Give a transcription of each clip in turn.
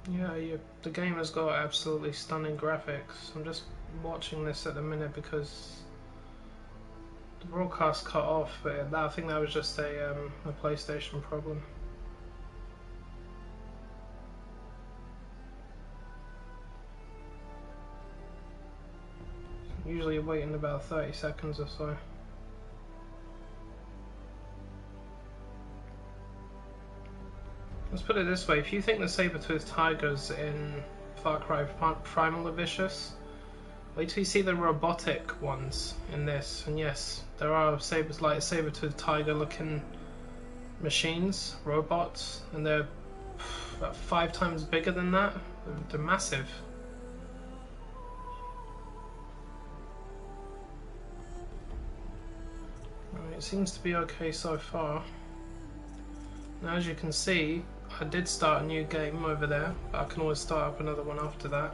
Yeah, the game has got absolutely stunning graphics. I'm just watching this at the minute because the broadcast cut off, but I think that was just a PlayStation problem. Usually you're waiting about 30 seconds or so. Let's put it this way, if you think the saber-toothed tigers in Far Cry Primal are vicious, wait till you see the robotic ones in this. And yes, there are saber-toothed tiger looking machines, robots, and they're about 5 times bigger than that. They're massive. Right, it seems to be okay so far. Now as you can see, I did start a new game over there, but I can always start up another one after that.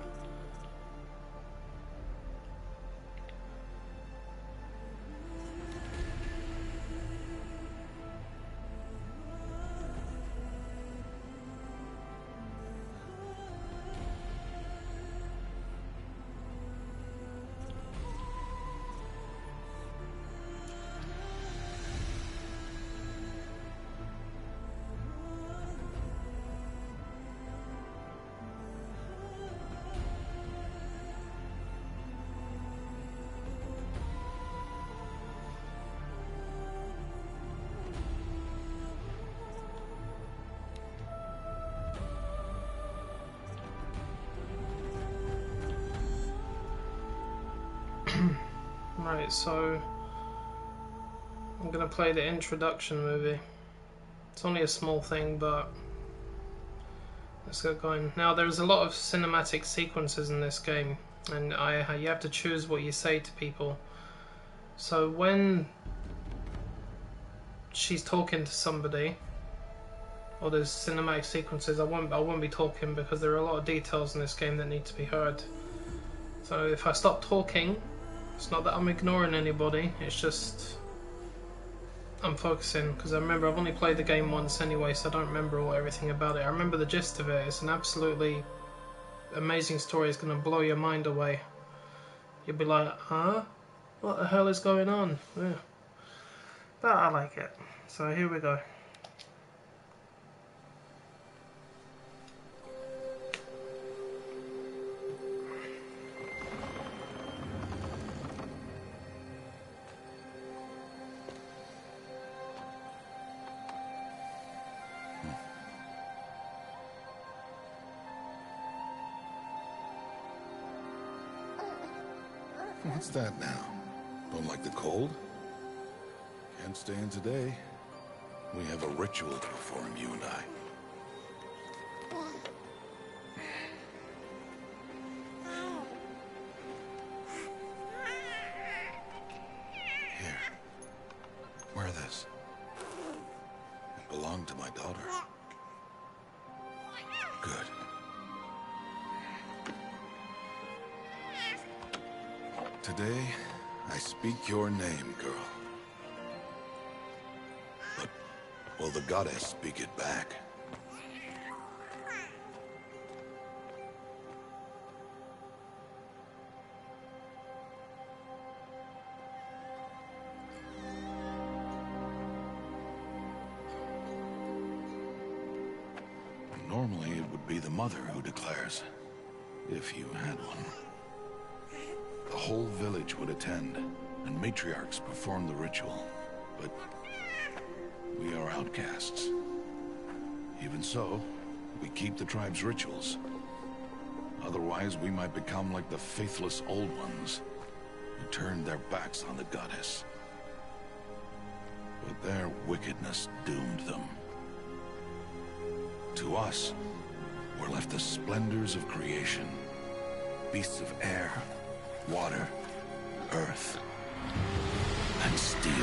Right, so I'm gonna play the introduction movie. It's only a small thing, but let's get going. Now, there's a lot of cinematic sequences in this game, and you have to choose what you say to people. So when she's talking to somebody, or there's cinematic sequences, I won't be talking because there are a lot of details in this game that need to be heard. So if I stop talking, it's not that I'm ignoring anybody, it's just I'm focusing, because I remember I've only played the game once anyway, so I don't remember everything about it. I remember the gist of it. It's an absolutely amazing story. It's going to blow your mind away. You'll be like, huh? What the hell is going on? Yeah. But I like it. So here we go. What's that now? Don't like the cold? Can't stay in today. We have a ritual to perform, you and I. Here. Wear this. It belonged to my daughter. Good. Today, I speak your name, girl. But will the goddess speak it back? Normally, it would be the mother who declares, if you had one. The whole village would attend, and matriarchs perform the ritual. But we are outcasts. Even so, we keep the tribe's rituals. Otherwise, we might become like the faithless old ones, who turned their backs on the goddess. But their wickedness doomed them. To us, were left the splendors of creation, beasts of air, water, earth, and steel.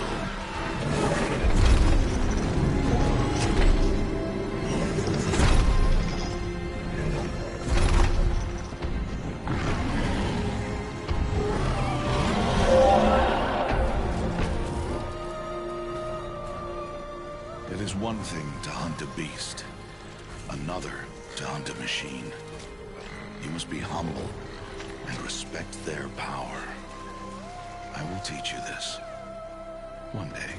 It is one thing to hunt a beast, another to hunt a machine. You must be humble and respect their power. I will teach you this. One day.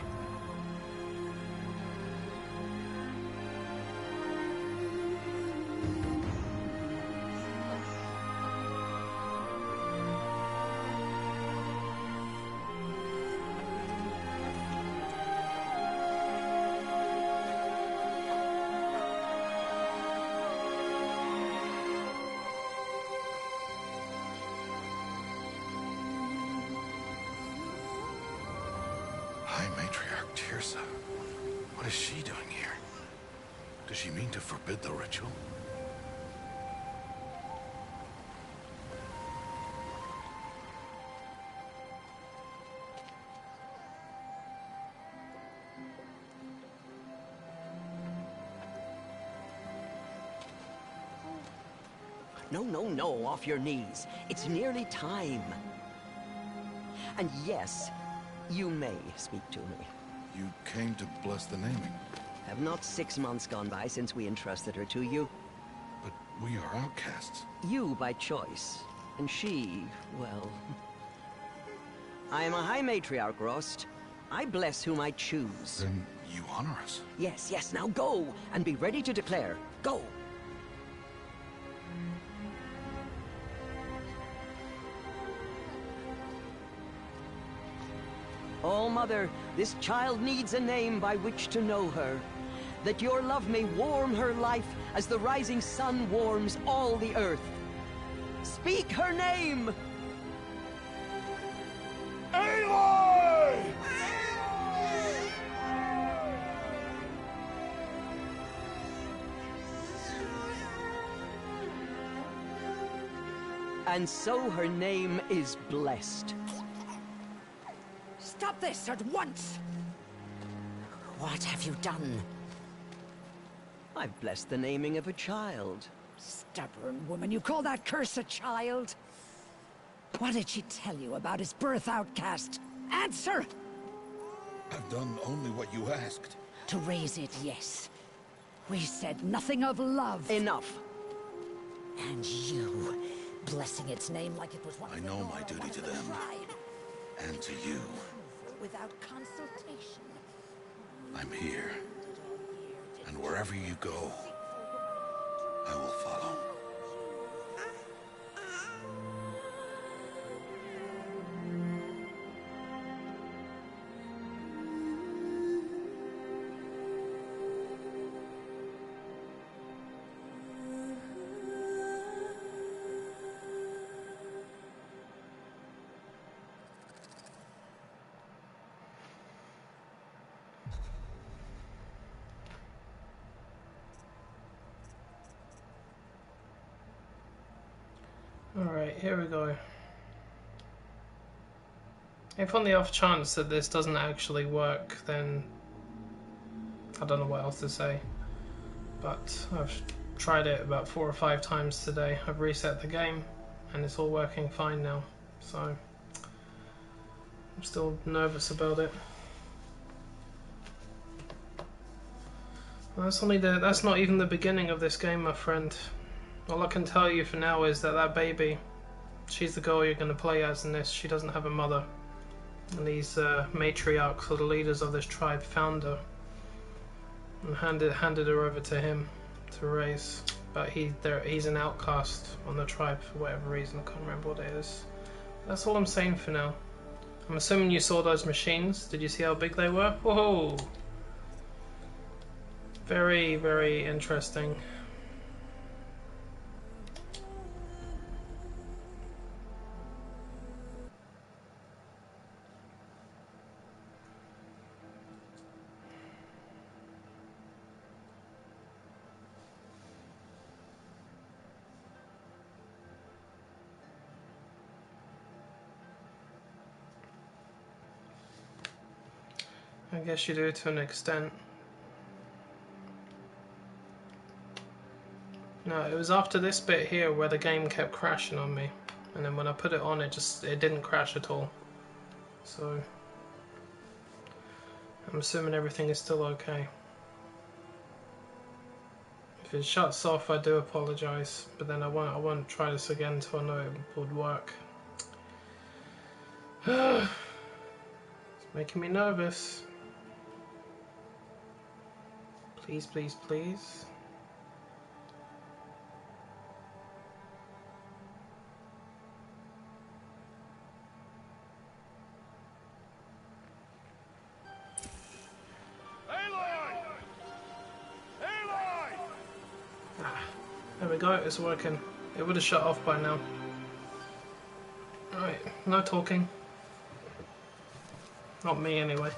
High Matriarch Tirsa. What is she doing here? Does she mean to forbid the ritual? No, no, no, off your knees. It's nearly time. And yes, you may speak to me. You came to bless the naming. Have not 6 months gone by since we entrusted her to you? But we are outcasts. You by choice, and she, well... I am a High Matriarch, Rost. I bless whom I choose. Then you honor us. Yes, yes, now go, and be ready to declare. Go! Oh, Mother, this child needs a name by which to know her. That your love may warm her life as the rising sun warms all the earth. Speak her name! Aloy! And so her name is blessed. Stop this at once! What have you done? I've blessed the naming of a child. Stubborn woman, you call that curse a child? What did she tell you about his birth, outcast? Answer! I've done only what you asked. To raise it, yes. We said nothing of love. Enough. And you, blessing its name like it was one I of the know Nora, my duty one of to the them. tribe. And to you. Without consultation. I'm here. And wherever you go, I will follow. Alright, here we go. If on the off chance that this doesn't actually work, then I don't know what else to say. But I've tried it about 4 or 5 times today. I've reset the game and it's all working fine now. So I'm still nervous about it. That's not even the beginning of this game, my friend. All I can tell you for now is that that baby, she's the girl you're going to play as in this. She doesn't have a mother. And these matriarchs, or the leaders of this tribe, found her and handed her over to him to raise. But he's an outcast on the tribe for whatever reason. I can't remember what it is. That's all I'm saying for now. I'm assuming you saw those machines. Did you see how big they were? Whoa! Very, very interesting. I guess you do to an extent. No, it was after this bit here where the game kept crashing on me, and then when I put it on, it didn't crash at all. So I'm assuming everything is still okay. it shuts off, I do apologise, but then I won't try this again until I know it would work. It's making me nervous. Please, please, please. There we go, it's working. It would have shut off by now. Alright, no talking. Not me, anyway.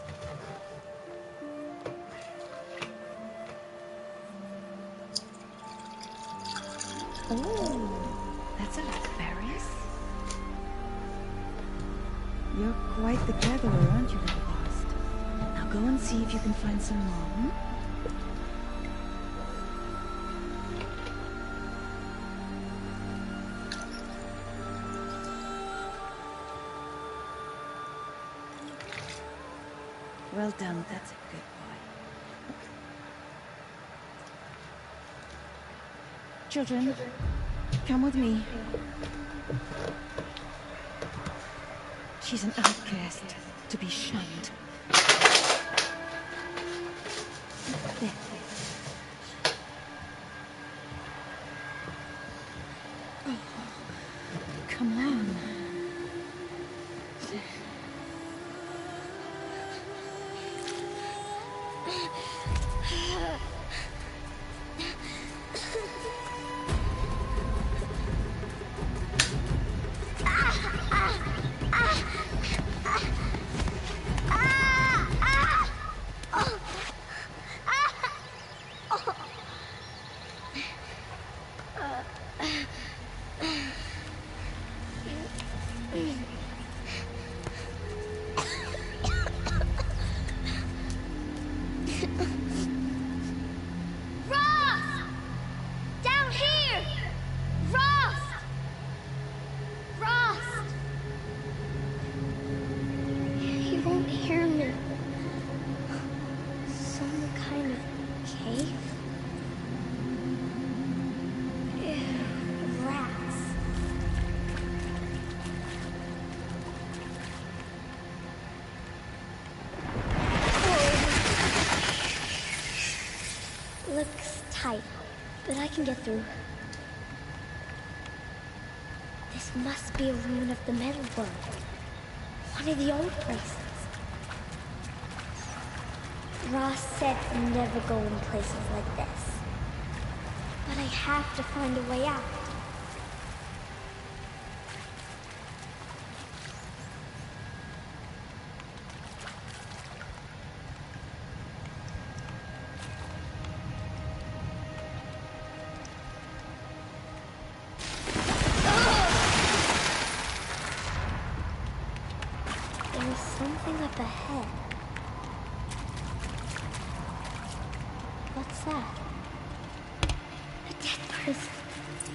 Oh, that's a lot of berries. You're quite the gatherer, aren't you, little Lost? Now go and see if you can find some more, hmm? Well done, that's a good boy. Children, come with me. She's an outcast, to be shunned. There. Oh, come on. Looks tight, but I can get through. This must be a ruin of the metal world. One of the old places. Ross said never go in places like this. But I have to find a way out. There's something up ahead. What's that? A dead person.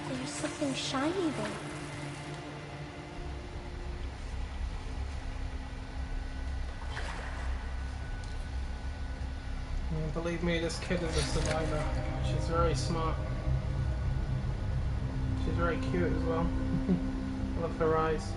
There's something shiny there. Believe me, this kid is a survivor. She's very smart. She's very cute as well. I love her eyes.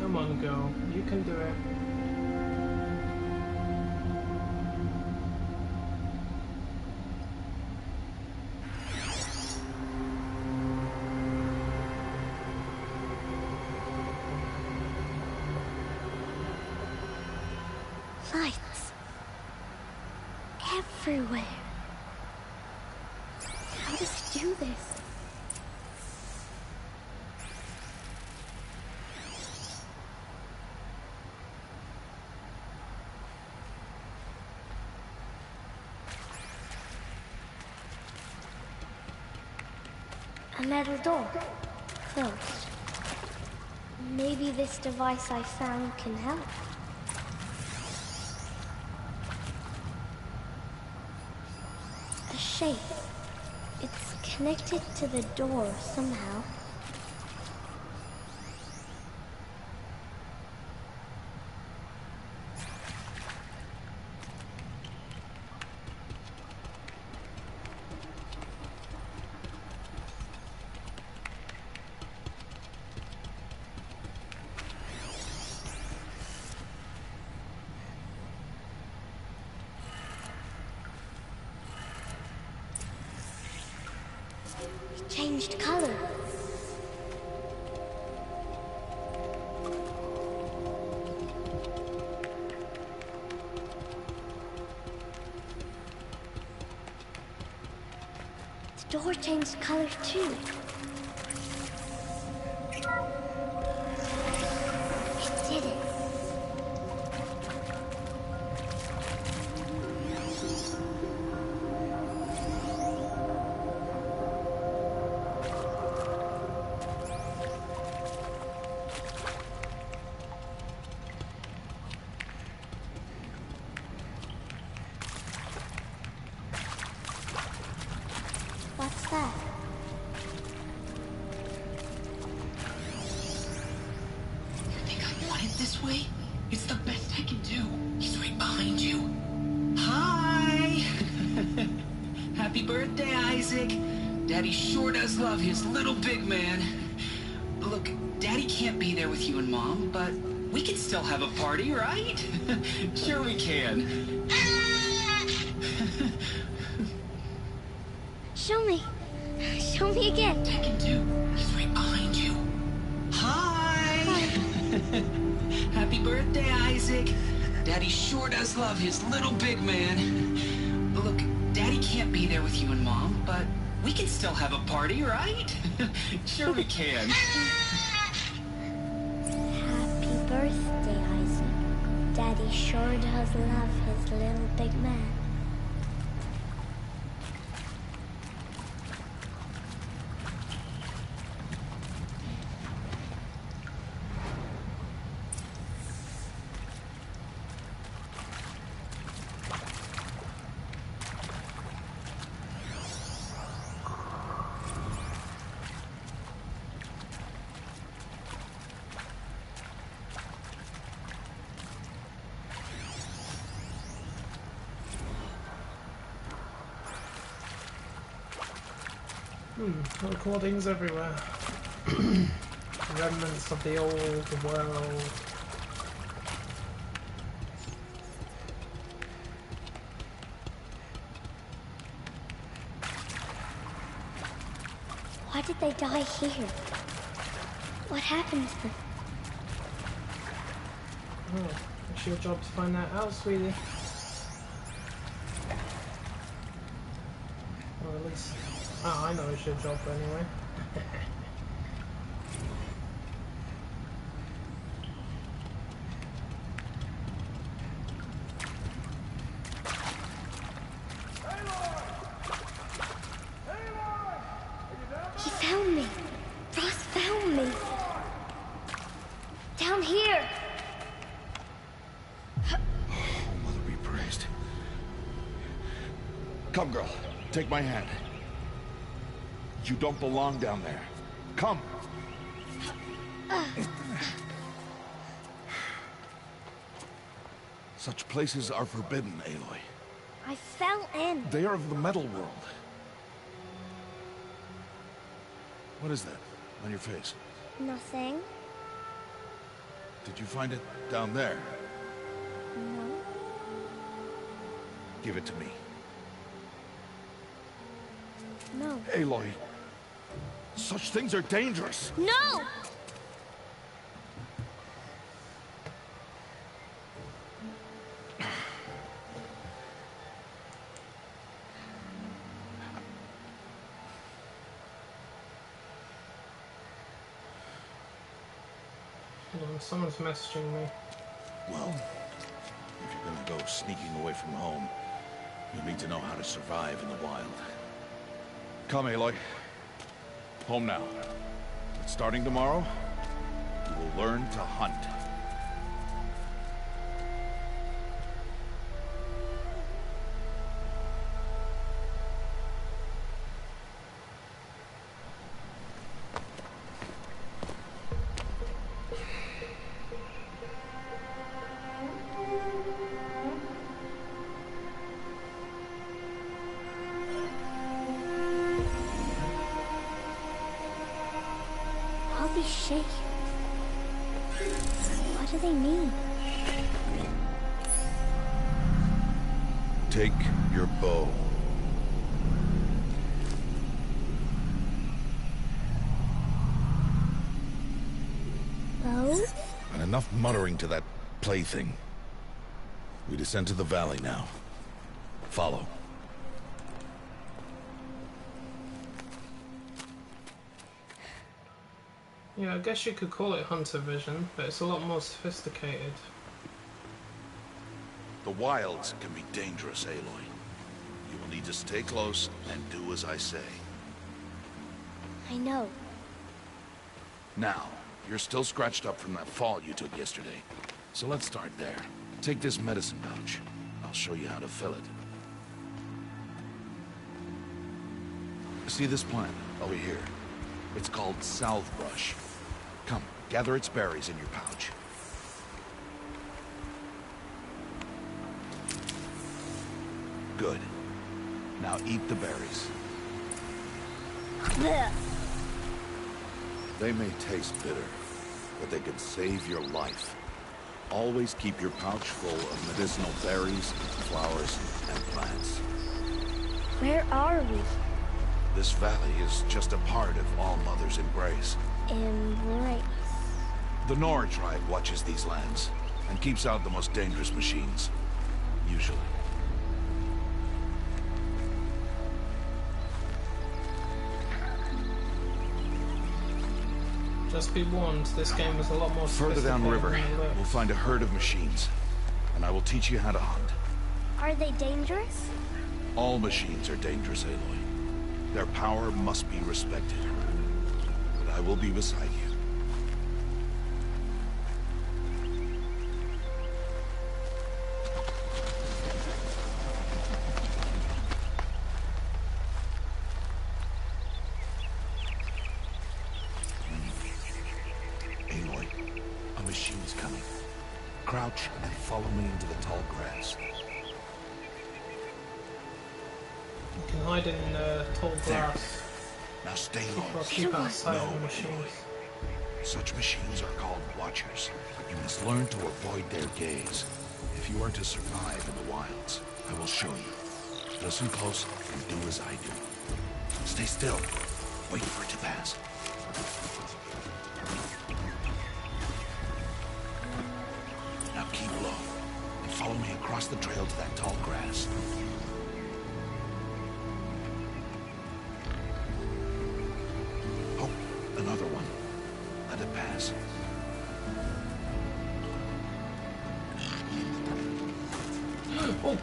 Come on, girl. You can do it. Lights. Everywhere. How does he do this? A metal door. Closed. Maybe this device I found can help. shape. It's connected to the door somehow. It changed color. The door changed color too. It did it. What's that? You think I want it this way? It's the best I can do. He's right behind you. Hi! Happy birthday, Isaac. Daddy sure does love his little big man. Look, Daddy can't be there with you and Mom, but we can still have a party, right? Sure we can. Show me. Show me again. I can do. He's right behind you. Hi! Happy birthday, Isaac. Daddy sure does love his little big man. Look, Daddy can't be there with you and Mom, but we can still have a party, right? Sure we can. Happy birthday, Isaac. Daddy sure does love his little big man. Recordings everywhere. Remnants of the old world. Why did they die here? What happened to them? Oh, it's your job to find that out, sweetie. Or at least... Oh, I know it's your job anyway. He found me. Ross found me. Down here. Mother be praised. Come, girl. Take my hand. You don't belong down there. Come. Such places are forbidden, Aloy. I fell in. They are of the metal world. What is that on your face? Nothing. Did you find it down there? No. Give it to me. No. Aloy, such things are dangerous. No! Hold on, someone's messaging me. Well, if you're gonna go sneaking away from home, you'll need to know how to survive in the wild. Come, Aloy. Home now. But starting tomorrow, you will learn to hunt. shape. What do they mean? Take your bow. Bow? And enough muttering to that plaything. We descend to the valley now. Follow. Yeah, I guess you could call it hunter vision, but it's a lot more sophisticated. The wilds can be dangerous, Aloy. You will need to stay close and do as I say. I know. Now, you're still scratched up from that fall you took yesterday. So let's start there. Take this medicine pouch. I'll show you how to fill it. See this plant over here? It's called salve brush. Come, gather its berries in your pouch. Good. Now eat the berries. Blech. They may taste bitter, but they can save your life. Always keep your pouch full of medicinal berries, flowers, and plants. Where are we? This valley is just a part of All Mother's embrace. Embrace. The Nora tribe watches these lands and keeps out the most dangerous machines. Usually. Just be warned, this game is a lot more Further downriver, than it looks. we'll find a herd of machines, and I will teach you how to hunt. Are they dangerous? All machines are dangerous, Aloy. Their power must be respected. But I will be beside you. Aloy, a machine is coming. Crouch and follow me into the tall grass. You can hide in tall grass. Now stay Or low. keep outside of the No, machines. Aloy. Such machines are called Watchers. You must learn to avoid their gaze. If you are to survive in the wilds, I will show you. Listen close and do as I do. Stay still. Wait for it to pass. Now keep low and follow me across the trail to that tall grass. Oh, another one. Let it pass. Oh,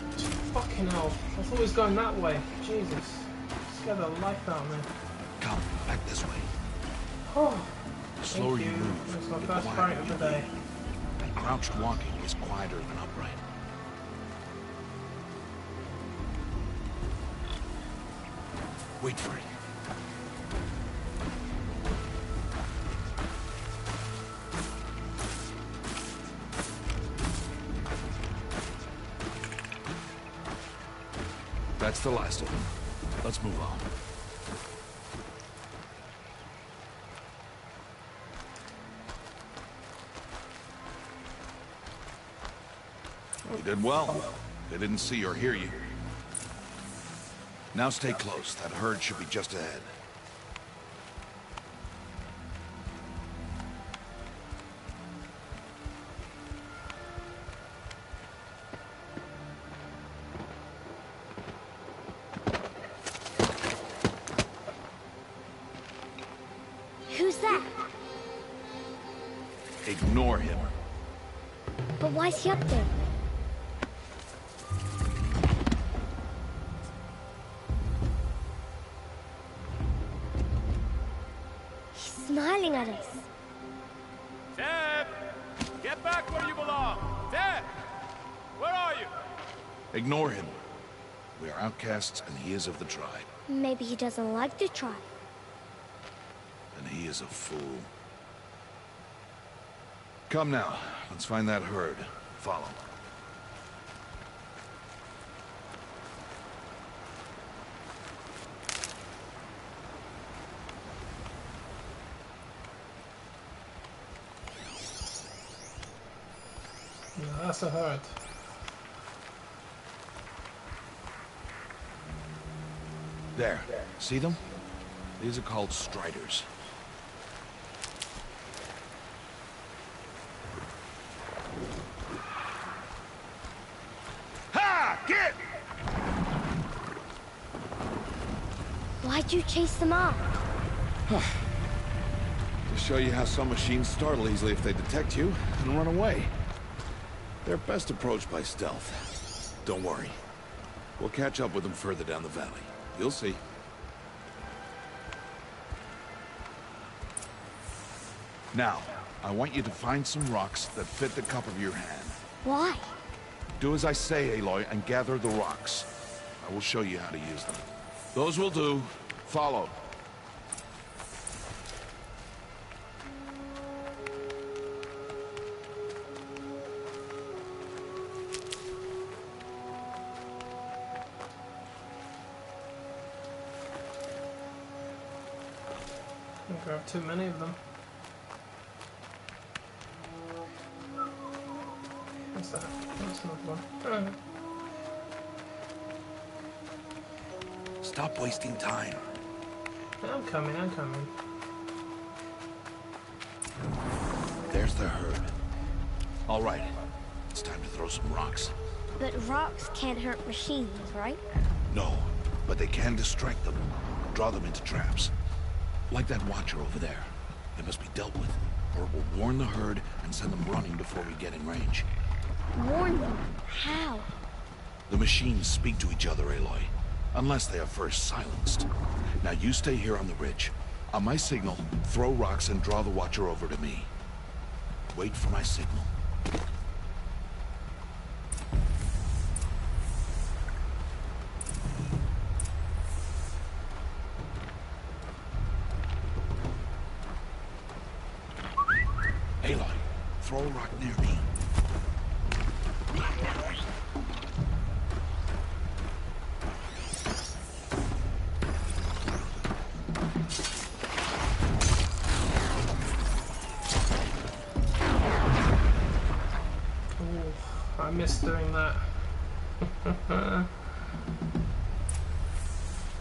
fucking hell. I thought he was going that way. Jesus. Scared the life out of me. Come, back this way. Oh, The slower thank you you. move, That's my the first quieter fight of you the day. be. And crouched walking is quieter than upright. Wait for it. That's the last of them. Let's move on. You did well. They didn't see or hear you. Now stay close. That herd should be just ahead. Who's that? Ignore him. But why's he up there? He's smiling at us. Zeb! Get back where you belong! Zeb! Where are you? Ignore him. We are outcasts and he is of the tribe. Maybe he doesn't like the tribe. And he is a fool. Come now. Let's find that herd. Follow. That's a herd. There. See them? These are called striders. Ha! Get! Why'd you chase them off? To show you how some machines startle easily if they detect you and run away. They're best approached by stealth. Don't worry. We'll catch up with them further down the valley. You'll see. Now, I want you to find some rocks that fit the cup of your hand. Why? Do as I say, Aloy, and gather the rocks. I will show you how to use them. Those will do. Follow. I grabbed too many of them. What's that? That's another one. Stop wasting time. I'm coming, I'm coming. There's the herd. All right. It's time to throw some rocks. But rocks can't hurt machines, right? No, but they can distract them. Draw them into traps. Like that watcher over there. It must be dealt with, or it will warn the herd and send them running before we get in range. Warn them? How? The machines speak to each other, Aloy. Unless they are first silenced. Now you stay here on the ridge. On my signal, throw rocks and draw the watcher over to me. Wait for my signal. Aloy, throw a rock near me. I miss doing that.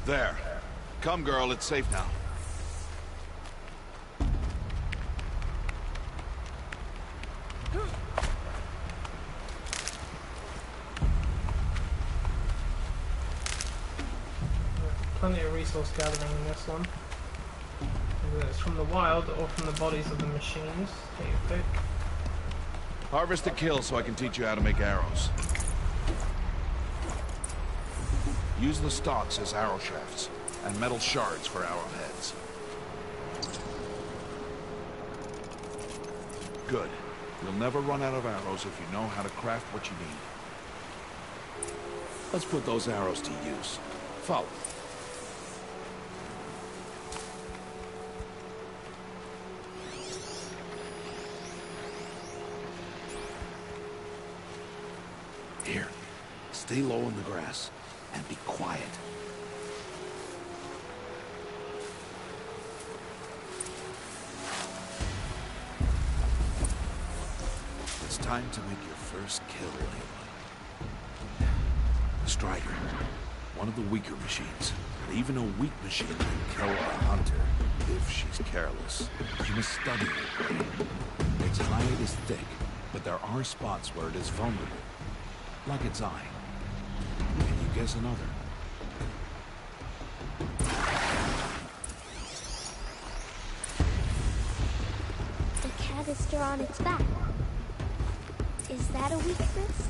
There. Come, girl, it's safe now. Plenty of resource gathering in this one. Whether it's from the wild or from the bodies of the machines. Take your pick. Harvest a kill so I can teach you how to make arrows. Use the stalks as arrow shafts, and metal shards for arrowheads. Good. You'll never run out of arrows if you know how to craft what you need. Let's put those arrows to use. Follow. Here, stay low in the grass, and be quiet. It's time to make your first kill, Aloy. The Strider, one of the weaker machines. But even a weak machine can kill a hunter, if she's careless. You must study it. Its hide is thick, but there are spots where it is vulnerable. Like its eye. Can you guess another? The canister on its back. Is that a weakness?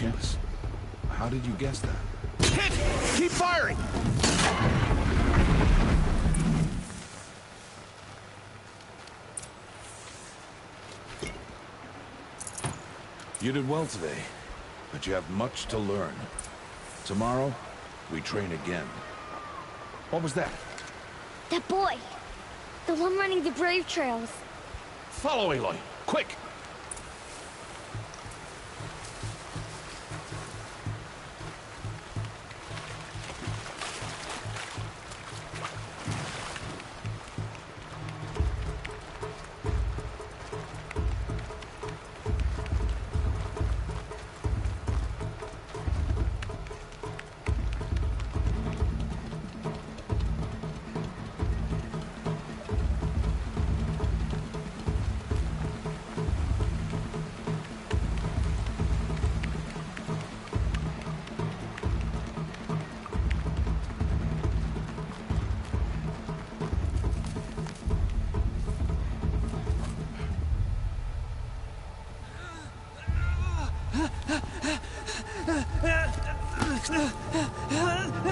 Yes. How did you guess that? Hit! Keep firing! You did well today. But you have much to learn. Tomorrow, we train again. What was that? That boy! The one running the brave trails. Follow Aloy, quick! I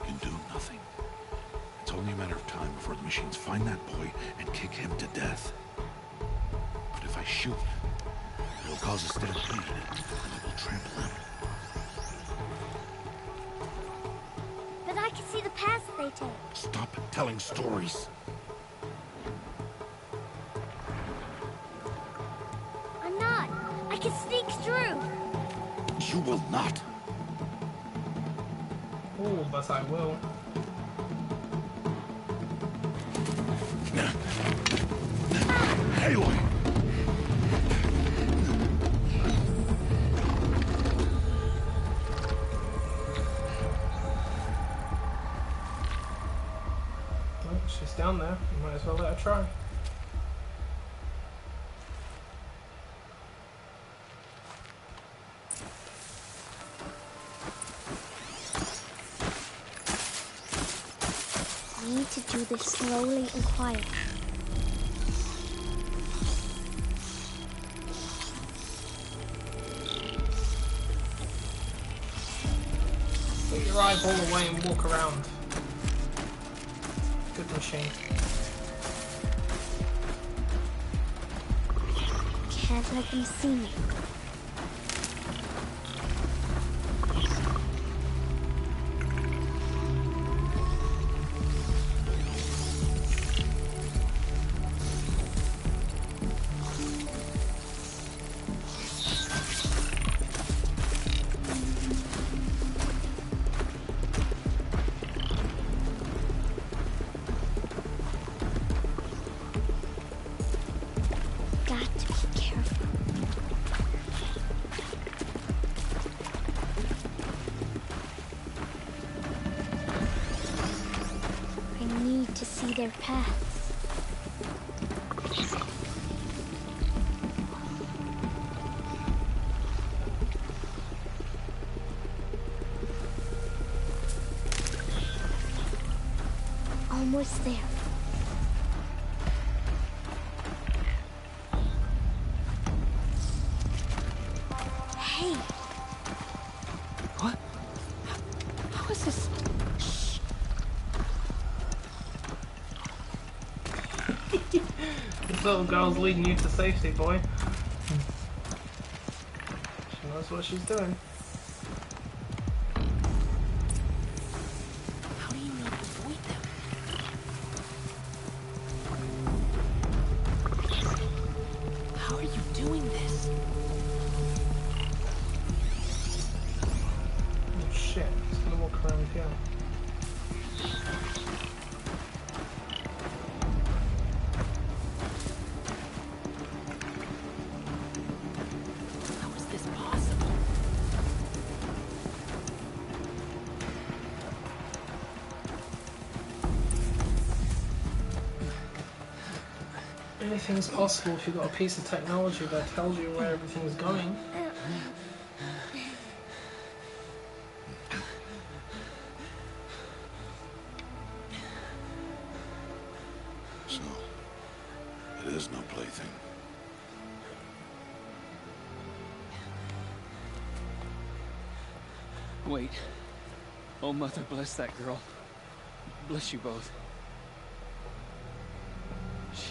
can do nothing. It's only a matter of time before the machines find that boy and kick him to death. But if I shoot, it'll cause a stampede, and it will trample him. But I can see the paths they take. Stop telling stories. I'm not. I can sneak through. You will not. Oh, but I will. Aloy! Well, she's down there. You might as well let her try. I need to do this slowly and quietly. Put your eyeball away and walk around. Good machine. Can't let them see me. Got to be careful. I need to see their paths. Almost there. Hey, What? How is this? This little girl's leading you to safety, boy. She knows what she's doing. How do you know to avoid them? How are you doing this? Oh shit, he's gonna walk around here. How is this possible? Anything's possible if you've got a piece of technology that tells you where everything's going. So, it is no plaything. Wait. Oh, Mother, bless that girl. Bless you both.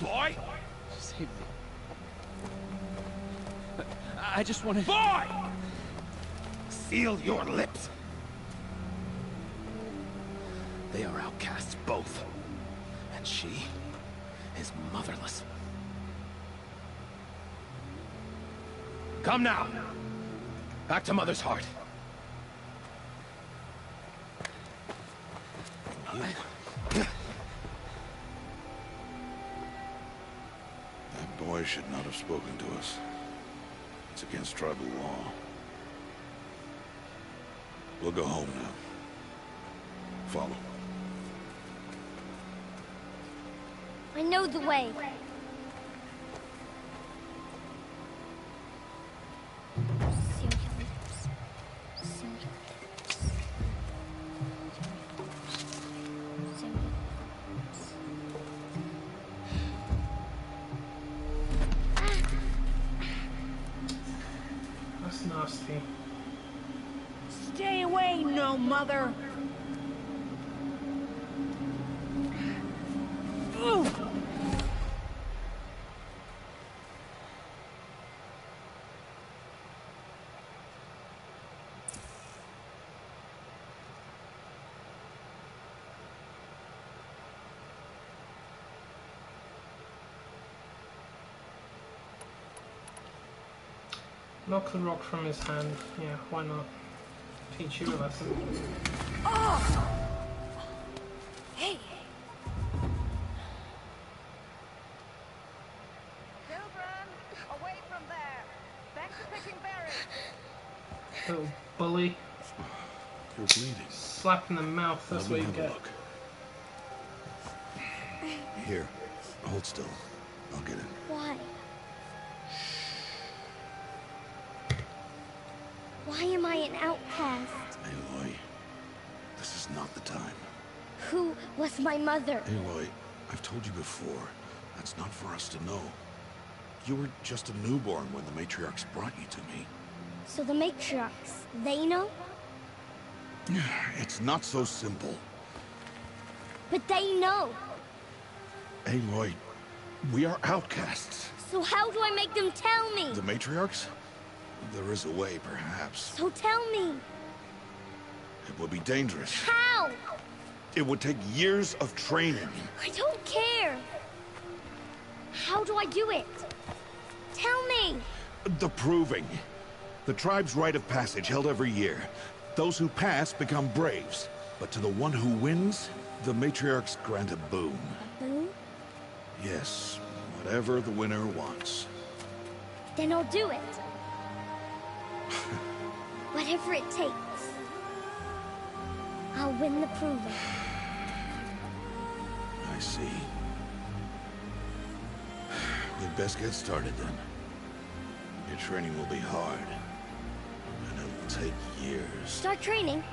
Boy! She saved me. I just wanted... Boy! Seal your lips! They are outcasts, both. And she is motherless. Come now! Back to Mother's heart. That boy should not have spoken to us. It's against tribal law. We'll go home now. Follow. I know the way. Seems nasty. Stay away, no mother! Ooh. Knock the rock from his hand. Yeah, why not? Teach you a lesson. Oh! Hey! Children, away from there. Back to picking berries. Little bully. You're bleeding. Slap in the mouth, that's what you get. Look. Here, hold still. I'll get it. Why? Why am I an outcast? Aloy, this is not the time. Who was my mother? Aloy, I've told you before, that's not for us to know. You were just a newborn when the matriarchs brought you to me. So the matriarchs, they know? It's not so simple. But they know. Aloy, we are outcasts. So how do I make them tell me? The matriarchs? There is a way, perhaps. So tell me. It would be dangerous. How? It would take years of training. I don't care. How do I do it? Tell me. The proving. The tribe's rite of passage held every year. Those who pass become braves. But to the one who wins, the matriarchs grant a boon. A boon? Yes, whatever the winner wants. Then I'll do it. Whatever it takes. I'll win the proving. I see. We'd best get started then. Your training will be hard. And it will take years. Start training?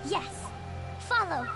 Yes. Follow.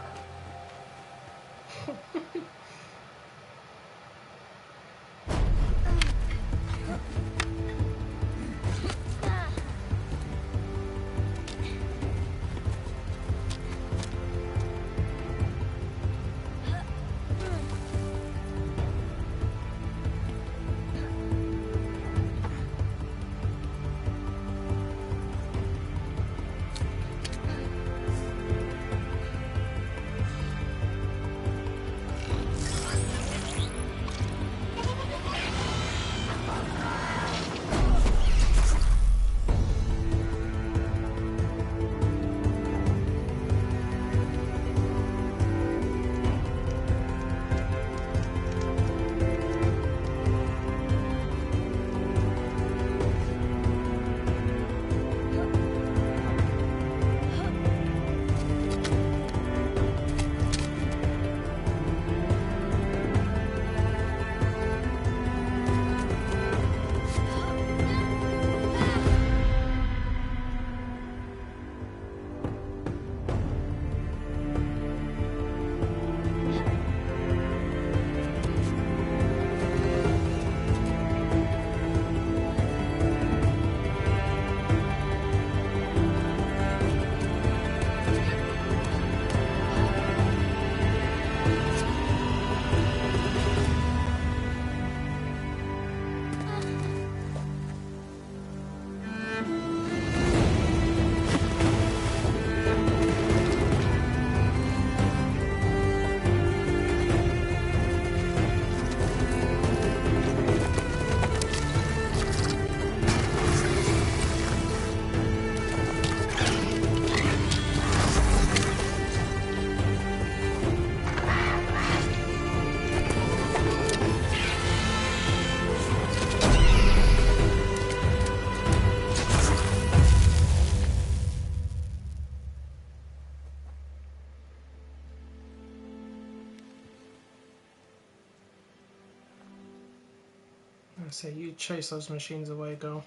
I say you chase those machines away, girl.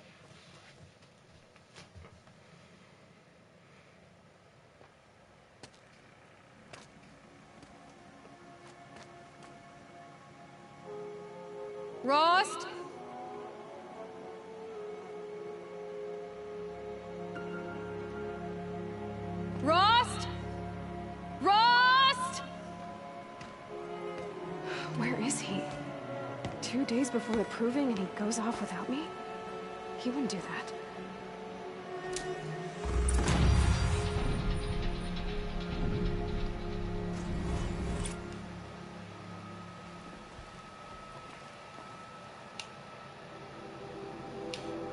Rost? 2 days before the proving and he goes off without me? He wouldn't do that.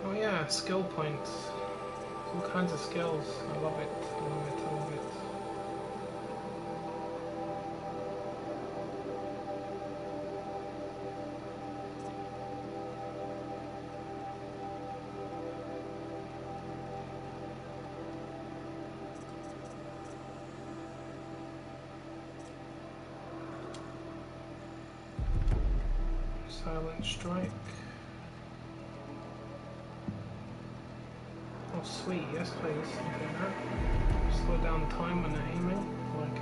Oh yeah, skill points. All kinds of skills. I love it. I love it. I love it. Silent strike. Oh sweet, yes please. Okay, that. Slow down time when they're aiming. I like it.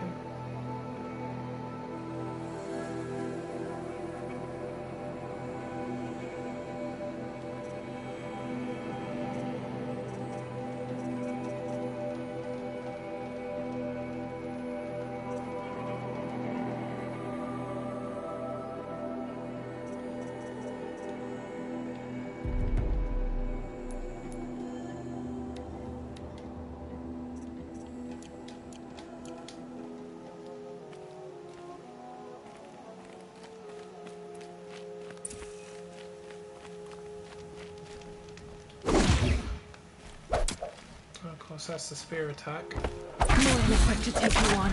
Of course, that's the spear attack. More than equipped to take you on.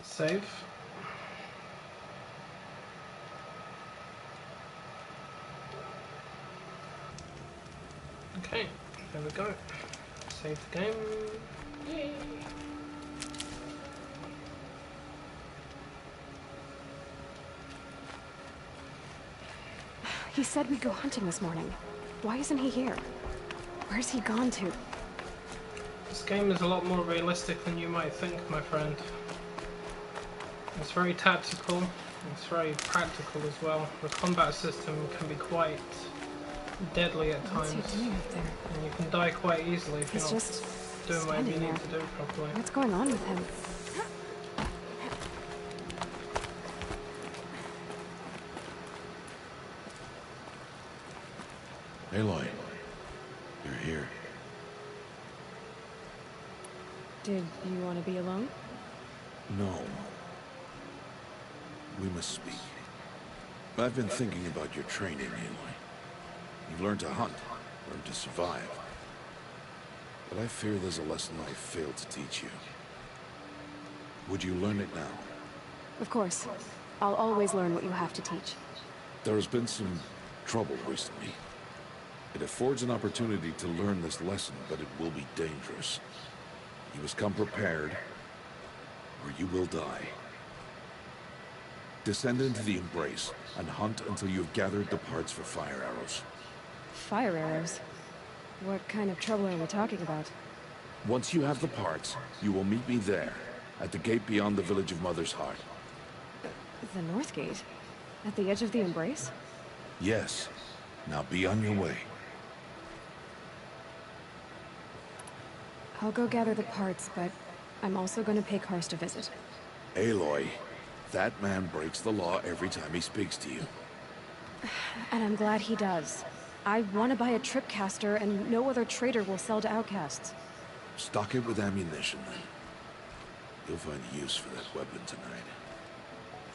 Save. Okay, there we go. Save the game. Yay! He said we'd go hunting this morning. Why isn't he here? Where's he gone to? This game is a lot more realistic than you might think, my friend. It's very tactical, it's very practical as well. The combat system can be quite deadly at times. What's he doing up there? And you can die quite easily if you're not just doing whatever you standing need to there. do properly. What's going on with him? Aloy, you're here. Did you want to be alone? No. We must speak. I've been thinking about your training, Aloy. You've learned to hunt, learned to survive. But I fear there's a lesson I failed to teach you. Would you learn it now? Of course. I'll always learn what you have to teach. There has been some trouble recently. It affords an opportunity to learn this lesson, but it will be dangerous. You must come prepared, or you will die. Descend into the Embrace, and hunt until you have gathered the parts for fire arrows. Fire arrows? What kind of trouble are we talking about? Once you have the parts, you will meet me there, at the gate beyond the village of Mother's Heart. The North Gate? At the edge of the Embrace? Yes. Now be on your way. I'll go gather the parts, but I'm also going to pay Karst a visit. Aloy, that man breaks the law every time he speaks to you. And I'm glad he does. I want to buy a tripcaster, and no other trader will sell to outcasts. Stock it with ammunition, then. You'll find use for that weapon tonight.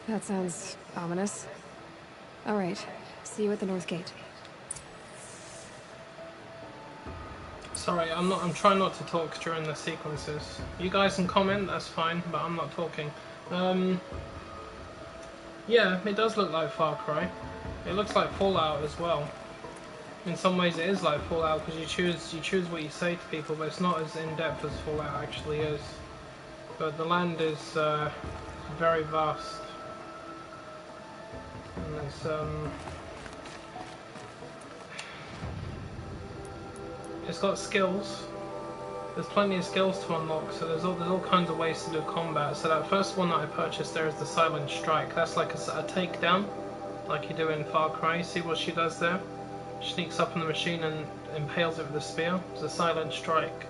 That sounds ominous. All right. See you at the North Gate. Sorry, I'm trying not to talk during the sequences. You guys can comment, that's fine, but I'm not talking. Yeah, it does look like Far Cry. It looks like Fallout as well. In some ways it is like Fallout because you choose what you say to people, but it's not as in-depth as Fallout actually is. But the land is very vast. And it's got skills. There's plenty of skills to unlock, so there's all kinds of ways to do combat. So that first one that I purchased there is the Silent Strike. That's like a takedown, like you do in Far Cry. See what she does there? She sneaks up on the machine and impales it with a spear. It's a Silent Strike.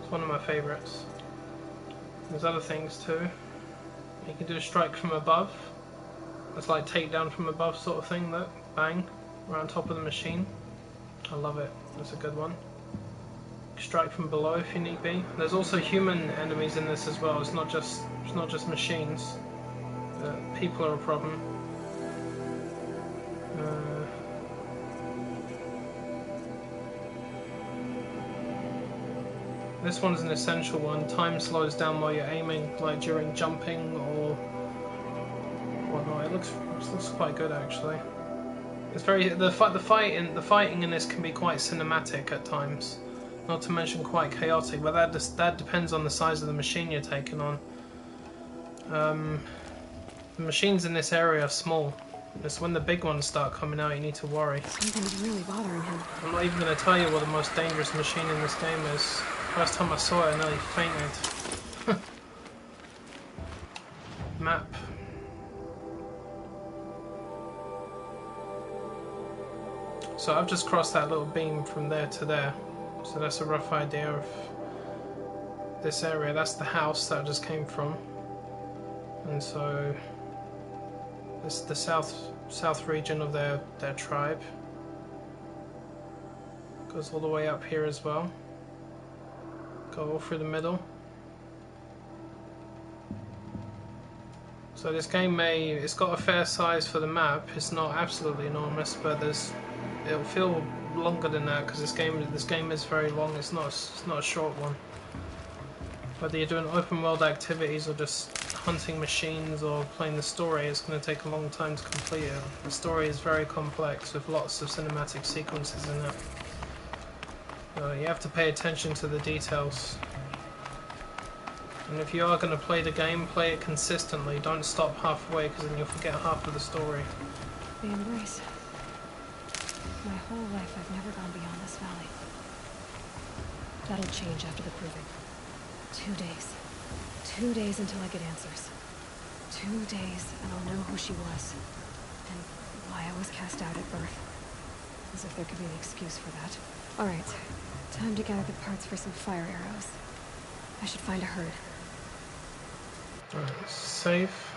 It's one of my favourites. There's other things too. You can do a strike from above. It's like takedown from above sort of thing. Look, bang, right on top of the machine. I love it. That's a good one. Strike from below if you need be. There's also human enemies in this as well. It's not just machines. People are a problem. This one's an essential one. Time slows down while you're aiming, like during jumping or whatnot. It looks quite good actually. It's very the fighting in this can be quite cinematic at times. Not to mention quite chaotic, but that depends on the size of the machine you're taking on. The machines in this area are small. It's when the big ones start coming out you need to worry. Something's really bothering him. I'm not even going to tell you what the most dangerous machine in this game is. First time I saw it I nearly fainted. Map. So I've just crossed that little beam from there to there. So that's a rough idea of this area. That's the house that I just came from. And so this is the south region of their tribe. Goes all the way up here as well. Go all through the middle. So this game it's got a fair size for the map. It's not absolutely enormous, but it'll feel longer than that because this game is very long. It's not a short one. Whether you're doing open world activities or just hunting machines or playing the story, it's going to take a long time to complete it. The story is very complex with lots of cinematic sequences in it. You have to pay attention to the details. And if you are going to play the game, play it consistently. Don't stop halfway because then you'll forget half of the story. The embrace. My whole life I've never gone beyond this valley. That'll change after the proving. 2 days. 2 days until I get answers. 2 days and I'll know who she was. And why I was cast out at birth. As if there could be an excuse for that. Alright, time to gather the parts for some fire arrows. I should find a herd. Alright, safe.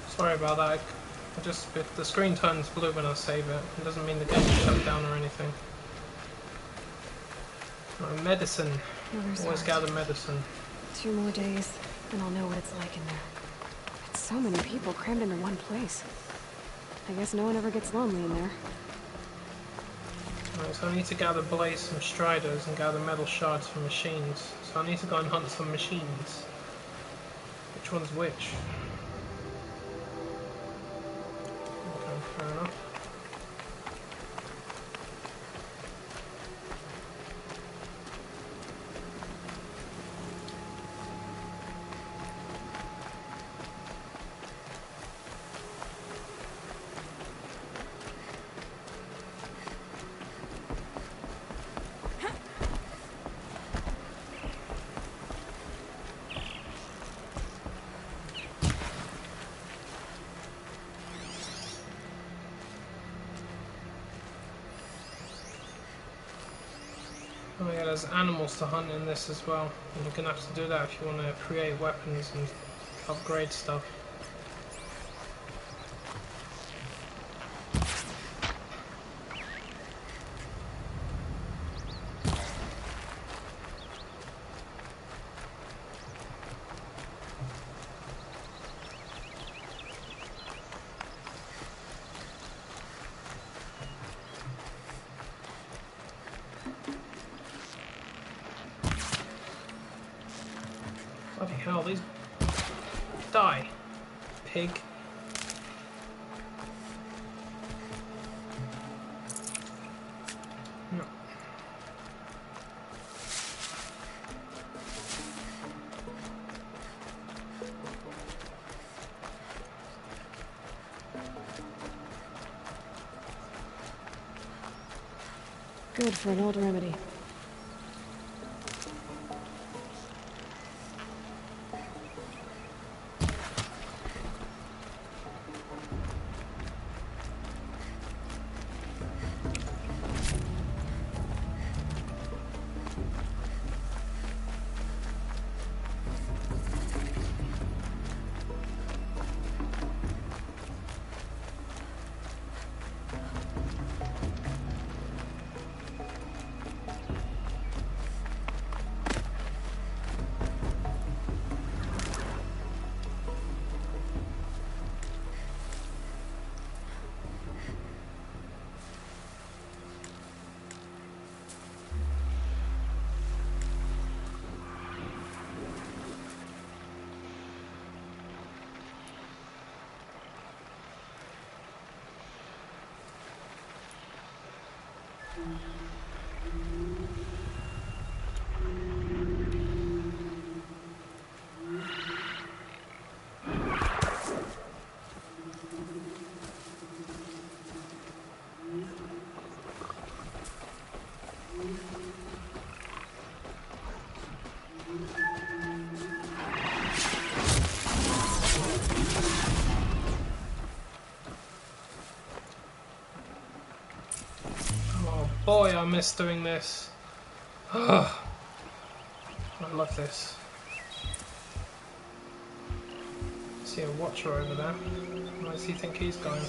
Sorry about that. If the screen turns blue when I save it, it doesn't mean the game is shut down or anything. Right, medicine. Always gather medicine. 2 more days, and I'll know what it's like in there. It's so many people crammed into one place. I guess no one ever gets lonely in there. Right, so I need to gather blades from striders and gather metal shards from machines. So I need to go and hunt some machines. Which one's which? Fair enough. Oh yeah, there's animals to hunt in this as well. And you're gonna have to do that if you want to create weapons and upgrade stuff. Bloody hell, these... Die! Pig. No. Good for an old remedy. Boy, I miss doing this. I love this. See a watcher over there. Where does he think he's going?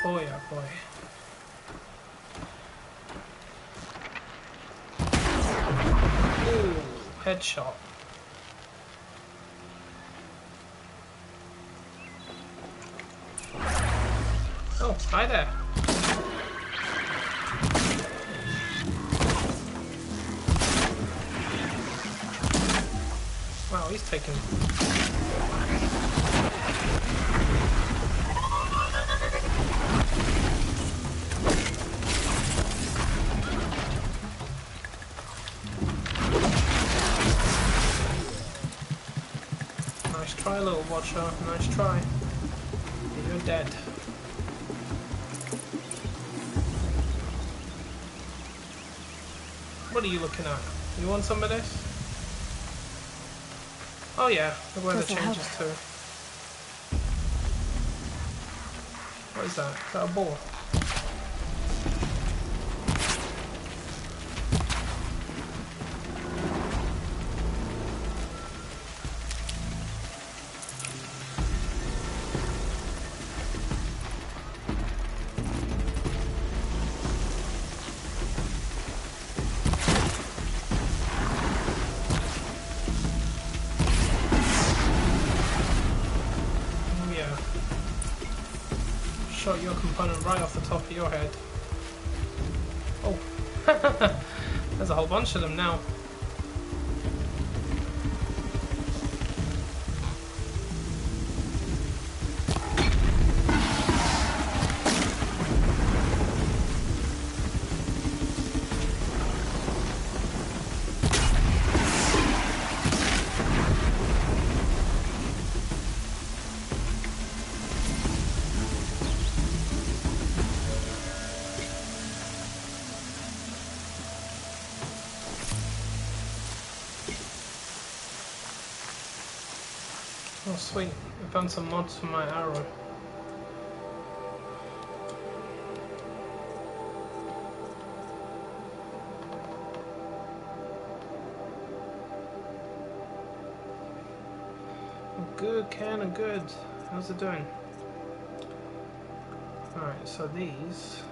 Boy, oh boy. Ooh, headshot. Oh, hi there. Wow, he's taking... Nice try, little watcher. Nice try. You're dead. What are you looking at? You want some of this? Oh yeah, the weather changes too. What is that? Is that a ball? Shot your component right off the top of your head. Oh, there's a whole bunch of them now. Oh sweet, I found some mods for my arrow. Oh, good, Cannon, good. How's it doing? Alright, so these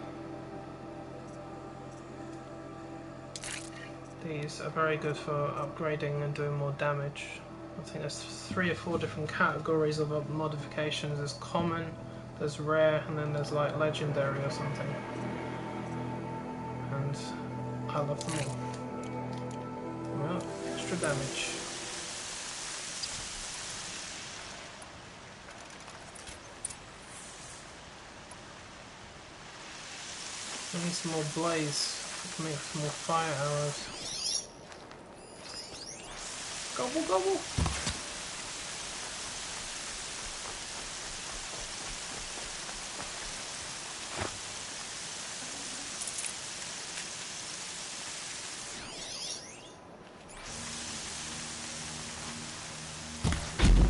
are very good for upgrading and doing more damage. I think there's 3 or 4 different categories of modifications. There's common, there's rare, and then there's like legendary or something. and I love them all. Well, extra damage. I need some more blaze. I can make some more fire arrows. Gobble gobble!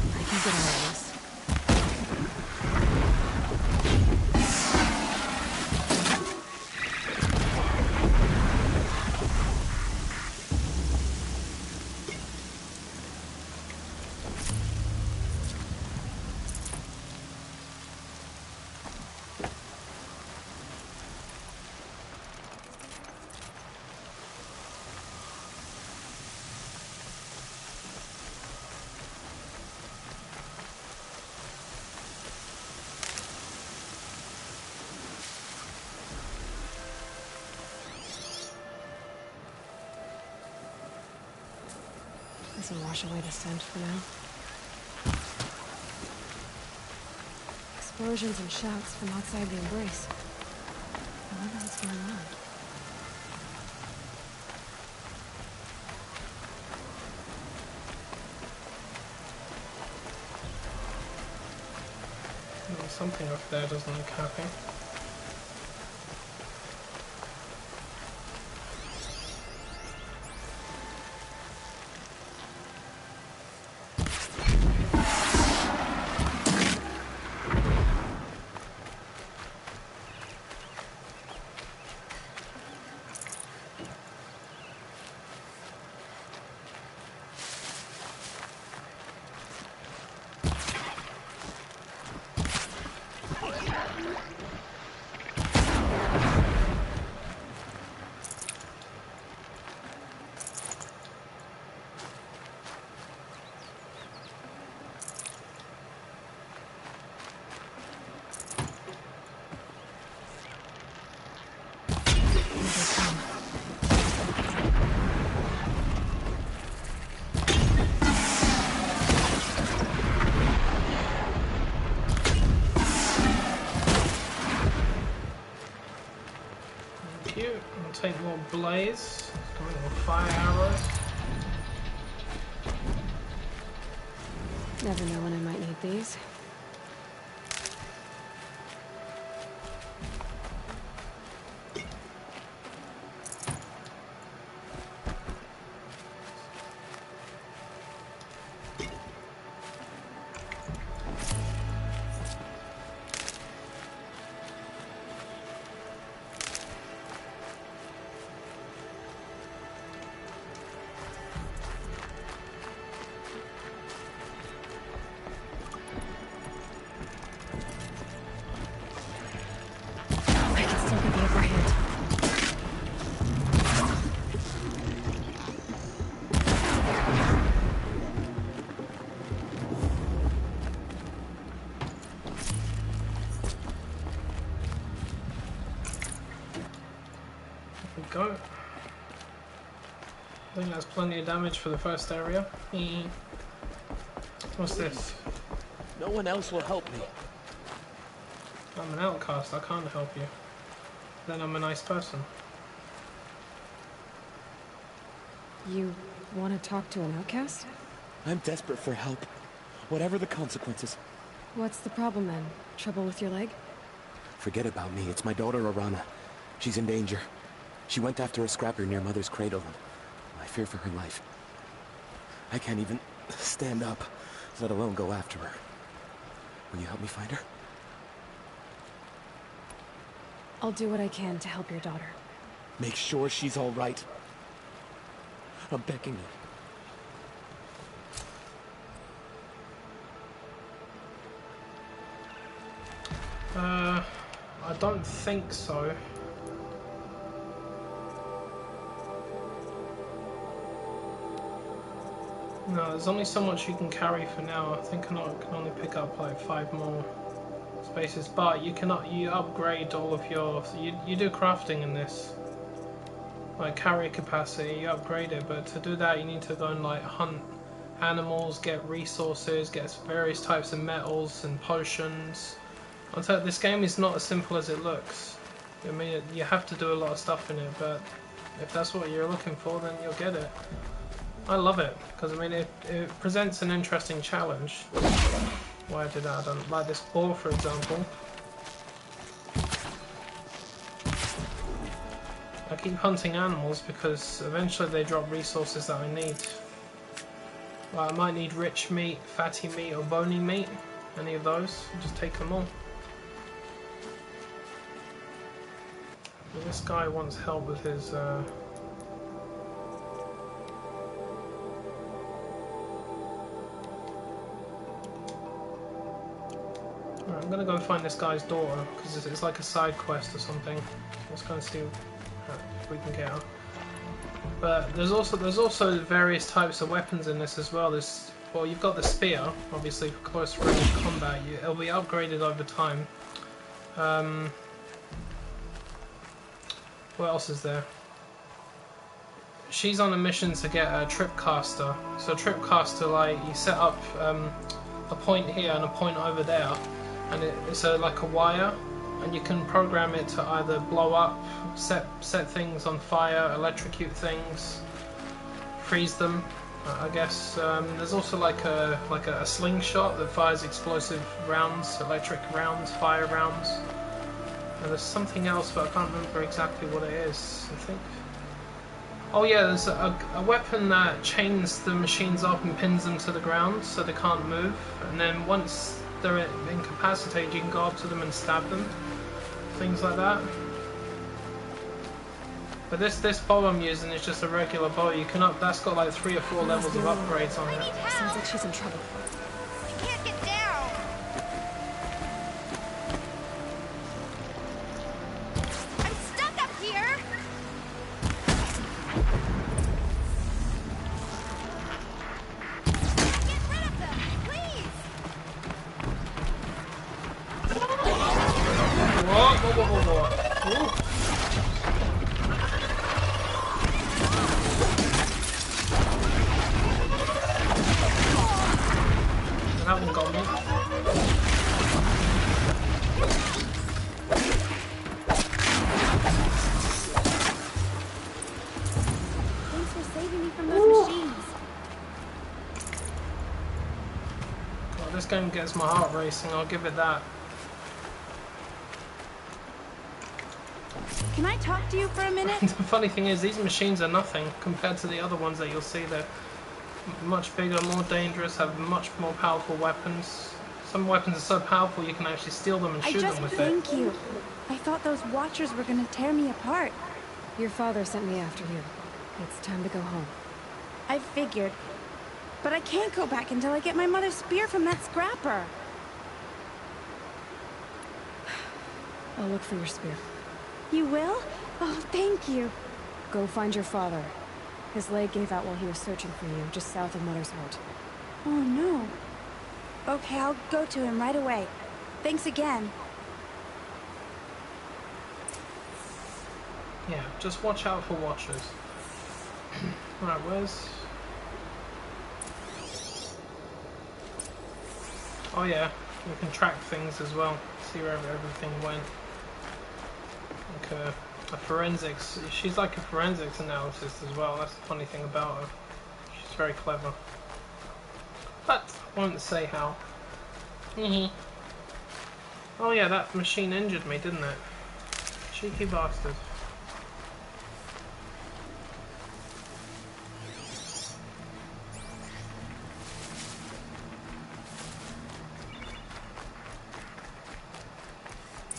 I can get all of this. This will wash away the scent for now. Explosions and shouts from outside the embrace. I wonder what's going on. Something up there doesn't look happy. Take more blaze, more fire arrows. Never know when I might need these. Go. I think that's plenty of damage for the first area. What's this? No one else will help me. I'm an outcast, I can't help you. Then I'm a nice person. You want to talk to an outcast? I'm desperate for help. Whatever the consequences. What's the problem then? Trouble with your leg? Forget about me. It's my daughter, Arana. She's in danger. She went after a scrapper near Mother's cradle, and I fear for her life. I can't even stand up, let alone go after her. Will you help me find her? I'll do what I can to help your daughter. Make sure she's all right. I'm begging you. I don't think so. No, there's only so much you can carry for now. I think I can only pick up like 5 more spaces, but you cannot. You upgrade all of your. You do crafting in this. like carrier capacity, you upgrade it, but to do that you need to go and like hunt animals, get resources, get various types of metals and potions. I'll tell you, this game is not as simple as it looks. I mean, you have to do a lot of stuff in it, but if that's what you're looking for, then you'll get it. I love it, because I mean, it presents an interesting challenge. Why did that? I don't like this boar, for example. I keep hunting animals because eventually they drop resources that I need. Well, I might need rich meat, fatty meat, or bony meat. Any of those, just take them all. This guy wants help with his Right, I'm gonna go find this guy's daughter because it's like a side quest or something. Let's go and see if we can get her. But there's also various types of weapons in this as well. Well, you've got the spear, obviously for close range combat. It'll be upgraded over time. What else is there? She's on a mission to get a tripcaster. So a tripcaster, like, you set up a point here and a point over there, and it's like a wire, and you can program it to either blow up, set things on fire, electrocute things, freeze them. I guess there's also like a slingshot that fires explosive rounds, electric rounds, fire rounds. And there's something else, but I can't remember exactly what it is. I think. Oh yeah, there's a weapon that chains the machines up and pins them to the ground so they can't move. And then once they're incapacitated, you can go up to them and stab them. Things like that. But this bow I'm using is just a regular bow. You can that's got like 3 or 4 levels of upgrades on it. Sounds like she's in trouble. I can't get down. I'm stuck up here. Get rid of them, please. Whoa. Ooh. That one got me. Thanks for saving me from those machines. God, this game gets my heart racing, I'll give it that. Can I talk to you for a minute? The funny thing is, these machines are nothing compared to the other ones that you'll see. They're much bigger, more dangerous, have much more powerful weapons. Some weapons are so powerful you can actually steal them and shoot them with it. Thank you. I thought those watchers were gonna tear me apart. Your father sent me after you. It's time to go home. I figured. But I can't go back until I get my mother's spear from that scrapper. I'll look for your spear. You will? Oh, thank you. Go find your father. His leg gave out while he was searching for you, just south of Mother's Heart. Oh, no. Okay, I'll go to him right away. Thanks again. Yeah, just watch out for watchers. Right, where's... Oh yeah, you can track things as well. See where everything went. Like a forensics. She's like a forensics analysis as well. That's the funny thing about her. She's very clever. But I won't say how. Oh yeah, that machine injured me, didn't it? Cheeky bastard.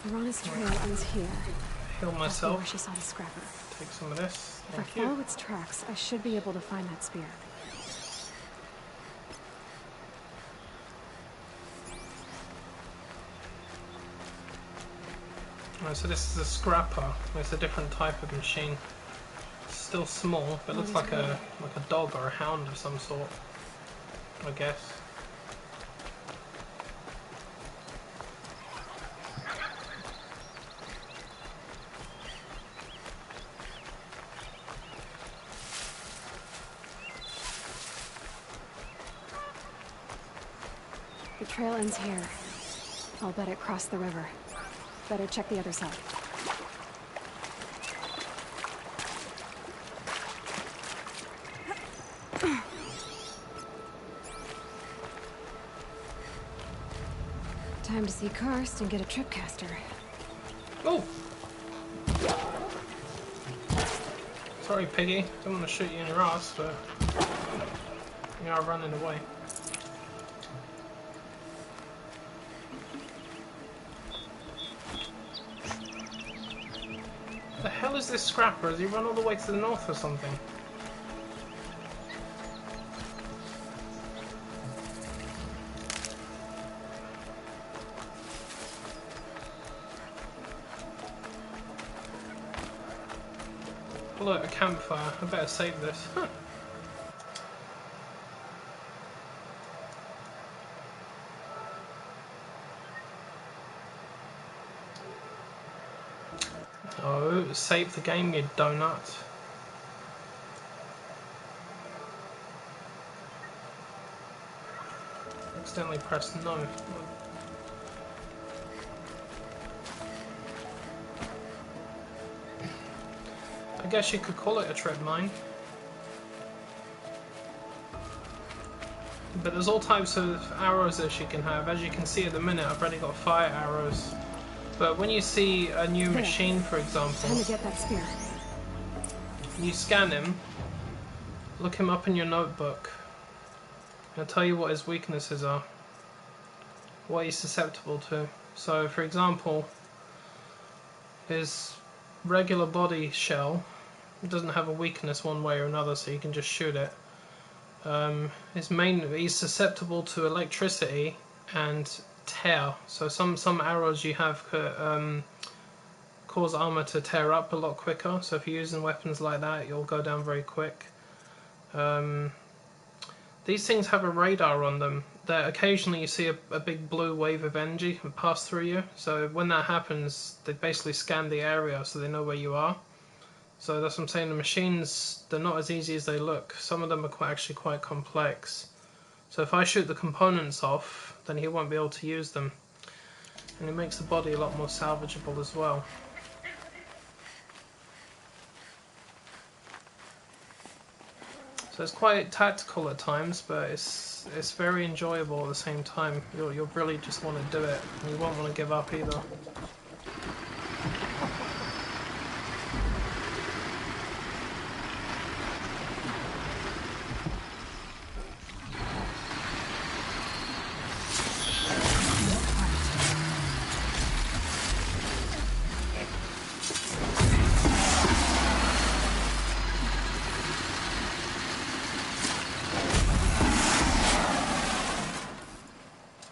Arana's trail ends here. Heal myself. Where she saw the scrapper. Take some of this. If I follow its tracks, I should be able to find that spear. Right, so this is a scrapper. It's a different type of machine. It's still small, but it looks like a dog or a hound of some sort, I guess. trail ends here. I'll bet it crossed the river. Better check the other side. Time to see Karst and get a tripcaster. Oh! Sorry, Piggy. Don't want to shoot you in your ass, but you are running away. The hell is this scrapper? Has he run all the way to the north or something? Look, a campfire. I better save this. Huh. Oh, save the game, you donut. Accidentally pressed no. I guess you could call it a trip mine. But there's all types of arrows that you can have. As you can see at the minute, I've already got fire arrows. But when you see a new machine, for example, Time to get that spear. you scan him, look him up in your notebook, and it'll tell you what his weaknesses are, what he's susceptible to. So, for example, his regular body shell doesn't have a weakness one way or another, so you can just shoot it. He's susceptible to electricity and tear. So some arrows you have cause armor to tear up a lot quicker. So if you're using weapons like that, you'll go down very quick. These things have a radar on them. That occasionally you see a big blue wave of energy pass through you. So when that happens, they basically scan the area so they know where you are. So that's what I'm saying, the machines, they're not as easy as they look. Some of them are actually quite complex. So if I shoot the components off, then he won't be able to use them. And it makes the body a lot more salvageable as well. So it's quite tactical at times, but it's very enjoyable at the same time. You'll really just want to do it, and you won't want to give up either.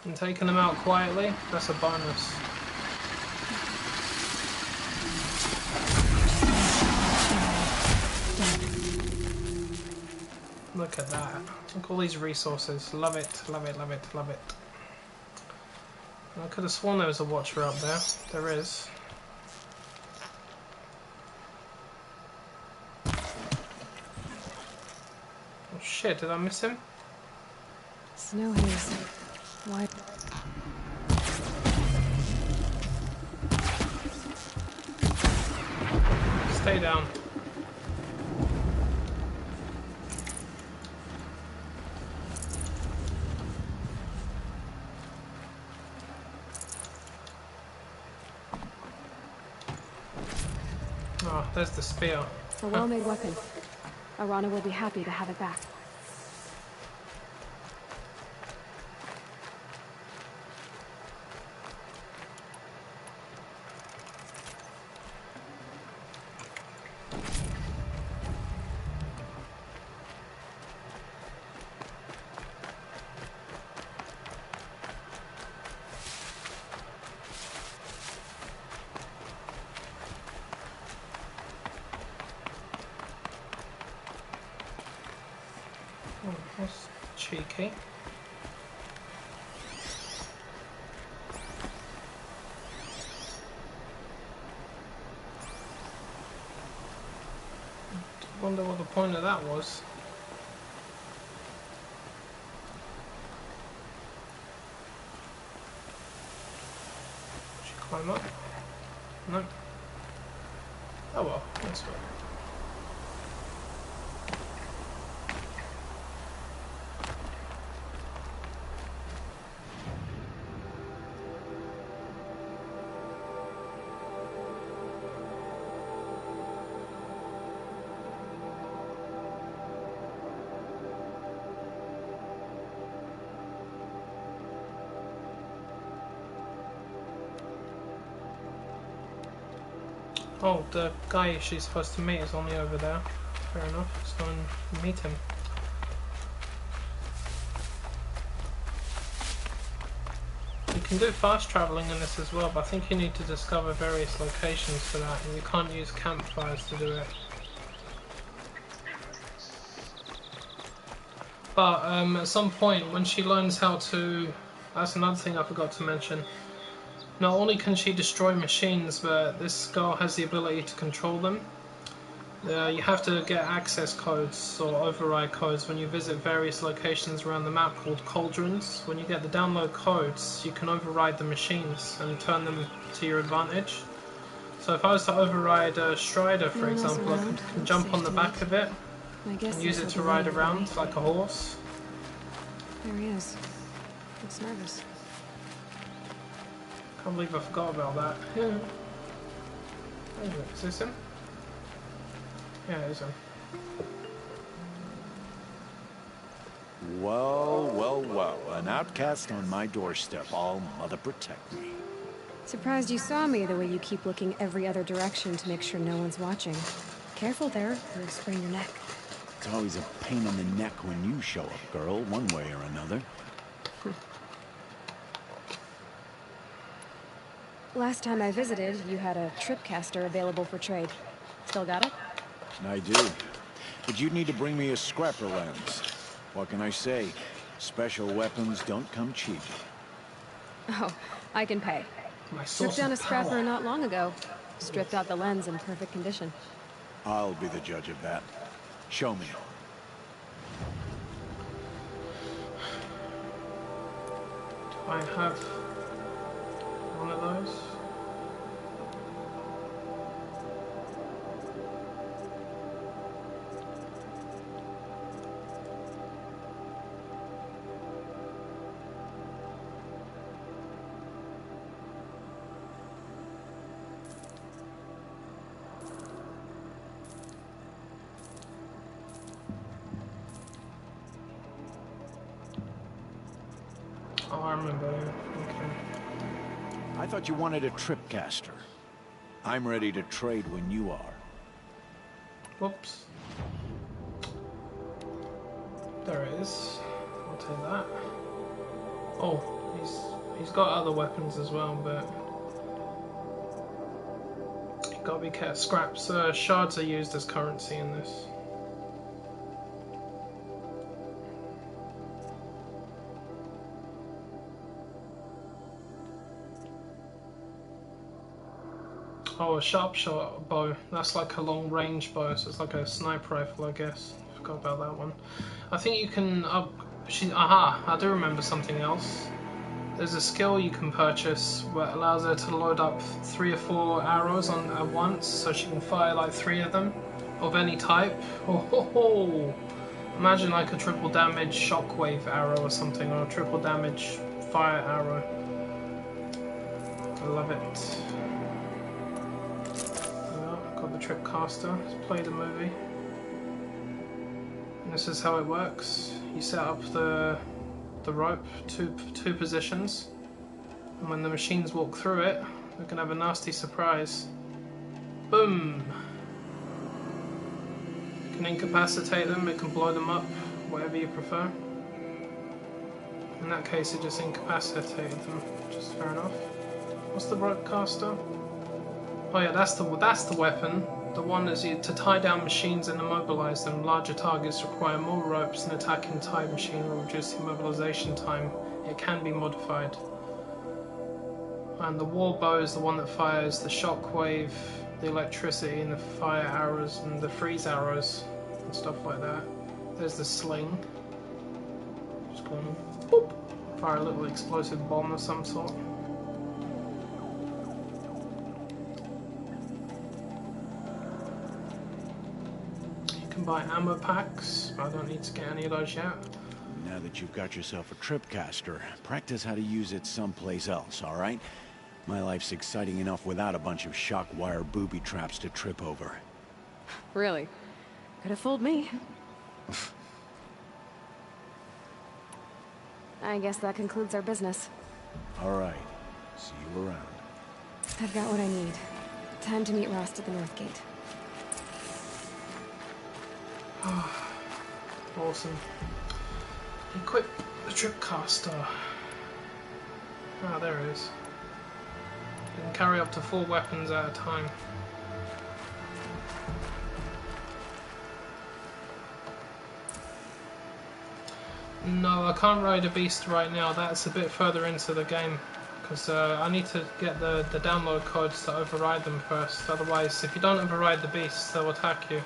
And taking them out quietly, that's a bonus. Look at that. Look at all these resources. Love it, love it, love it, love it. I could have sworn there was a watcher up there. There is. Oh shit, did I miss him? Snow haze. Why? Stay down. Oh, there's the spear. A well-made weapon. Arana will be happy to have it back. Oh, that's cheeky. Wonder what the point of that was. Climb up. No. Oh well, that's fine. Oh, the guy she's supposed to meet is only over there. Fair enough, let's go and meet him. You can do fast travelling in this as well, but I think you need to discover various locations for that, and you can't use campfires to do it. But at some point, when she learns how to... That's another thing I forgot to mention. Not only can she destroy machines, but this girl has the ability to control them. You have to get access codes or override codes when you visit various locations around the map called cauldrons. When you get the download codes, you can override the machines and turn them to your advantage. So if I was to override Strider, for example, I can jump on the back of it and use it to ride around like a horse. There he is. Looks nervous. Can't believe I forgot about that. Yeah. Wait a minute, is this him? Yeah, it is him. Well, well, well. An outcast on my doorstep. All mother protect me. Surprised you saw me the way you keep looking every other direction to make sure no one's watching. Careful there, you'll sprain your neck. It's always a pain in the neck when you show up, girl, one way or another. Last time I visited, you had a tripcaster available for trade. Still got it? I do. But you'd need to bring me a scrapper lens. What can I say? Special weapons don't come cheap. Oh, I can pay. Took down a scrapper not long ago. Stripped out the lens in perfect condition. I'll be the judge of that. Show me. Do I have one of those? Oh, I remember. Okay. I thought you wanted a tripcaster. I'm ready to trade when you are. Whoops. There it is. I'll take that. Oh, he's got other weapons as well, but you gotta be careful. Scraps, shards are used as currency in this. Oh, a sharp shot bow. That's like a long range bow, so it's like a sniper rifle, I guess. Forgot about that one. I think you can aha, I do remember something else. There's a skill you can purchase that allows her to load up 3 or 4 arrows at once, so she can fire like 3 of them of any type. Oh, imagine like a triple damage shockwave arrow or something, or a triple damage fire arrow. I love it. Got the tripcaster. Let's play the movie. And this is how it works. You set up the rope, two positions, and when the machines walk through it, we can have a nasty surprise. Boom! You can incapacitate them, it can blow them up, whatever you prefer. In that case, it just incapacitated them, which is fair enough. What's the rope caster? Oh yeah, that's the weapon. The one that's used to tie down machines and immobilize them. Larger targets require more ropes. An attacking tie machine will reduce the immobilization time. It can be modified. And the war bow is the one that fires the shockwave, the electricity, and the fire arrows, and the freeze arrows, and stuff like that. There's the sling. Just go and boop, fire a little explosive bomb of some sort. buy ammo packs. I don't need to get any of those yet. Now that you've got yourself a tripcaster, practice how to use it someplace else, all right? My life's exciting enough without a bunch of shock wire booby traps to trip over. Really? Could have fooled me. I guess that concludes our business. All right. See you around. I've got what I need. Time to meet Rost at the North Gate. Awesome. Equip the tripcaster. Ah, there it is. You can carry up to 4 weapons at a time. No, I can't ride a beast right now. That's a bit further into the game. Because I need to get the download codes to override them first. Otherwise, if you don't override the beasts, they'll attack you.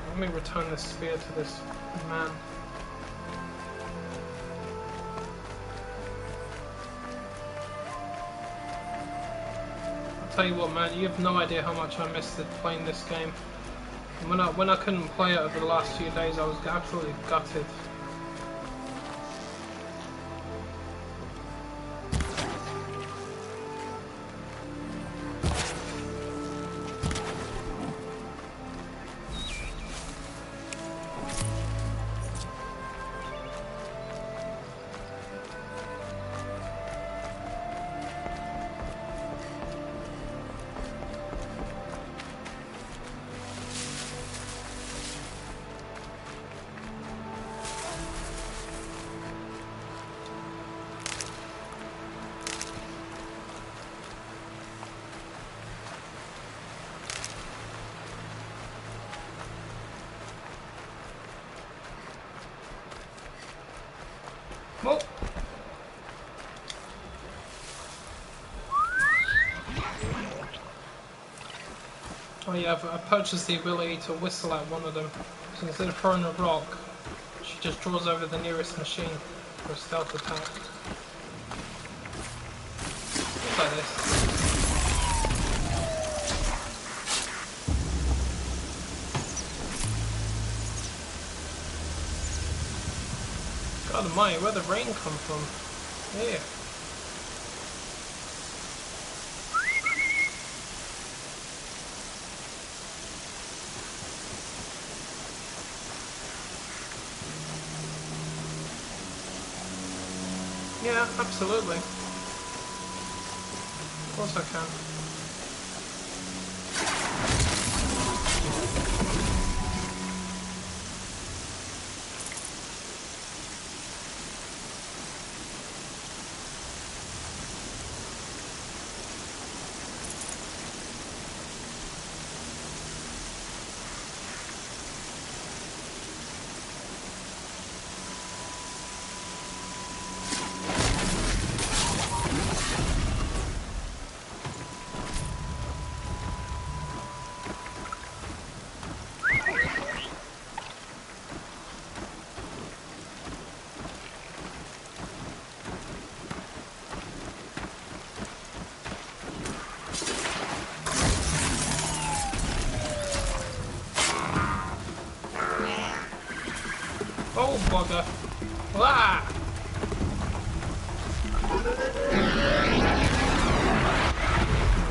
Let me return this sphere to this man. I'll tell you what, man, you have no idea how much I missed playing this game. And when I couldn't play it over the last few days, I was absolutely gutted. Well, oh yeah, I purchased the ability to whistle at one of them. So instead of throwing a rock, she just draws over the nearest machine for a stealth attack. Just like this. God almighty, where'd the rain come from? Here. Yeah, absolutely. Of course I can. Oh, bugger. Ah!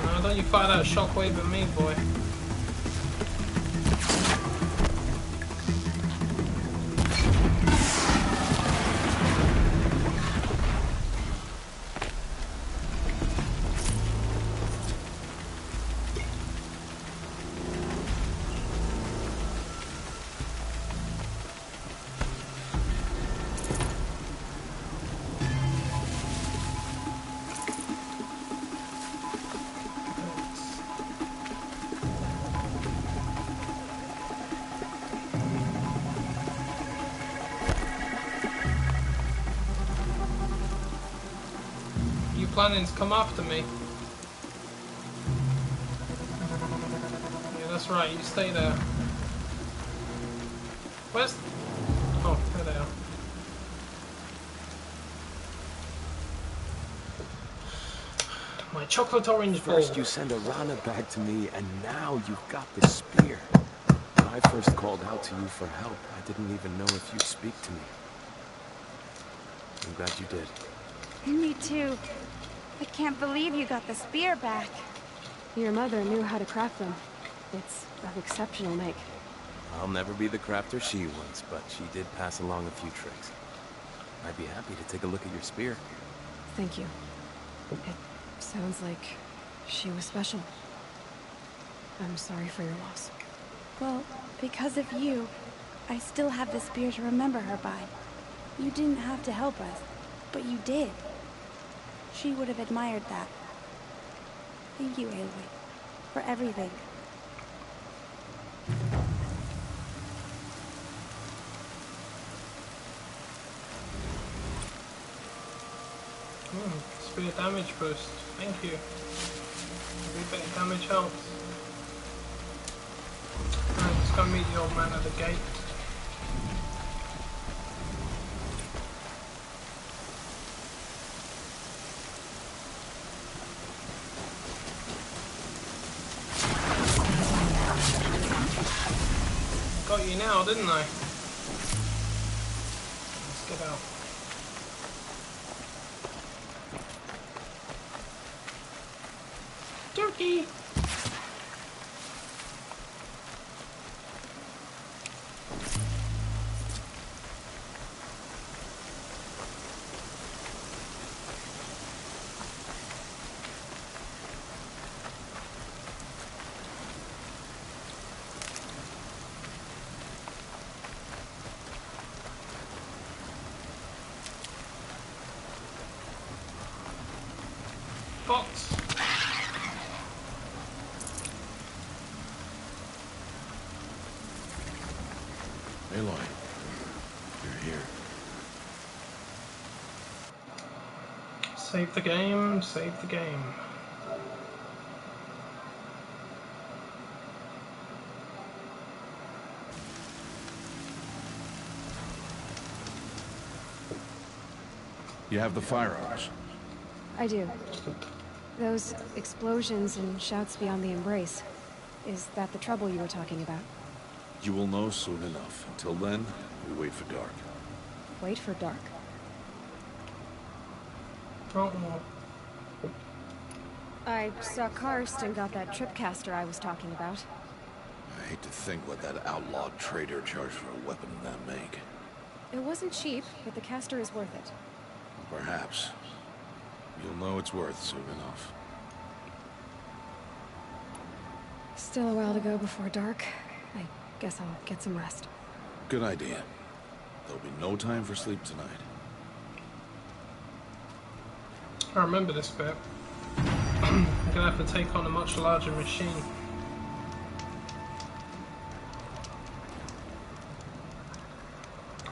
No, don't you fire that shockwave at me, boy. Planning to come after me. Right, you stay there. Where's... Oh, there they are. My chocolate orange bowl. First you send Arana back to me, and now you've got the spear. When I first called out to you for help, I didn't even know if you'd speak to me. I'm glad you did. Me too. I can't believe you got the spear back. Your mother knew how to craft them. It's of exceptional make. I'll never be the crafter she was, but she did pass along a few tricks. I'd be happy to take a look at your spear. Thank you. It sounds like she was special. I'm sorry for your loss. Well, because of you, I still have the spear to remember her by. You didn't have to help us, but you did. She would have admired that. Thank you, Aloy, for everything. Spear damage boost. Thank you. Every bit of damage helps. Alright, let's go meet the old man at the gate. Got you now, didn't I? Let's get out. Turkey! Fox! Aloy, you're here. Save the game, save the game. You have the firearms. I do. Those explosions and shouts beyond the embrace. Is that the trouble you were talking about? You will know soon enough. Until then, we wait for dark. Wait for dark. I saw Karst and got that tripcaster I was talking about. I hate to think what that outlawed trader charged for a weapon of that make. It wasn't cheap, but the caster is worth it. Perhaps. You'll know it's worth soon enough. Still a while to go before dark. I guess I'll get some rest. Good idea. There'll be no time for sleep tonight. I remember this bit. I'm gonna have to take on a much larger machine.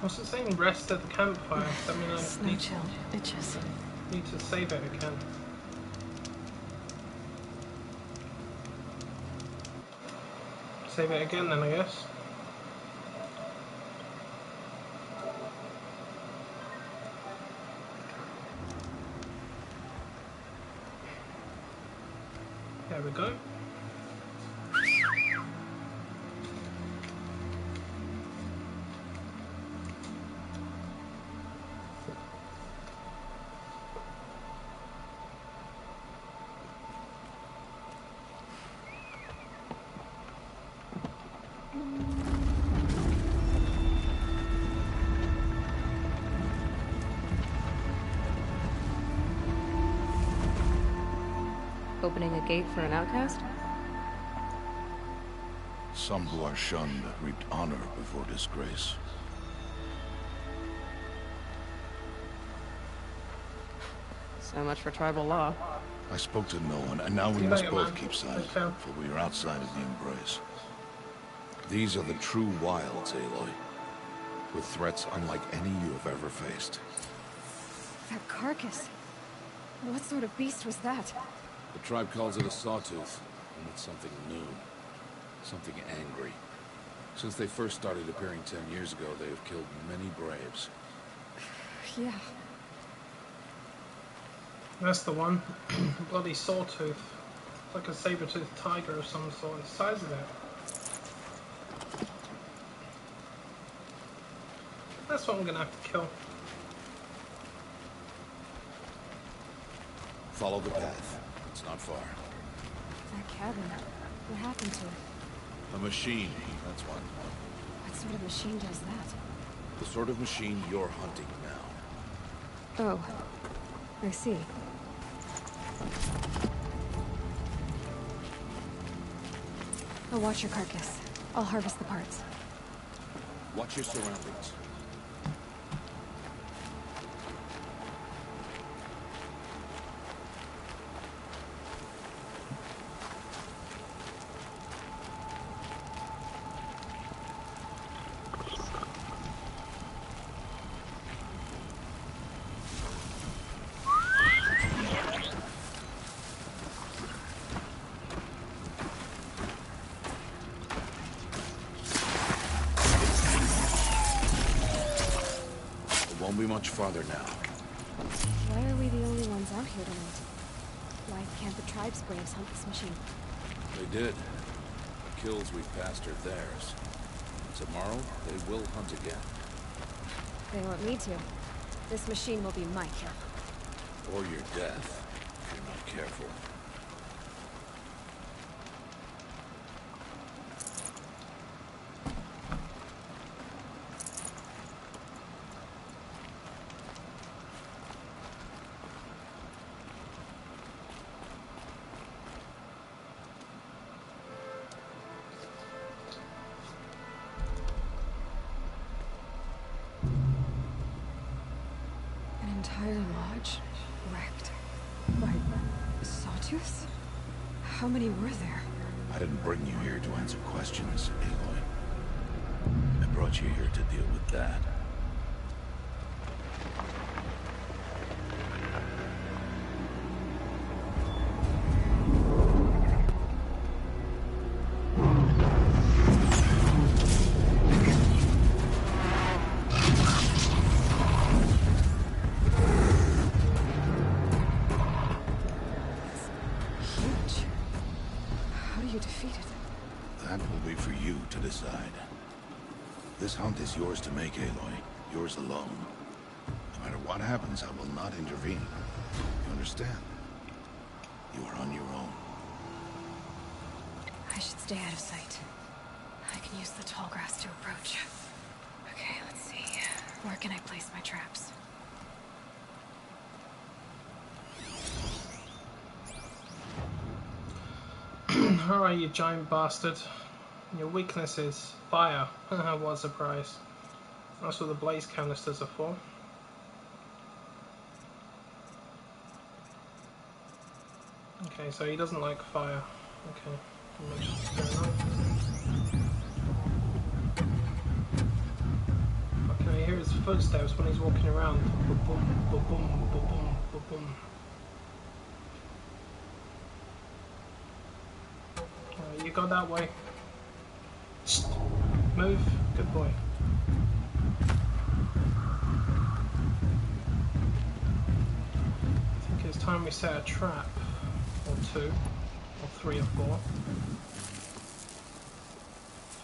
What's it saying? Rest at the campfire. Does that mean I need, chill, bitches. Need to save it again? Save it again then, I guess. There we go. Opening a gate for an outcast? Some who are shunned reaped honor before disgrace. So much for tribal law. I spoke to no one, and now we See you must later, both man. keep silent, Okay. for we are outside of the embrace. These are the true wilds, Aloy, with threats unlike any you have ever faced. That carcass. What sort of beast was that? The tribe calls it a sawtooth, and it's something new. Something angry. Since they first started appearing 10 years ago, they have killed many braves. Yeah. That's the one. Bloody sawtooth. Like a saber-toothed tiger of some sort. The size of it. That's what I'm gonna have to kill. Follow the path. It's not far. That cabin. What happened to it? A machine, that's what. What sort of machine does that? The sort of machine you're hunting now. Oh. I see. I'll watch your carcass. I'll harvest the parts. Watch your surroundings. Won't be much farther now. Why are we the only ones out here tonight? Why can't the tribe's braves hunt this machine? They did. The kills we've passed are theirs. Tomorrow, they will hunt again. They want me to. This machine will be my kill. Or your death, if you're not careful. An entire lodge wrecked by sawtooths? How many were there? I didn't bring you here to answer questions, Aloy. I brought you here to deal with that. Huge. How do you defeat it? That will be for you to decide. This hunt is yours to make, Aloy. Yours alone. No matter what happens, I will not intervene. You understand? You are on your own. I should stay out of sight. I can use the tall grass to approach. Okay, let's see. Where can I place my traps? Alright, you giant bastard. Your weakness is fire. What a surprise. That's what the blaze canisters are for. Okay, so he doesn't like fire. Okay, make sure what's going on. Can I hear his footsteps when he's walking around? Ba-boom, ba-boom, ba-boom, ba-boom. You go that way. Move. Good boy. I think it's time we set a trap. Or two. Or three or four.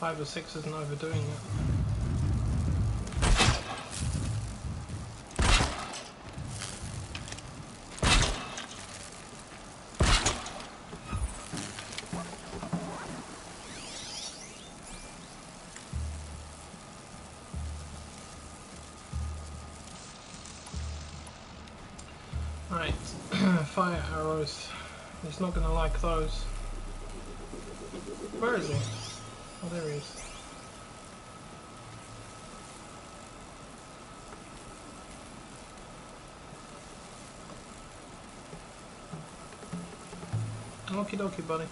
5 or 6 isn't overdoing it. Right, fire arrows. He's not gonna like those. Where is he? Oh, there he is. Okie dokie, buddy.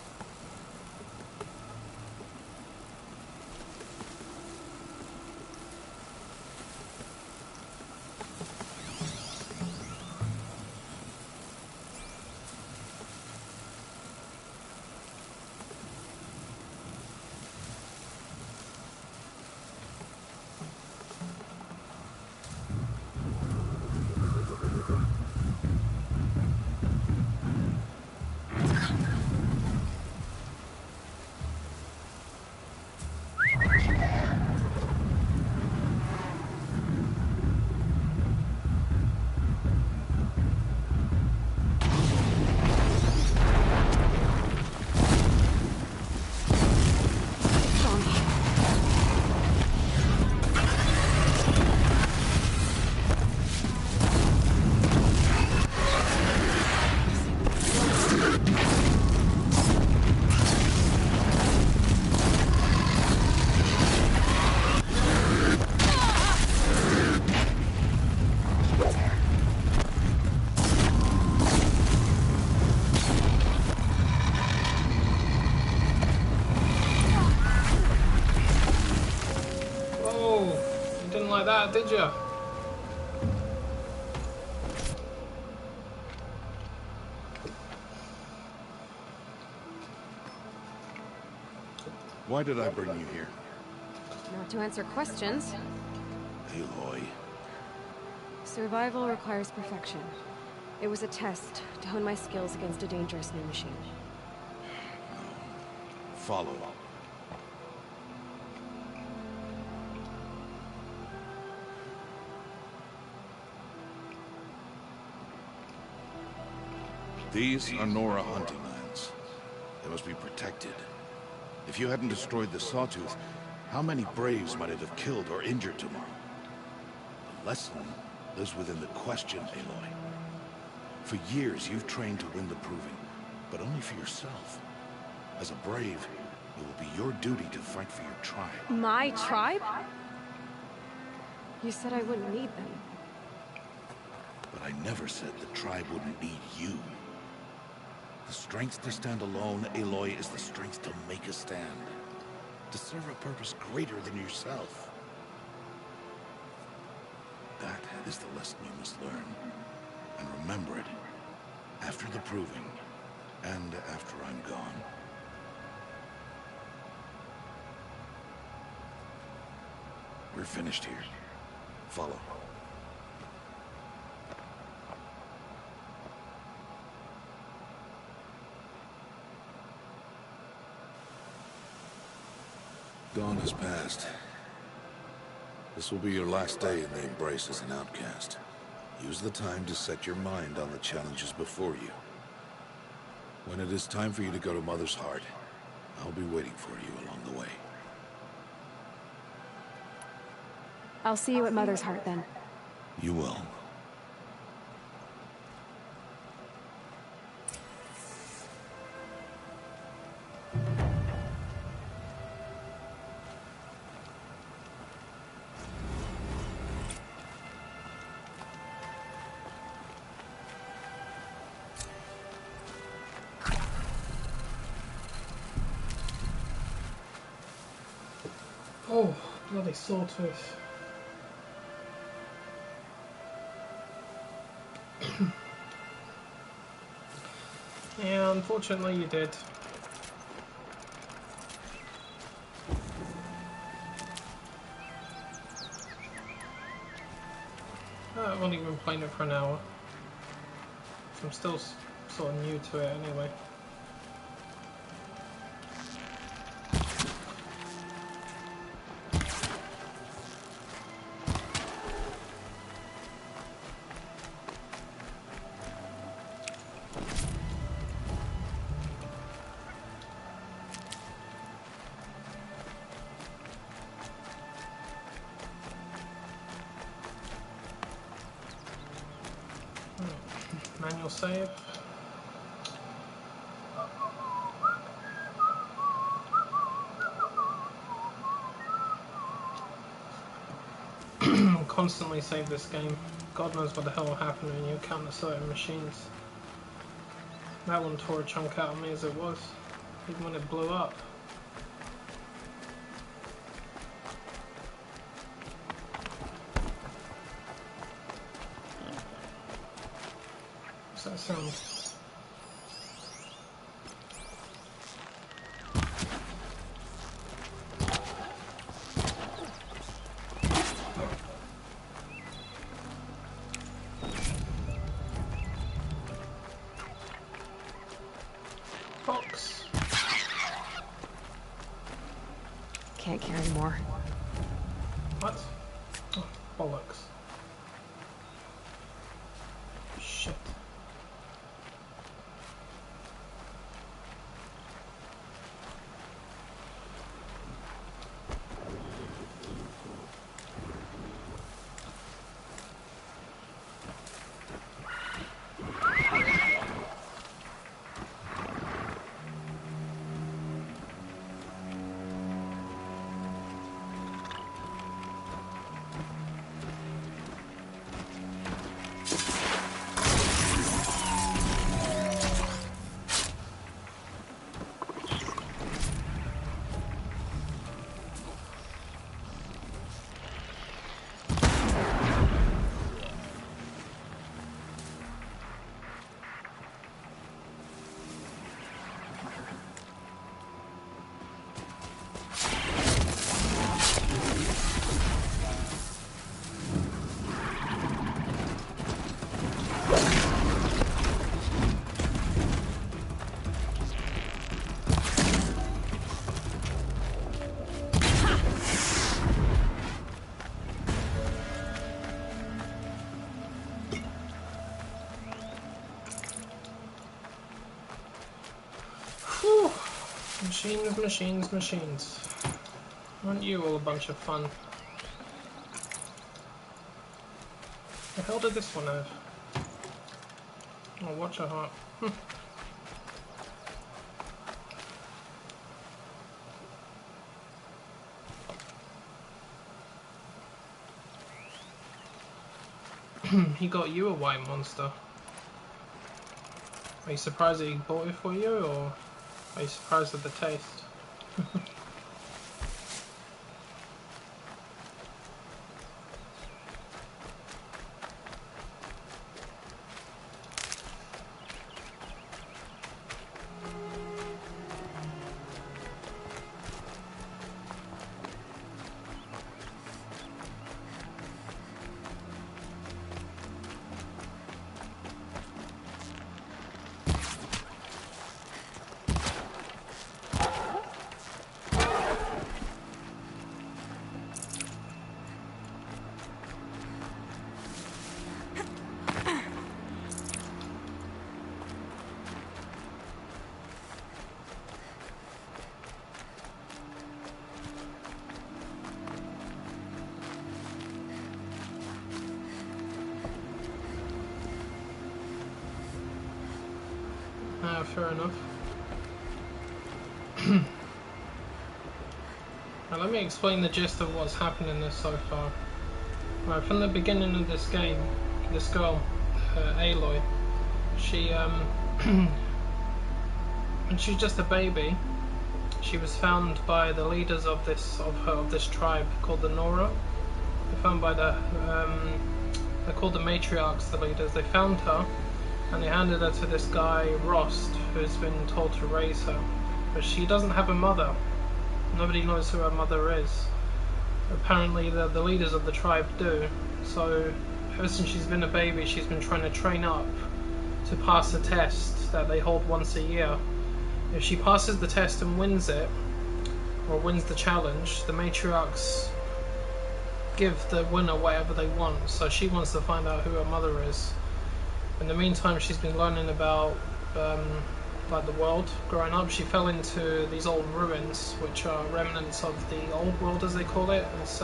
that, did you? Why did I bring you here? Not to answer questions. Aloy. Survival requires perfection. It was a test to hone my skills against a dangerous new machine. Follow. These are Nora hunting lands. They must be protected. If you hadn't destroyed the Sawtooth, how many Braves might it have killed or injured tomorrow? The lesson lives within the question, Aloy. For years, you've trained to win the Proving, but only for yourself. As a Brave, it will be your duty to fight for your tribe. My tribe? You said I wouldn't need them. But I never said the tribe wouldn't need you. The strength to stand alone, Aloy, is the strength to make a stand. To serve a purpose greater than yourself. That is the lesson you must learn. And remember it. After the Proving. And after I'm gone. We're finished here. Follow. Dawn has passed. This will be your last day in the Embrace as an outcast. Use the time to set your mind on the challenges before you. When it is time for you to go to Mother's Heart, I'll be waiting for you along the way. I'll see you at Mother's Heart then. You will. Oh, bloody Sawtooth. Yeah, unfortunately you did. I've only been playing it for an hour. So I'm still sort of new to it anyway. Manual save. Constantly save this game. God knows what the hell will happen when you encounter certain machines. That one tore a chunk out of me as it was, even when it blew up. What's that sound? Box. Can't carry more. What? Oh, bollocks. Shit. Machines, machines, machines. Aren't you all a bunch of fun? The hell did this one have? Oh, watch a heart. He got you a white monster. Are you surprised that he bought it for you, or are you surprised at the taste? Fair enough. Now let me explain the gist of what's happened in this so far. Right, from the beginning of this game, this girl, Aloy, she, when she's just a baby, she was found by the leaders of this tribe called the Nora. They're found by the, they're called the matriarchs, the leaders. They found her, and they handed her to this guy, Rost, who's been told to raise her. But she doesn't have a mother. Nobody knows who her mother is. Apparently the leaders of the tribe do. So ever since she's been a baby, she's been trying to train up to pass a test that they hold once a year. If she passes the test and wins it, or wins the challenge, the matriarchs give the winner whatever they want. So she wants to find out who her mother is. In the meantime, she's been learning about like the world. Growing up, she fell into these old ruins, which are remnants of the old world, as they call it. It's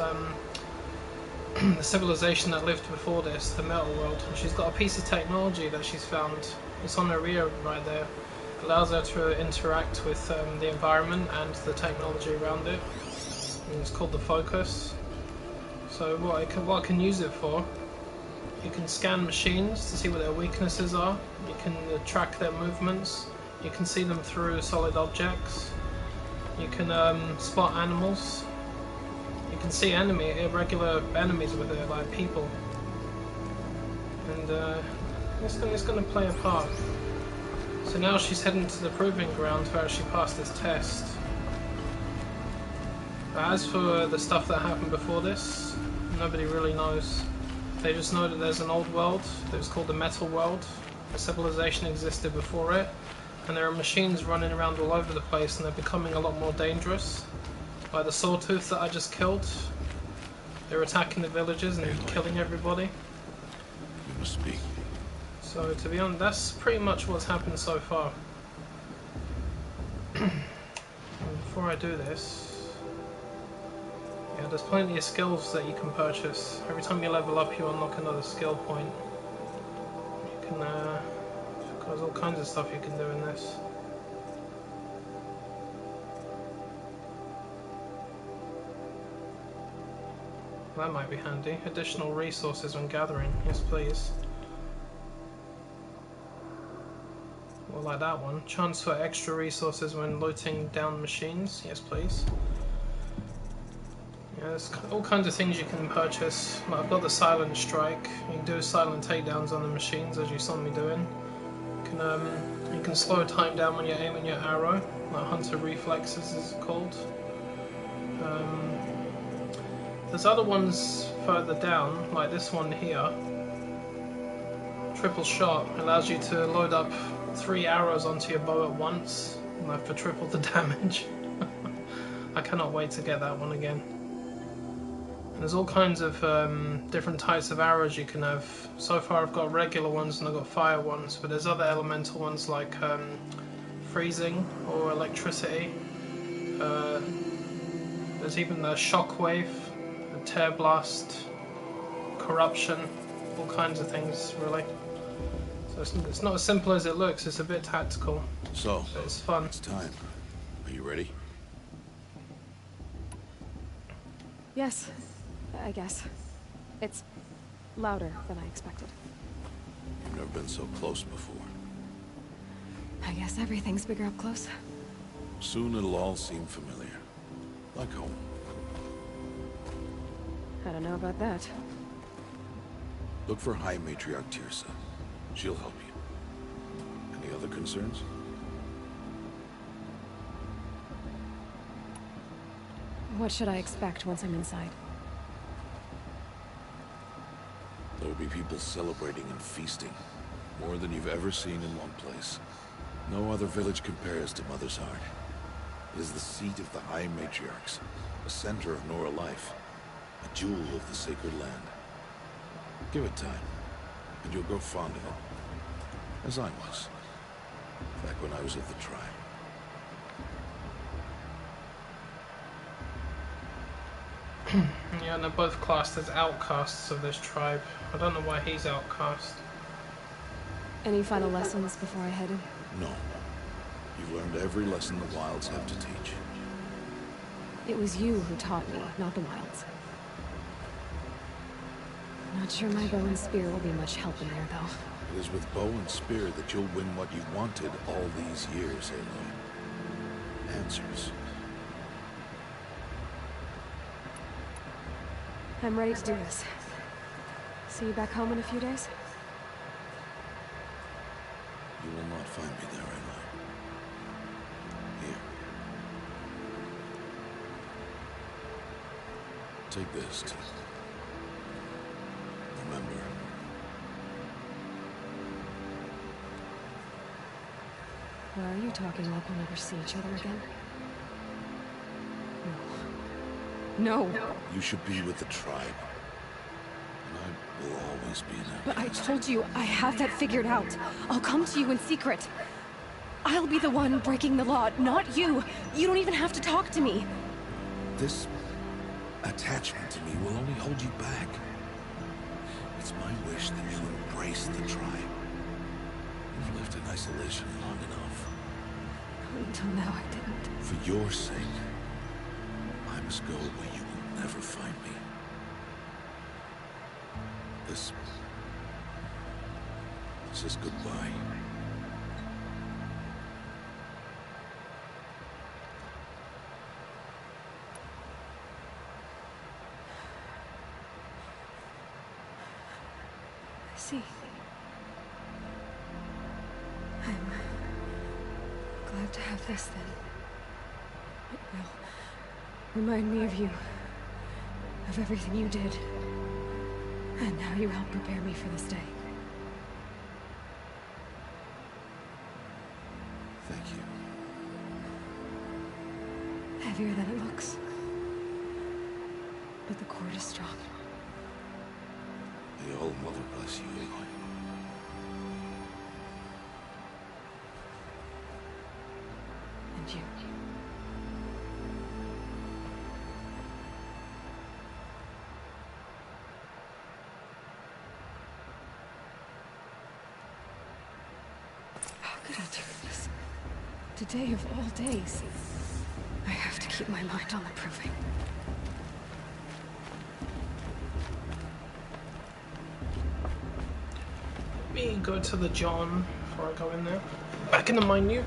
the civilization that lived before this, the metal world. And she's got a piece of technology that she's found. It's on her ear right there. It allows her to interact with the environment and the technology around it. And it's called the Focus. So what I can use it for, you can scan machines to see what their weaknesses are. You can track their movements. You can see them through solid objects. You can spot animals. You can see irregular enemies with it, like people. And it's going to play a part. So now she's heading to the proving ground where she passed this test. But as for the stuff that happened before this, nobody really knows. They just know that there's an old world that was called the Metal World. A civilization existed before it, and there are machines running around all over the place, and they're becoming a lot more dangerous. Like the Sawtooth that I just killed, they're attacking the villages and killing everybody. You must speak. So to be honest, that's pretty much what's happened so far. Before I do this, yeah, there's plenty of skills that you can purchase. Every time you level up, you unlock another skill point. You can, there's all kinds of stuff you can do in this. That might be handy. Additional resources when gathering. Yes, please. Or like that one. Chance for extra resources when looting down machines. Yes, please. Yeah, there's all kinds of things you can purchase. Like I've got the silent strike. You can do silent takedowns on the machines, as you saw me doing. You can slow time down when you're aiming your arrow. Like hunter reflexes is called. There's other ones further down, like this one here. Triple shot allows you to load up 3 arrows onto your bow at once, like for triple the damage. I cannot wait to get that one again. And there's all kinds of different types of arrows you can have. So far I've got regular ones and I've got fire ones, but there's other elemental ones like freezing or electricity. There's even the shockwave, the tear blast, corruption, all kinds of things really. So it's not as simple as it looks. It's a bit tactical. So, but it's fun. It's time. Are you ready? Yes, I guess. It's louder than I expected. You've never been so close before. I guess everything's bigger up close. Soon it'll all seem familiar. Like home. I don't know about that. Look for High Matriarch Tirsa. She'll help you. Any other concerns? What should I expect once I'm inside? There will be people celebrating and feasting. More than you've ever seen in one place. No other village compares to Mother's Heart. It is the seat of the High Matriarchs, a center of Nora life, a jewel of the sacred land. Give it time, and you'll grow fond of it. As I was, back when I was of the tribe. Yeah, and they're both classed as outcasts of this tribe. I don't know why he's outcast. Any final lessons before I head in? No. You've learned every lesson the Wilds have to teach. It was you who taught me, not the Wilds. Not sure my bow and spear will be much help in there, though. It is with bow and spear that you'll win what you've wanted all these years, Aloy. Answers. I'm ready to do this. See you back home in a few days? You will not find me there, Aloy. Here. Take this, too. Remember. Why are you talking like we'll never see each other again? No. No! You should be with the tribe. And I will always be there. But I told you, I have that figured out. I'll come to you in secret. I'll be the one breaking the law, not you. You don't even have to talk to me. This attachment to me will only hold you back. It's my wish that you embrace the tribe. You've lived in isolation long enough. Until now, I didn't. For your sake, I must go where you will never find me. This is goodbye. I see. I'm glad to have this, then. It will remind me of you. Of everything you did. And now you help prepare me for this day. Thank you. Heavier than it looks. But the cord is strong. May all Mother bless you, Aloy. And you. How could I do this? Today of all days. I have to keep my mind on the proving. Let me go to the John before I go in there. Back in the minute.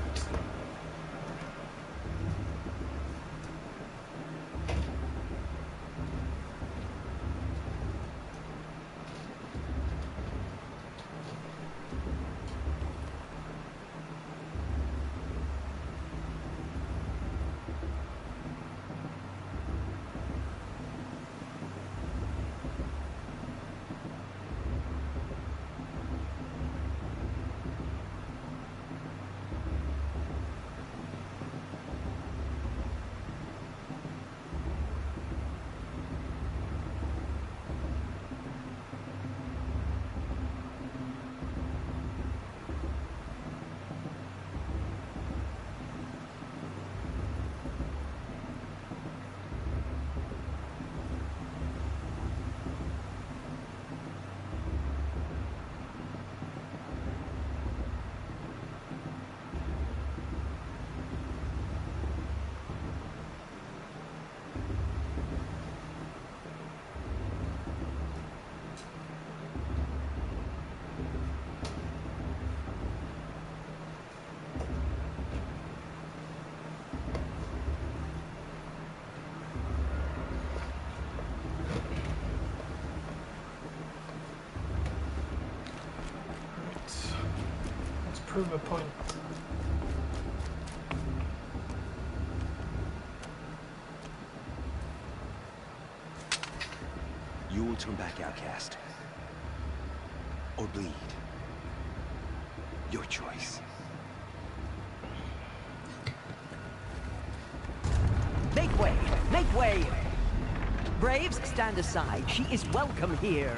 prove a point. You will turn back, outcast. Or bleed. Your choice. Make way! Make way! Braves, stand aside. She is welcome here.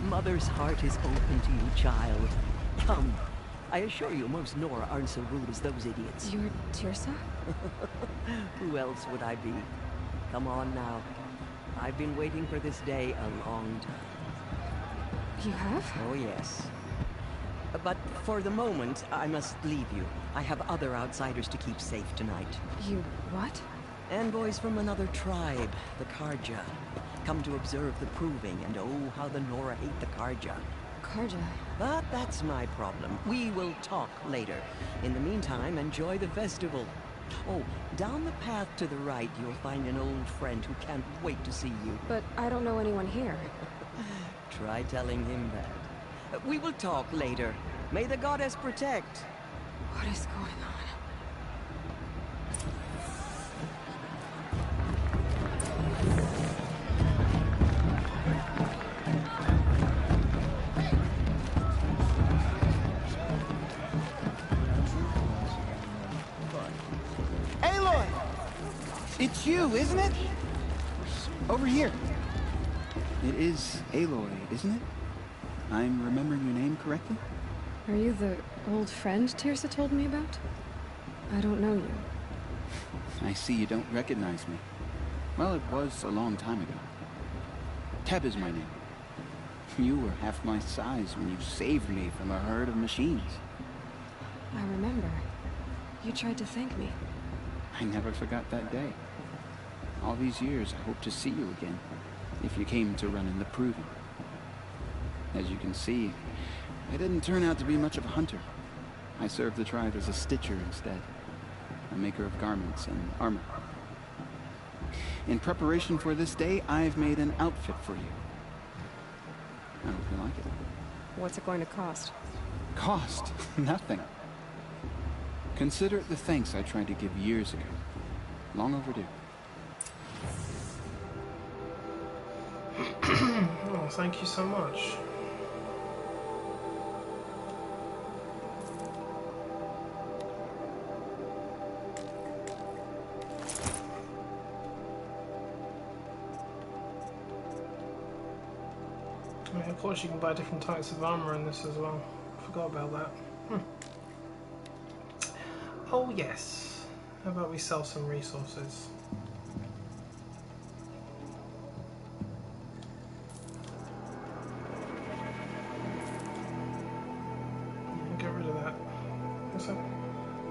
Mother's heart is open to you, child. Come. I assure you, most Nora aren't so rude as those idiots. You're Tirsa? Who else would I be? Come on now. I've been waiting for this day a long time. You have? Oh, yes. But for the moment, I must leave you. I have other outsiders to keep safe tonight. You what? Envoys from another tribe, the Karja. Come to observe the proving, and oh, how the Nora hate the Karja. Karja? But that's my problem. We will talk later. In the meantime, enjoy the festival. Oh, down the path to the right, you'll find an old friend who can't wait to see you. But I don't know anyone here. Try telling him that. We will talk later. May the goddess protect. What is going on? It's you, isn't it? Over here. It is Aloy, isn't it? I'm remembering your name correctly? Are you the old friend Tirsa told me about? I don't know you. I see you don't recognize me. Well, it was a long time ago. Teb is my name. You were half my size when you saved me from a herd of machines. I remember. You tried to thank me. I never forgot that day. All these years, I hope to see you again, if you came to run in the proving. As you can see, I didn't turn out to be much of a hunter. I served the tribe as a stitcher instead, a maker of garments and armor. In preparation for this day, I've made an outfit for you. I hope you like it. What's it going to cost? Cost? Nothing. Consider it the thanks I tried to give years ago. Long overdue. Oh, thank you so much. I mean, of course you can buy different types of armor in this as well. Forgot about that. Oh yes. How about we sell some resources? Get rid of that.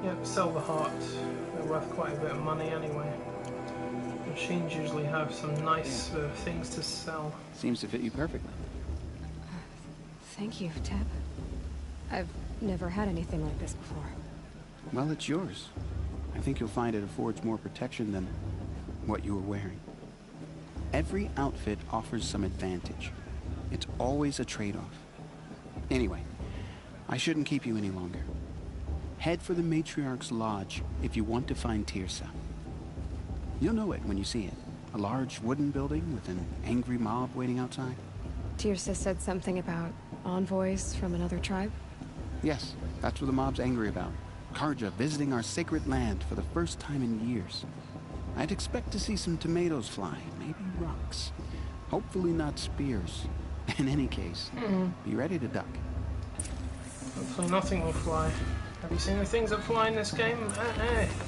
Yep, sell the heart. They're worth quite a bit of money anyway. Machines usually have some nice things to sell. Seems to fit you perfectly. Thank you, Teb. I've never had anything like this before. Well, it's yours. I think you'll find it affords more protection than what you were wearing. Every outfit offers some advantage. It's always a trade-off. Anyway, I shouldn't keep you any longer. Head for the Matriarch's Lodge if you want to find Tirsa. You'll know it when you see it. A large wooden building with an angry mob waiting outside. Tirsa said something about envoys from another tribe? Yes, that's what the mob's angry about. Karja visiting our sacred land for the first time in years. I'd expect to see some tomatoes fly, maybe rocks. Hopefully not spears. In any case, be ready to duck. Hopefully nothing will fly. Have you seen the things that fly in this game?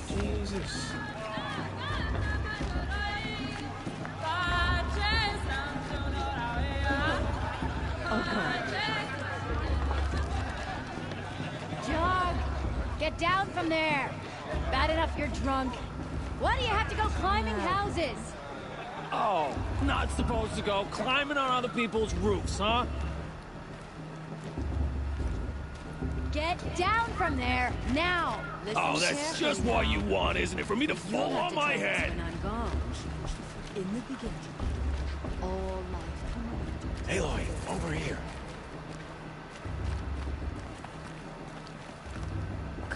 Jesus. John, get down from there. Bad enough you're drunk. Why do you have to go climbing houses? Oh, not supposed to go climbing on other people's roofs, huh? Get down from there, now! Listen, Oh, that's just what you want, isn't it? For me to fall on my head! When I'm gone. In the beginning, all life. Aloy, over here.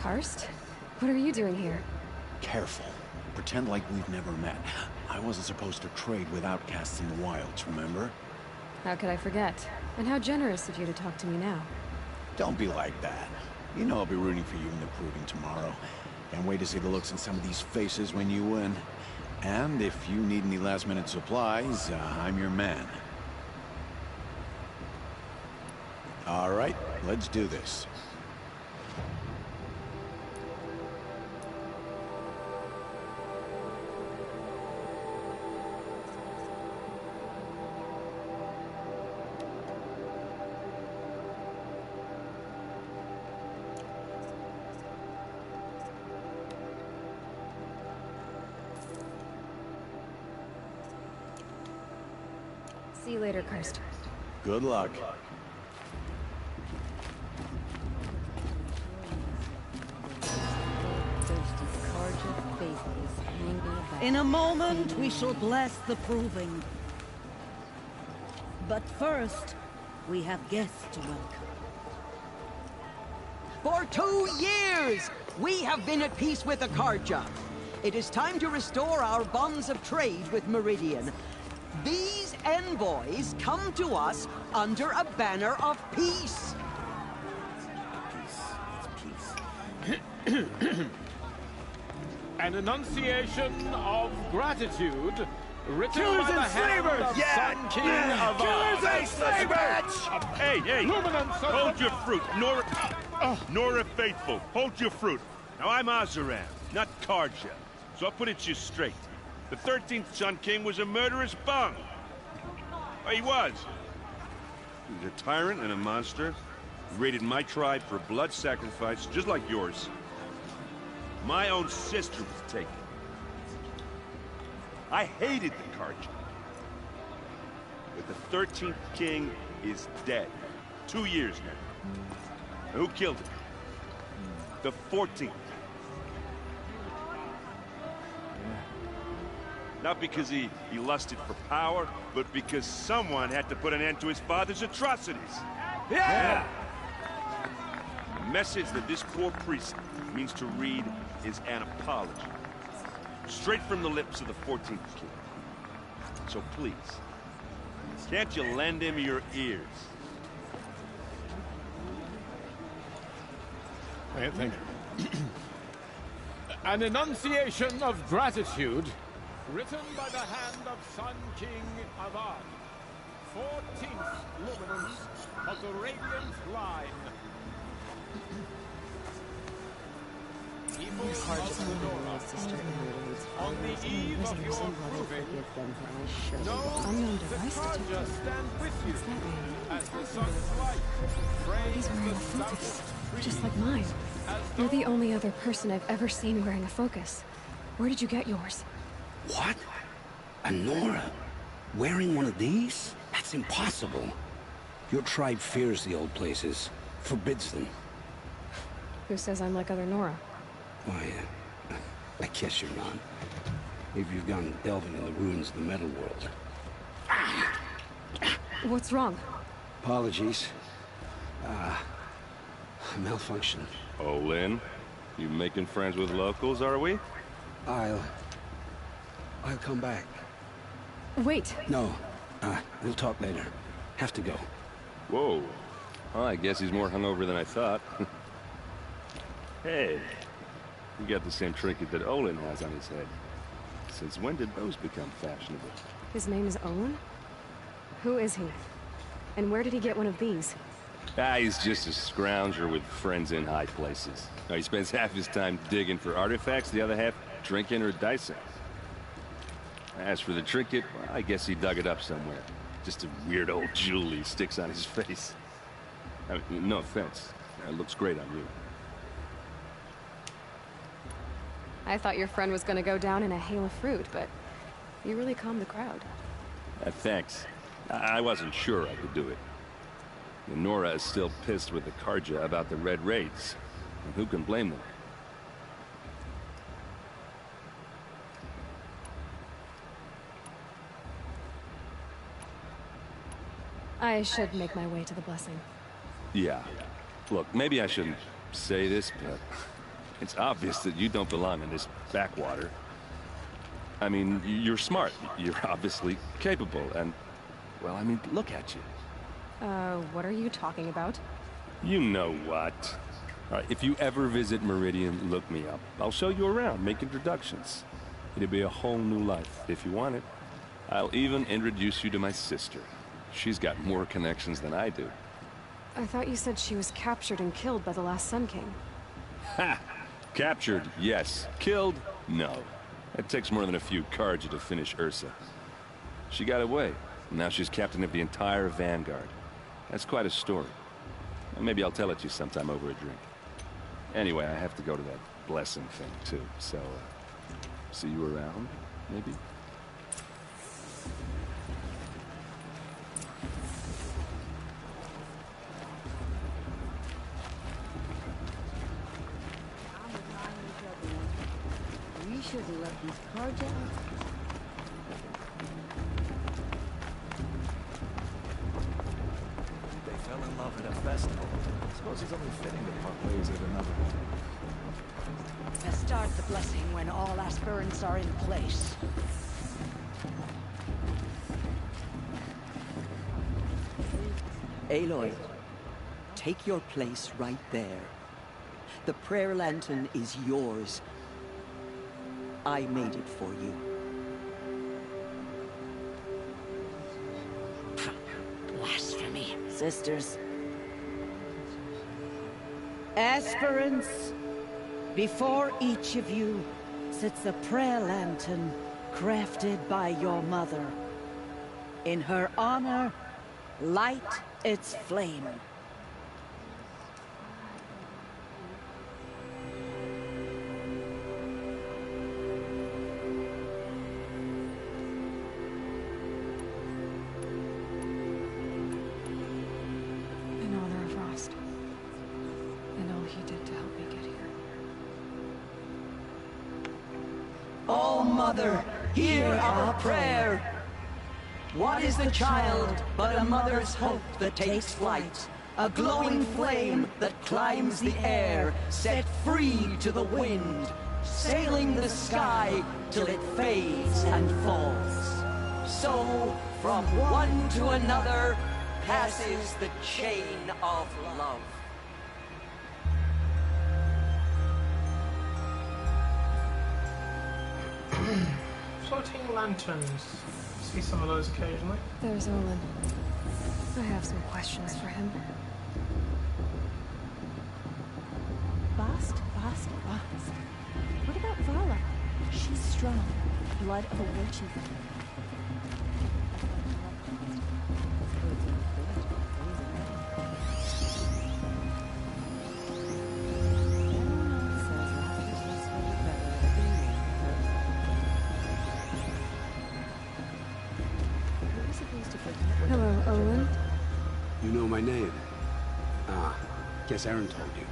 Karst? What are you doing here? Careful. Pretend like we've never met. I wasn't supposed to trade with outcasts in the wilds, remember? How could I forget? And how generous of you to talk to me now. Don't be like that. You know I'll be rooting for you in the proving tomorrow. Can't wait to see the looks in some of these faces when you win. And if you need any last-minute supplies, I'm your man. All right, let's do this. See you later, Karst. Good luck. In a moment, we shall bless the proving. But first, we have guests to welcome. For 2 years, we have been at peace with Akarja. It is time to restore our bonds of trade with Meridian. These envoys come to us under a banner of peace. An enunciation of gratitude written Killers by the and hand slavers! of Yeah! Sun King of Killers and slavers! Hey, hey! Luminance of Hold your fruit, Nora... Nora Faithful, hold your fruit. Now, I'm Azaran, not Karja, so I'll put it to you straight. The 13th Sun King was a murderous bung. Oh, he was. He was a tyrant and a monster. He raided my tribe for blood sacrifice, just like yours. My own sister was taken. I hated the Karja. But the 13th king is dead. 2 years now. And who killed him? The 14th. Not because he lusted for power, but because someone had to put an end to his father's atrocities. Yeah! The message that this poor priest means to read is an apology. Straight from the lips of the 14th king. So please, can't you lend him your ears? Thank you. An enunciation of gratitude written by the hand of Sun King Avad, 14th luminance of the Radiant Line. People of Fedora, on the eve of your proving, know the Karja stand with you as the sun's light frames He's wearing a the focus, stoutest just tree. like mine. You're the only other person I've ever seen wearing a focus. Where did you get yours? What? A Nora? Wearing one of these? That's impossible. Your tribe fears the old places, forbids them. Who says I'm like other Nora? Why, I guess you're not. If you've gone delving in the ruins of the metal world. What's wrong? Apologies. Malfunction. Oh, Lynn, you making friends with locals, are we? I'll come back. Wait. No, we'll talk later. Have to go. Whoa. Well, I guess he's more hungover than I thought. Hey, you got the same trinket that Olin has on his head. Since when did those become fashionable? His name is Owen? Who is he? And where did he get one of these? He's just a scrounger with friends in high places. He spends half his time digging for artifacts, the other half drinking or dicing. As for the trinket, well, I guess he dug it up somewhere. Just a weird old jewel he sticks on his face. I mean, no offense. It looks great on you. I thought your friend was gonna go down in a hail of fruit, but you really calmed the crowd. Thanks. I wasn't sure I could do it. Nora is still pissed with the Karja about the Red Raids. And who can blame them? I should make my way to the blessing. Yeah. Look, maybe I shouldn't say this, but It's obvious that you don't belong in this backwater. I mean, you're smart. You're obviously capable, and... well, I mean, look at you. What are you talking about? You know what. All right, if you ever visit Meridian, look me up. I'll show you around, make introductions. It'll be a whole new life, if you want it. I'll even introduce you to my sister. She's got more connections than I do. I thought you said she was captured and killed by the last Sun King. Ha! Captured, yes. Killed, no. It takes more than a few Carja to finish Ursa. She got away. Now she's captain of the entire Vanguard. That's quite a story. Maybe I'll tell it to you sometime over a drink. Anyway, I have to go to that blessing thing, too. So, see you around, maybe? We shouldn't let these cards out. They fell in love at a festival. I suppose it's only fitting to part ways at another one. To start the blessing when all aspirants are in place. Aloy, take your place right there. The prayer lantern is yours. I made it for you. Blasphemy. Sisters. Aspirants, before each of you sits a prayer lantern crafted by your mother. In her honor, light its flame. In honor of Rost. And all he did to help me get here. Oh, Mother, hear our prayer. What is the child but a mother's hope that takes flight? A glowing flame that climbs the air, set free to the wind, sailing the sky till it fades and falls. So, from one to another, passes the chain of love. Floating lanterns. See some of those occasionally. There's Olin. I have some questions for him. Bast. What about Vala? She's strong. Blood of a war chief. Hello, Olin. You know my name? Ah, guess Aaron told you.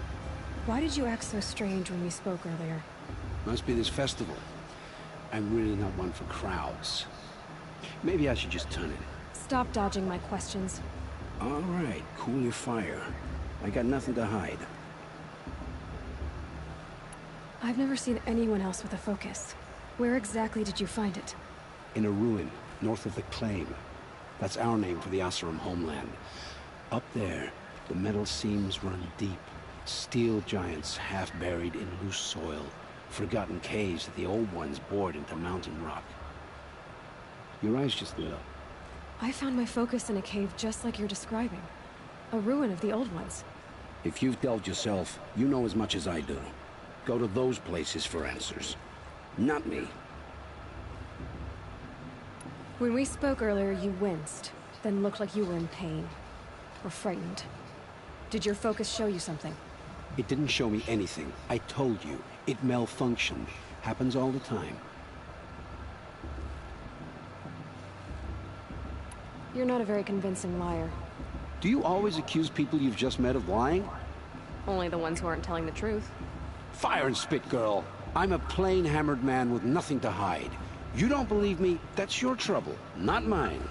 Why did you act so strange when we spoke earlier? Must be this festival. I'm really not one for crowds. Maybe I should just turn in. Stop dodging my questions. All right, cool your fire. I got nothing to hide. I've never seen anyone else with a focus. Where exactly did you find it? In a ruin, north of the Claim. That's our name for the Asuram homeland. Up there, the metal seams run deep. Steel giants half buried in loose soil. Forgotten caves that the old ones bored into mountain rock. Your eyes just lit up. I found my focus in a cave just like you're describing. A ruin of the old ones. If you've delved yourself, you know as much as I do. Go to those places for answers. Not me. When we spoke earlier, you winced, then looked like you were in pain. Or frightened. Did your focus show you something? It didn't show me anything. I told you. It malfunctioned. Happens all the time. You're not a very convincing liar. Do you always accuse people you've just met of lying? Only the ones who aren't telling the truth. Fire and spit, girl. I'm a plain hammered man with nothing to hide. You don't believe me, that's your trouble, not mine.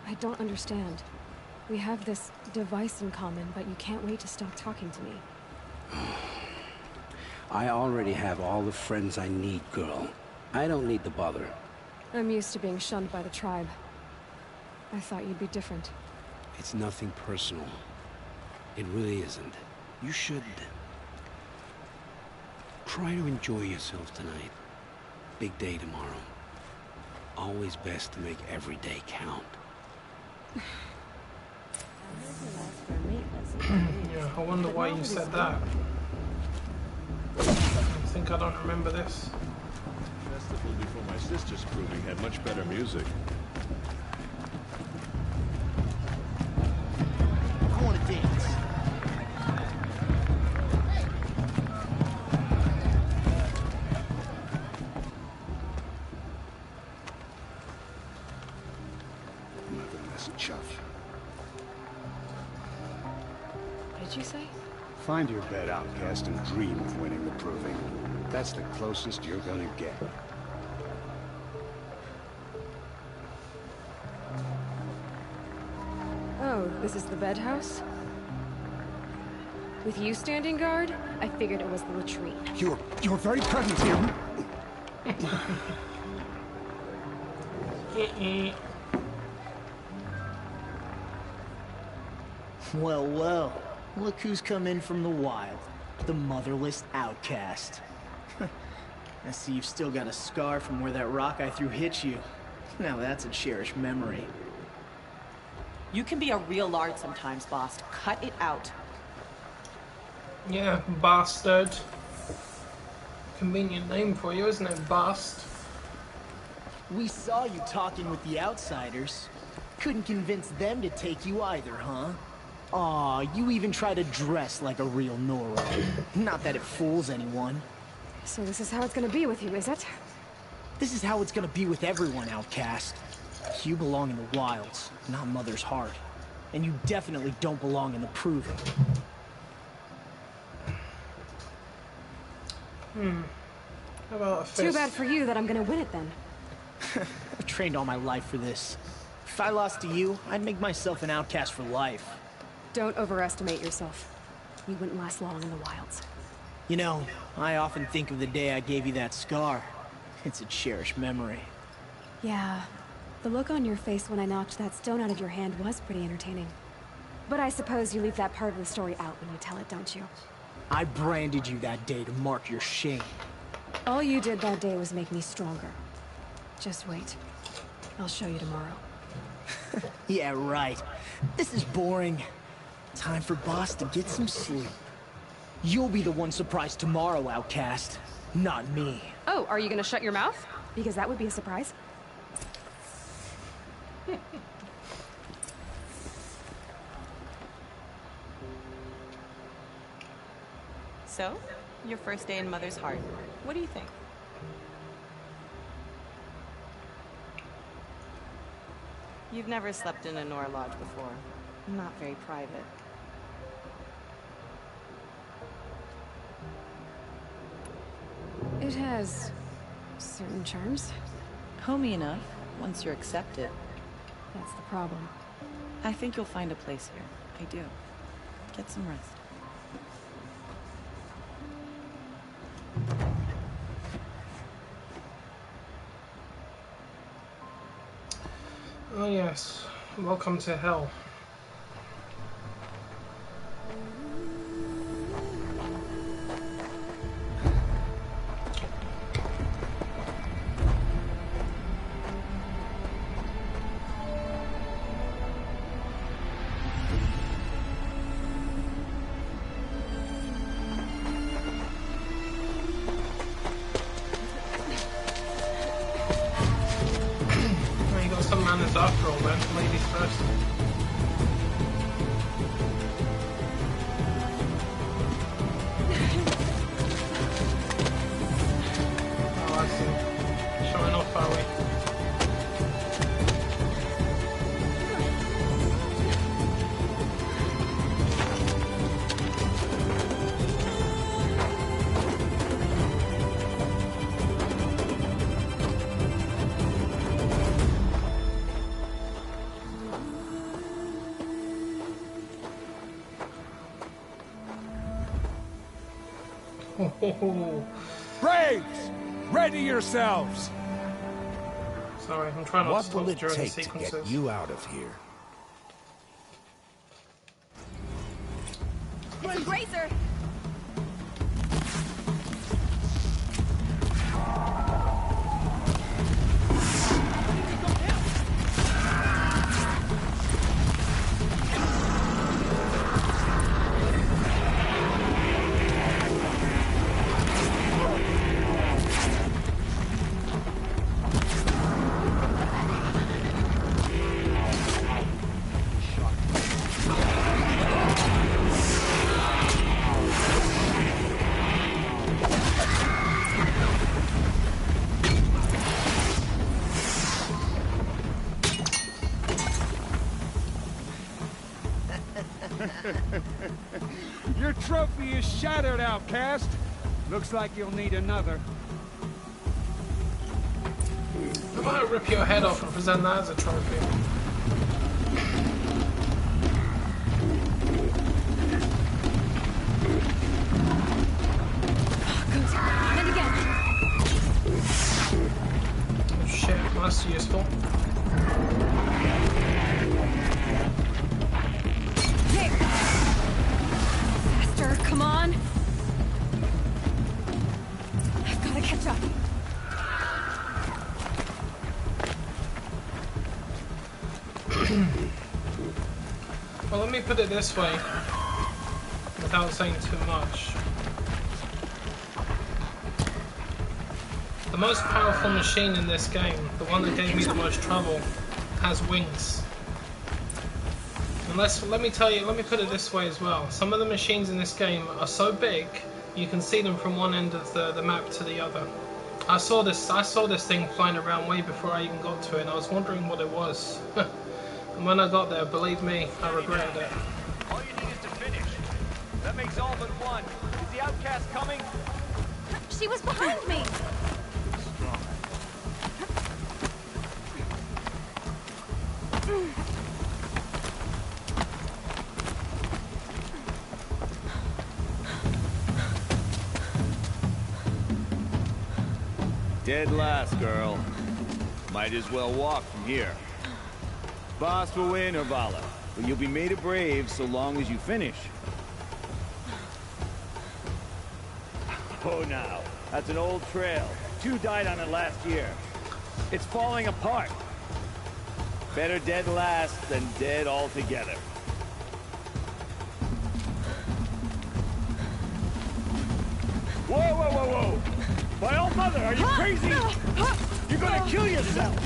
I don't understand. We have this device in common, but you can't wait to stop talking to me. I already have all the friends I need, girl. I don't need the bother. I'm used to being shunned by the tribe. I thought you'd be different. It's nothing personal. It really isn't. You should... try to enjoy yourself tonight. Big day tomorrow. Always best to make every day count. Yeah, I wonder why you said that. I think I don't remember this. The festival before my sister's proving had much better music. I want to dance. Motherless chuff. What did you say? Find your bed, outcast, and dream of winning the proving. That's the closest you're gonna get. Oh, this is the bed house? With you standing guard, I figured it was the latrine. Your very presence here. Well, well. Look who's come in from the wild. The motherless outcast. I see you've still got a scar from where that rock I threw hit you. Now that's a cherished memory. You can be a real lard sometimes, boss. Cut it out. Yeah, bastard. Convenient name for you, isn't it, bast? We saw you talking with the outsiders. Couldn't convince them to take you either, huh? Aw, you even try to dress like a real Nora. Not that it fools anyone. So this is how it's gonna be with you, is it? This is how it's gonna be with everyone, outcast. You belong in the wilds, not Mother's heart. And you definitely don't belong in the proving. How about a fist? Too bad for you that I'm gonna win it then. I've trained all my life for this. If I lost to you, I'd make myself an outcast for life. Don't overestimate yourself. You wouldn't last long in the wilds. You know, I often think of the day I gave you that scar. It's a cherished memory. Yeah, the look on your face when I knocked that stone out of your hand was pretty entertaining. But I suppose you leave that part of the story out when you tell it, don't you? I branded you that day to mark your shame. All you did that day was make me stronger. Just wait. I'll show you tomorrow. Yeah, right. This is boring. Time for Boss to get some sleep. You'll be the one surprised tomorrow, outcast. Not me. Oh, are you gonna shut your mouth? Because that would be a surprise. So, your first day in Mother's heart. What do you think? You've never slept in a Nora lodge before. Not very private. It has certain charms. Homey enough, once you're accepted. That's the problem. I think you'll find a place here. I do. Get some rest. Oh yes, welcome to hell. Well, you got some manners after all then, ladies first. Braves, ready yourselves. Sorry, I'm trying not to What will talk it during the take to sequences. get you out of here? It's a grazer! Your trophy is shattered, outcast. Looks like you'll need another. I might rip your head off and present that as a trophy. And again. Oh, shit, that's useful. Faster, come on. I've got to catch up. Well, let me put it this way, without saying too much. The most powerful machine in this game, the one that gave me the most trouble, has wings. Let me put it this way as well. Some of the machines in this game are so big, you can see them from one end of the map to the other. I saw this thing flying around way before I even got to it, and I was wondering what it was. And when I got there, believe me, I regretted it. All you need is to finish. That makes all but one. Is the outcast coming? She was behind me. Dead last, girl. Might as well walk from here. Boss will win, or Vala, but you'll be made a brave so long as you finish. Oh, now, that's an old trail. 2 died on it last year. It's falling apart. Better dead last than dead altogether. Whoa, whoa, whoa, whoa! My old mother, are you crazy? You're gonna kill yourself!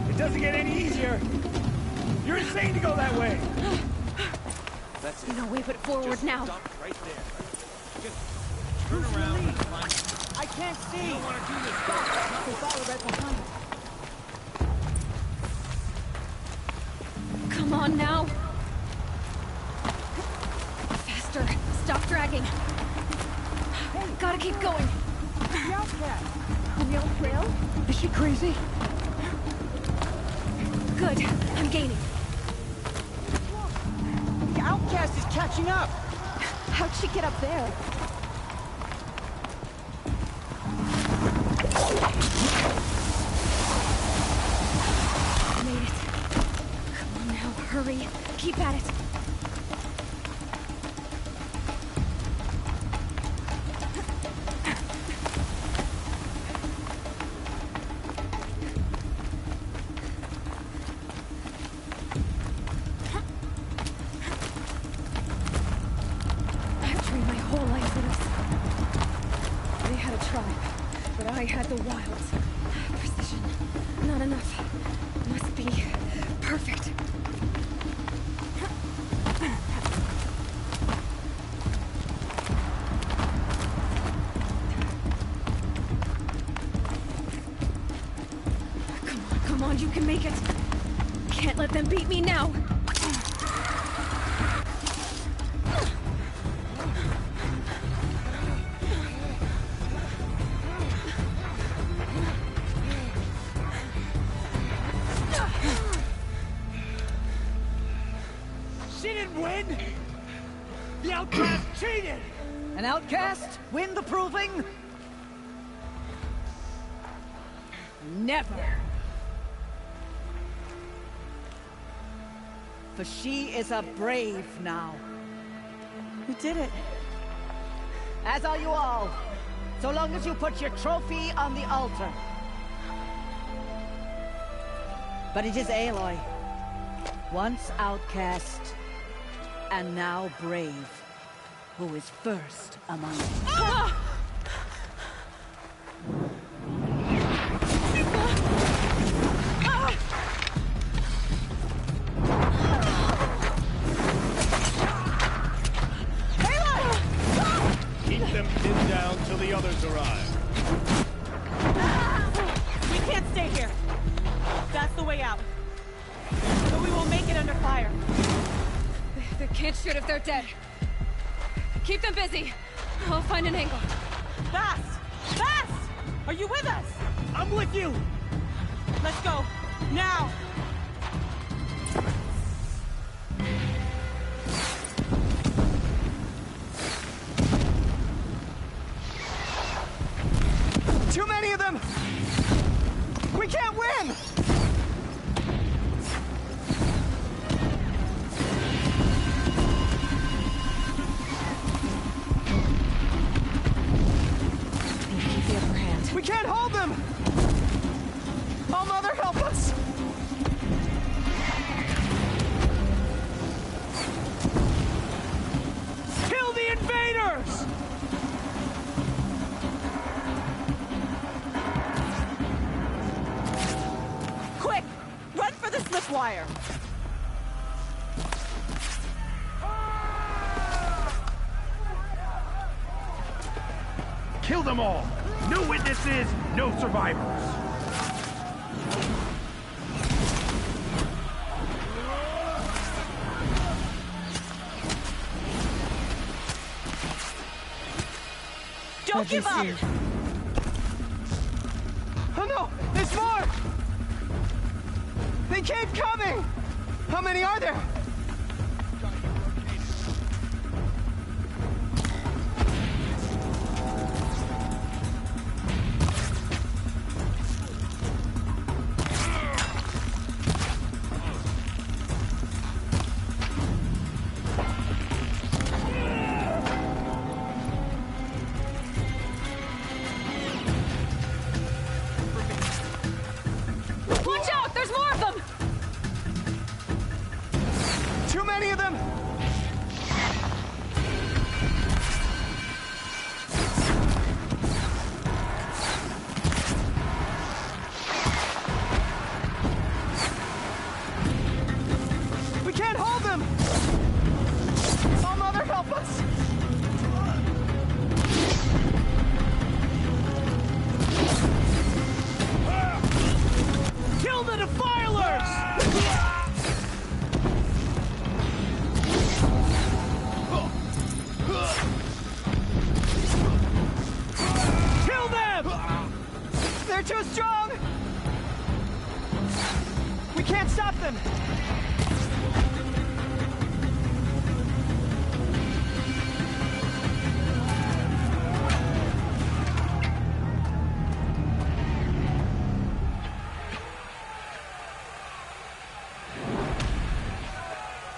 It doesn't get any easier! You're insane to go that way! That's it. No way but forward now. Stop right there. Just turn around. I can't see! You don't want to do this. Stop! There's Vala right behind. Come on now. Faster. Stop dragging. Gotta keep going. The outcast! On the old trail? Is she crazy? Good. I'm gaining. The outcast is catching up! How'd she get up there? Made it. Come on now, hurry. Keep at it. I had the wilds. Precision. Not enough. Must be perfect. Come on, you can make it. Can't let them beat me now. The outcast cheated! An outcast? Win the proving? Never. For she is a brave now. We did it. As are you all. So long as you put your trophy on the altar. But it is Aloy. Once outcast, and now brave, who is first among you. Ah! Keep them pinned down till the others arrive. We can't stay here. That's the way out. But we won't make it under fire. They can't shoot if they're dead. Keep them busy. I'll find an angle. Fast! Fast! Are you with us? I'm with you! Let's go. Now! Too many of them! We can't win! Keep the upper hand. We can't hold them! Oh, Mother, help us! Kill the invaders! Quick! Run for the slip wire! Kill them all! No witnesses, no survivors! Don't give up! Oh no! There's more! They keep coming! How many are there? Watch out! There's more of them! Too many of them! We can't hold them! Oh, Mother, help us! Kill the defilers! Kill them! They're too strong! We can't stop them!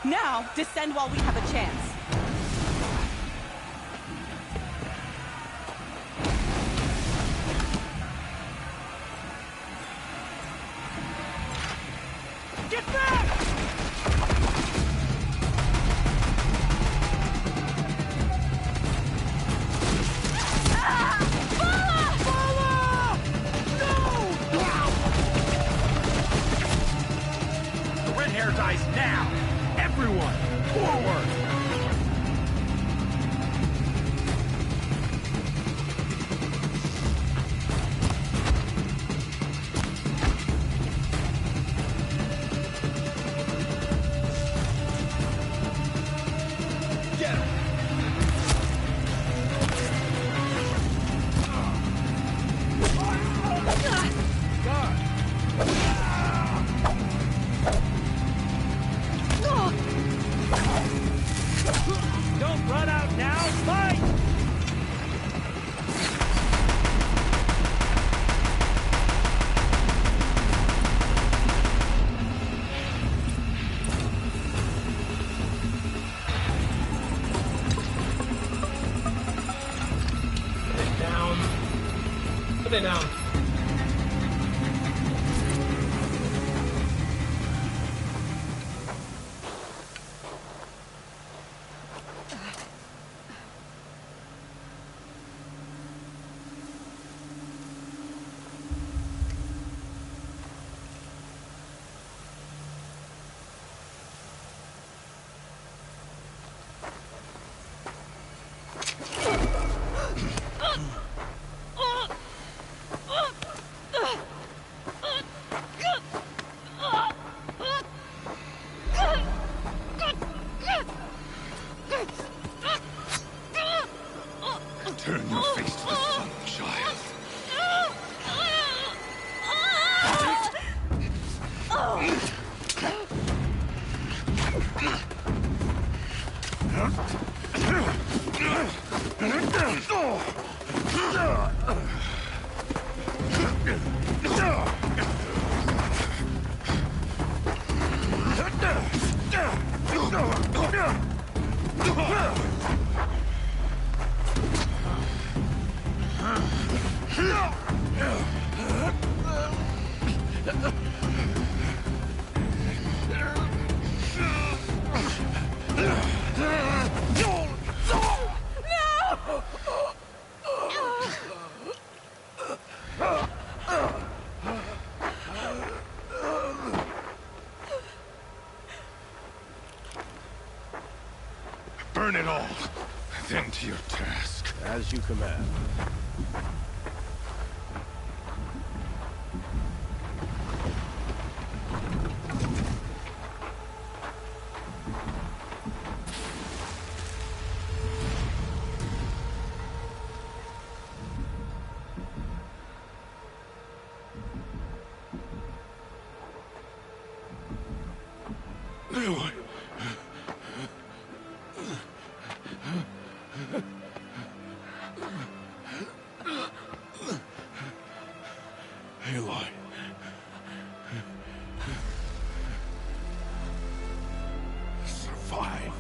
Now, descend while we have a chance. Get back! The red hair dies now! Everyone, forward! Get him! Put it down. Turn your face to the sun, child. Burn it all, then to your task. As you command. Aloy. Survive.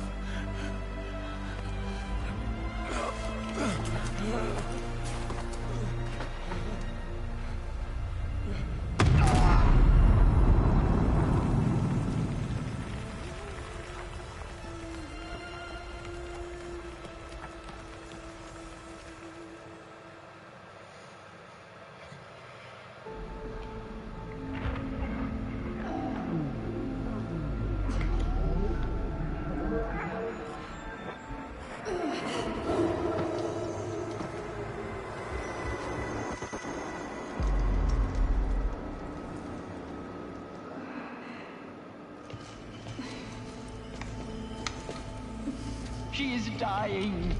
She is dying.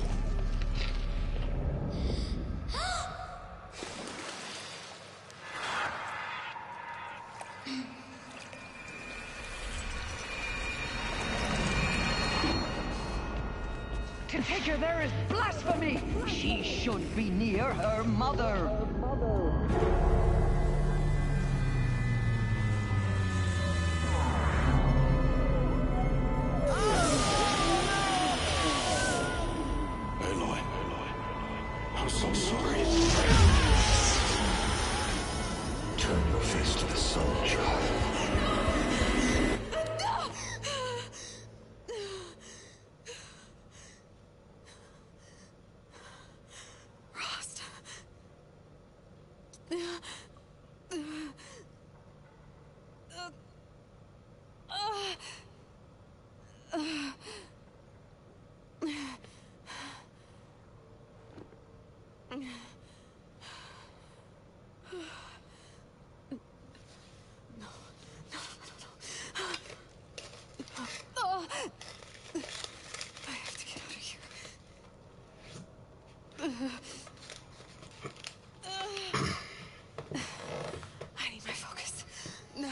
To take her there is blasphemy! She should be near her mother. Aloy, I'm so sorry. Turn your face to the sun, child. I need my focus. No.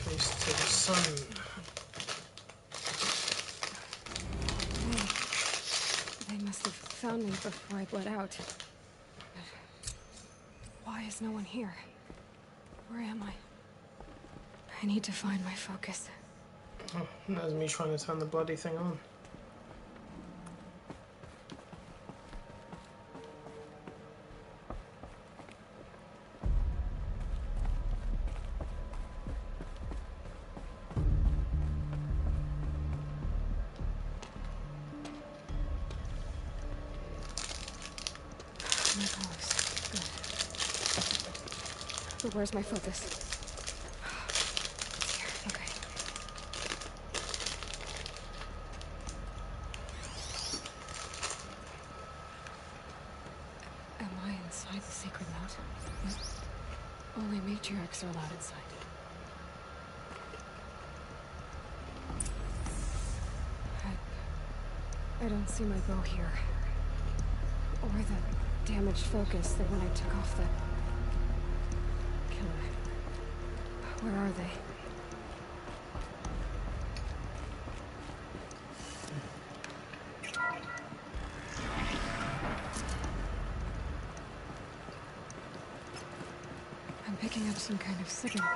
Face to the sun. They must have found me before I bled out. Why is no one here? Where am I? I need to find my focus. Oh, that was me trying to turn the bloody thing on. But where's my focus? It's here. Okay. Am I inside the sacred mountain? Only matriarchs are allowed inside. I don't see my bow here. Or the damaged focus that when I took off the killer. Where are they? I'm picking up some kind of signal.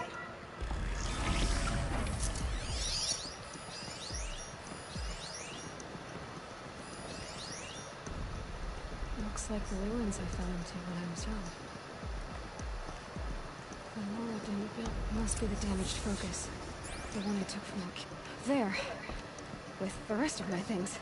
Looks like the ruins I fell into when I was young. The Nora didn't build must be the damaged focus. The one I took from that there. With the rest of my things.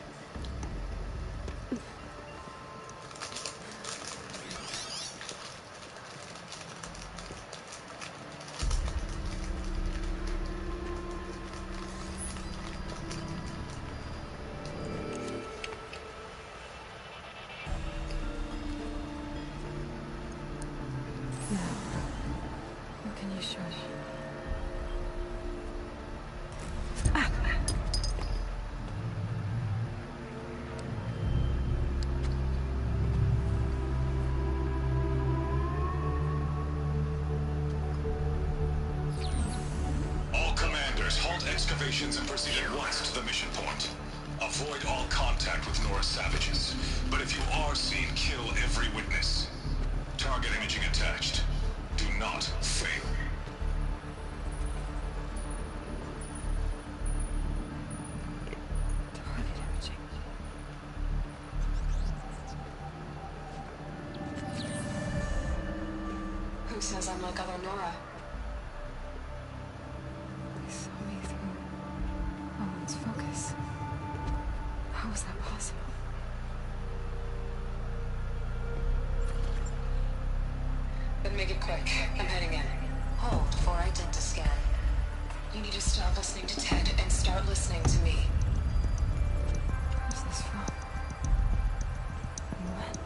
Excavations and proceed at once to the mission point. Avoid all contact with Nora's savages. But if you are seen, kill every witness. Target imaging attached. Do not fail. Target imaging. Who says I'm like other Nora? Focus. How is that possible? Then make it quick. I'm heading in. Hold for identiscan. You need to stop listening to Ted and start listening to me. Who's this from? When?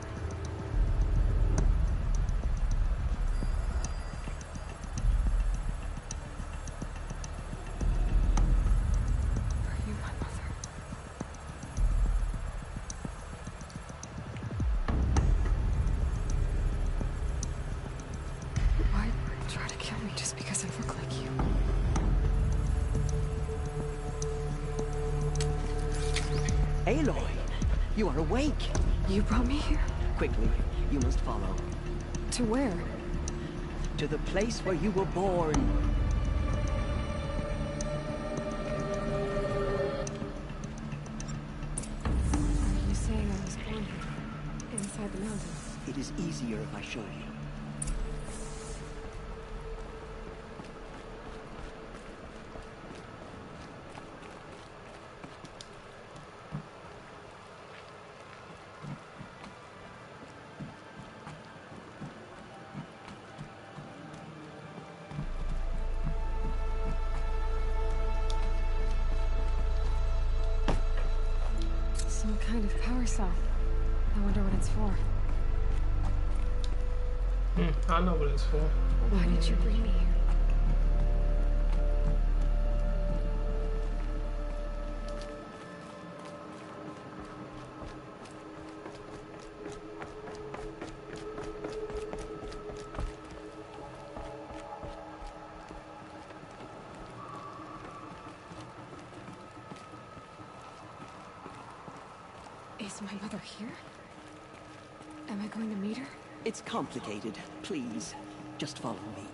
Aloy, you are awake. You brought me here? Quickly, you must follow. To where? To the place where you were born. Are you saying I was born here? Inside the mountain? It is easier if I show you. Some kind of power cell. I wonder what it's for. I know what it's for. Why did you bring me here? Is my mother here? Am I going to meet her? It's complicated. Please, just follow me.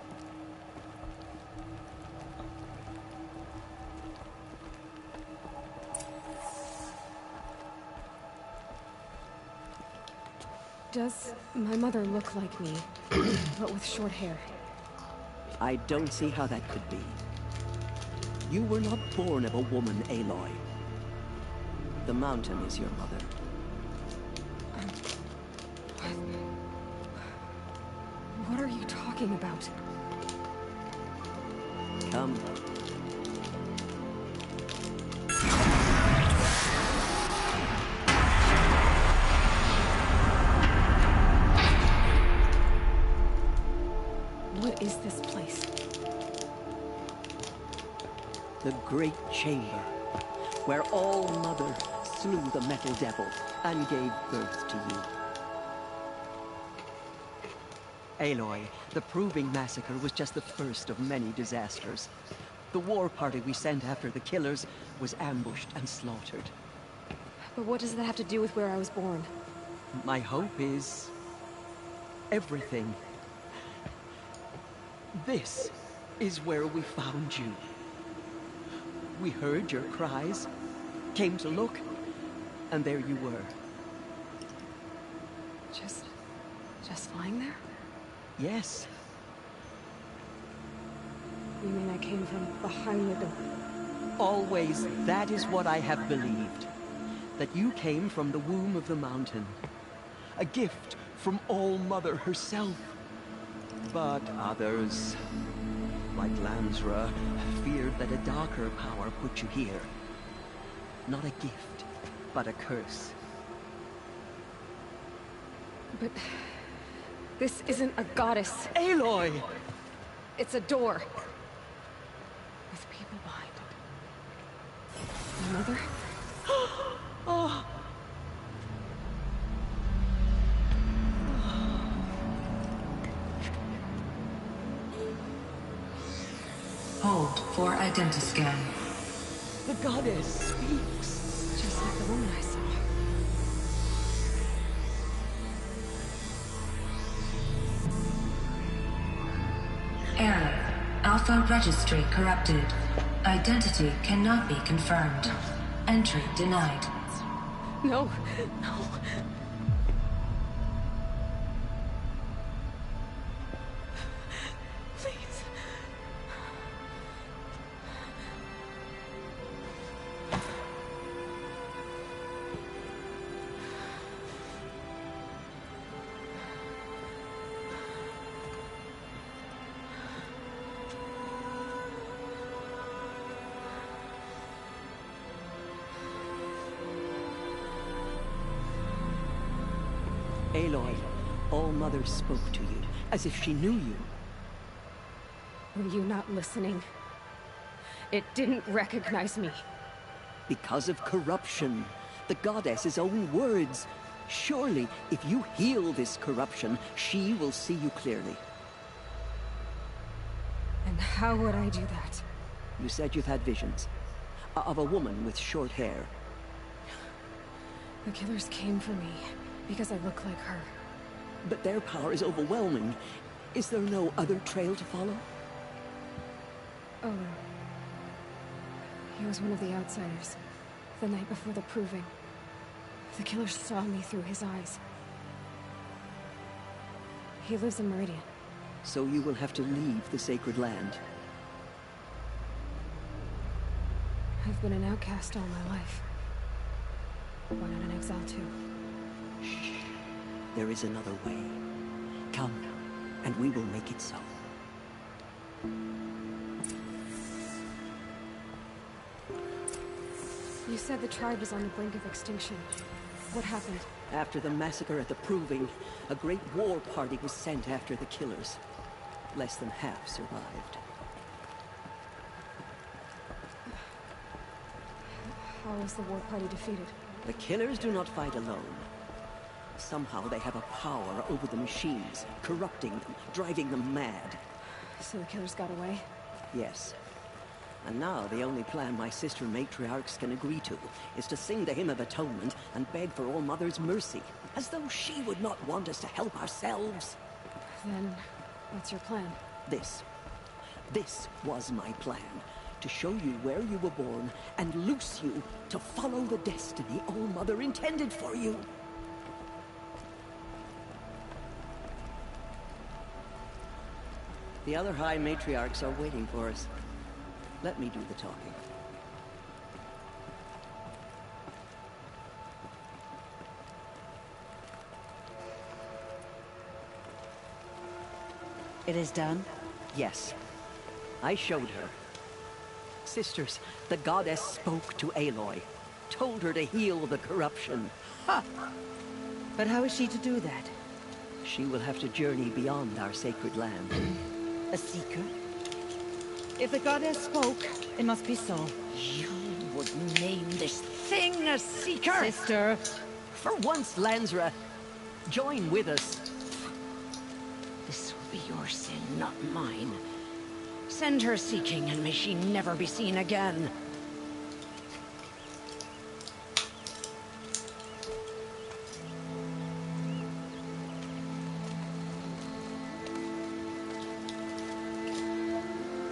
Does my mother look like me, but with short hair? I don't see how that could be. You were not born of a woman, Aloy. The mountain is your mother. What are you talking about? Come. What is this place? The Great Chamber, where All-Mother slew the Metal Devil and gave birth to you. Aloy, the Proving Massacre was just the first of many disasters. The war party we sent after the killers was ambushed and slaughtered. But what does that have to do with where I was born? My hope is... everything. This is where we found you. We heard your cries, came to look, and there you were. Just lying there? Yes. You mean I came from behind the door? Always, that is what I have believed. That you came from the womb of the mountain. A gift from All-Mother herself. But others, like Lansra, feared that a darker power put you here. Not a gift, but a curse. But... this isn't a goddess. Aloy! It's a door. With people behind it. Mother? Oh! Hold for identiscan. The goddess speaks. Just like the woman I saw. Error. Alpha registry corrupted. Identity cannot be confirmed. Entry denied. No, no. Please. Aloy, All-Mother spoke to you, as if she knew you. Were you not listening? It didn't recognize me. Because of corruption. The goddess's own words. Surely, if you heal this corruption, she will see you clearly. And how would I do that? You said you've had visions. Of a woman with short hair. The killers came for me, because I look like her. But their power is overwhelming. Is there no other trail to follow? Oh, he was one of the outsiders. The night before the Proving. The killer saw me through his eyes. He lives in Meridian. So you will have to leave the sacred land. I've been an outcast all my life. Why not an exile too? Shh. There is another way. Come, and we will make it so. You said the tribe was on the brink of extinction. What happened? After the massacre at the Proving, a great war party was sent after the killers. Less than half survived. How was the war party defeated? The killers do not fight alone. Somehow they have a power over the machines, corrupting them, driving them mad. So the killers got away? Yes. And now the only plan my sister matriarchs can agree to is to sing the Hymn of Atonement and beg for All-Mother's mercy, as though she would not want us to help ourselves. Then, what's your plan? This was my plan. To show you where you were born and loose you to follow the destiny All-Mother intended for you. The other High Matriarchs are waiting for us. Let me do the talking. It is done? Yes. I showed her. sisters, the goddess spoke to Aloy, told her to heal the corruption. Ha! But how is she to do that? She will have to journey beyond our sacred land. A seeker? If the goddess spoke, it must be so. You would name this thing a seeker? Sister! For once, Lansra, join with us. This will be your sin, not mine. Send her seeking, and may she never be seen again.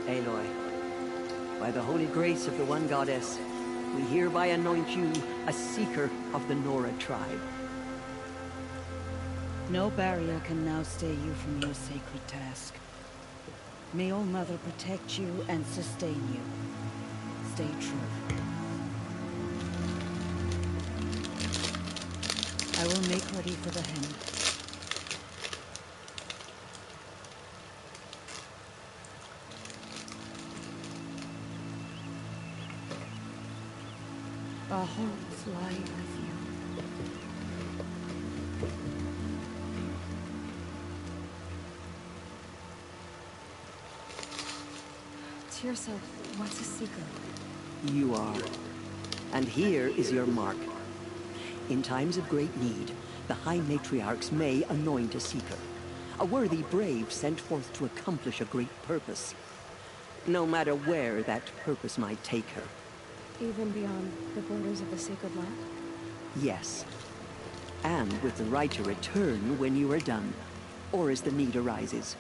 Aloy, by the holy grace of the one goddess, we hereby anoint you a seeker of the Nora tribe. No barrier can now stay you from your sacred task. May All Mother protect you and sustain you. Stay true. I will make ready for the hymn. Our homes lie with you. Tirsa, what's a seeker? You are. And here is your mark. In times of great need, the High Matriarchs may anoint a seeker. A worthy brave sent forth to accomplish a great purpose. No matter where that purpose might take her. Even beyond the borders of the sacred land? Yes. And with the right to return when you are done, or as the need arises.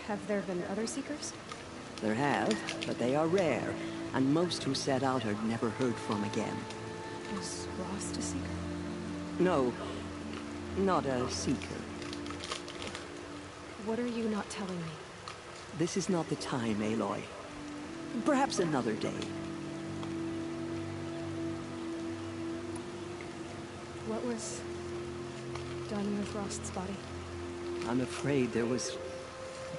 Have there been other seekers? There have, but they are rare, and most who set out are never heard from again. Is Rost a seeker? No, not a seeker. What are you not telling me? This is not the time, Aloy. Perhaps another day. What was done with Rost's body? I'm afraid there was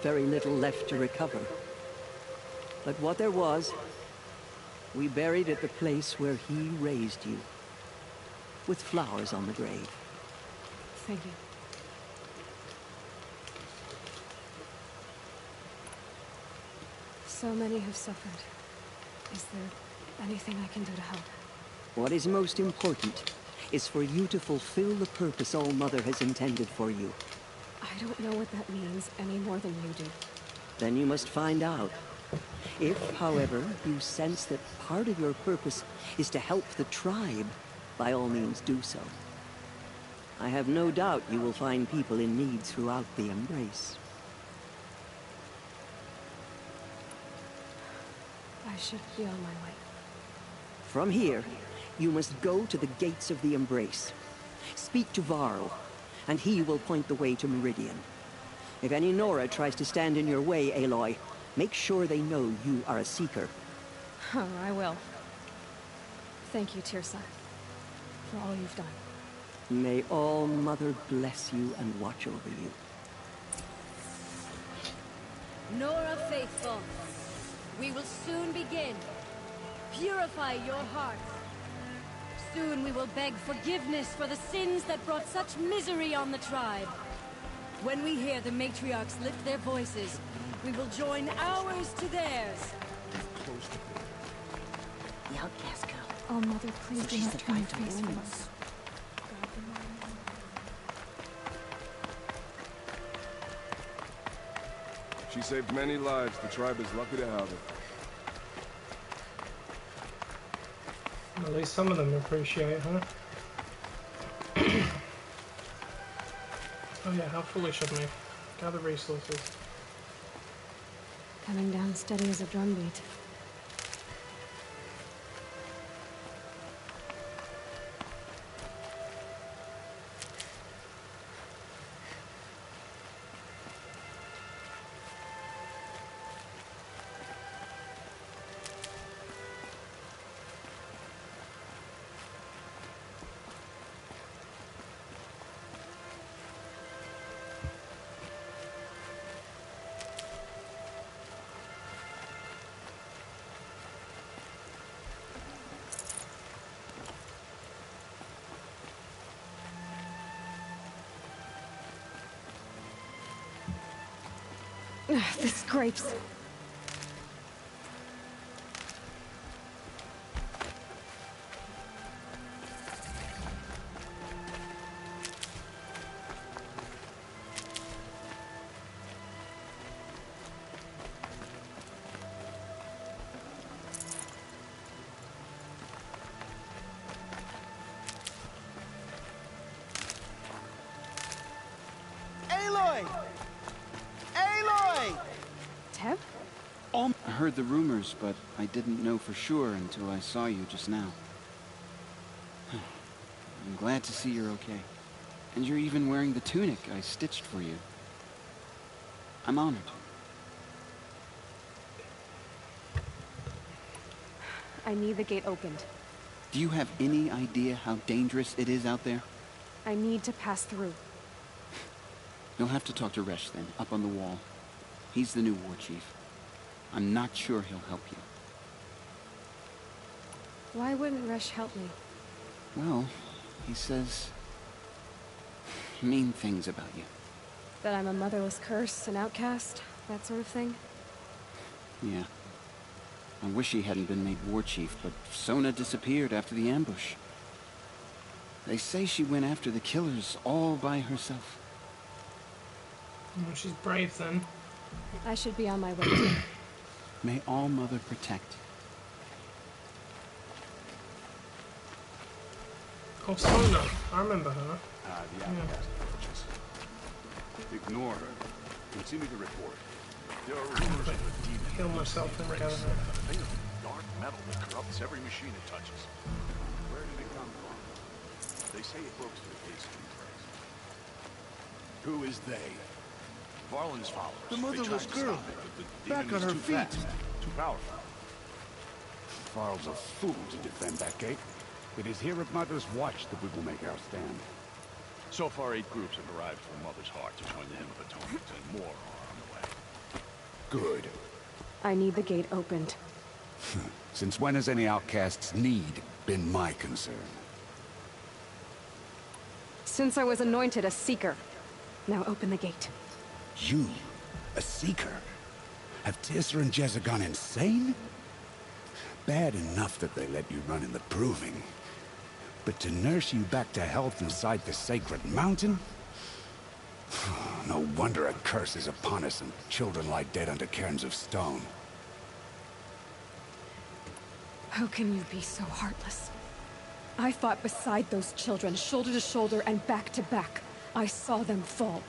very little left to recover. But what there was, we buried at the place where he raised you, with flowers on the grave. Thank you. So many have suffered. Is there anything I can do to help? What is most important is for you to fulfill the purpose All Mother has intended for you. I don't know what that means any more than you do. Then you must find out. If, however, you sense that part of your purpose is to help the tribe, by all means do so. I have no doubt you will find people in need throughout the Embrace. I should be on my way. From here, you must go to the gates of the Embrace. Speak to Varl, and he will point the way to Meridian. If any Nora tries to stand in your way, Aloy, make sure they know you are a seeker. Oh, I will. Thank you, Tirsa, for all you've done. May All Mother bless you and watch over you. Nora Faithful, we will soon begin. Purify your hearts. Soon we will beg forgiveness for the sins that brought such misery on the tribe. When we hear the matriarchs lift their voices, we will join ours to theirs. The outcast girl. Oh, Mother, please do not turn your face from us. She saved many lives. The tribe is lucky to have her. At least some of them appreciate her. Oh yeah, how foolish of me. Gather resources. Coming down steady as a drumbeat. This grapes. I heard the rumors, but I didn't know for sure until I saw you just now. I'm glad to see you're okay. And you're even wearing the tunic I stitched for you. I'm honored. I need the gate opened. Do you have any idea how dangerous it is out there? I need to pass through. You'll have to talk to Resh then, up on the wall. He's the new war chief. I'm not sure he'll help you. Why wouldn't Resh help me? Well, he says mean things about you. That I'm a motherless curse, an outcast, that sort of thing? Yeah. I wish he hadn't been made war chief, but Sona disappeared after the ambush. They say she went after the killers all by herself. Well, she's brave then. I should be on my way too. May All Mother protect. Oh, Sona. I remember her. The outcast approaches. Ignore her. Continue the report. There are rumors of a demon. Kill myself in race. together. A thing of dark metal that corrupts every machine it touches. Where did it come from? They say it broke through the gates of the place. Who is they? Varlin's followers. The motherless They tried to girl. stop it, but the Back demon on is her too feet. fast, too powerful. Varl's a fool to defend that gate. It is here at Mother's Watch that we will make our stand. So far, 8 groups have arrived from Mother's Heart to join the Hymn of Atonement, and more are on the way. Good. I need the gate opened. Since when has any outcast's need been my concern? Since I was anointed a seeker. Now open the gate. You? A seeker? Have Tissa and Jezza gone insane? Bad enough that they let you run in the Proving. But to nurse you back to health inside the sacred mountain? No wonder a curse is upon us and children lie dead under cairns of stone. How can you be so heartless? I fought beside those children, shoulder to shoulder and back to back. I saw them fall.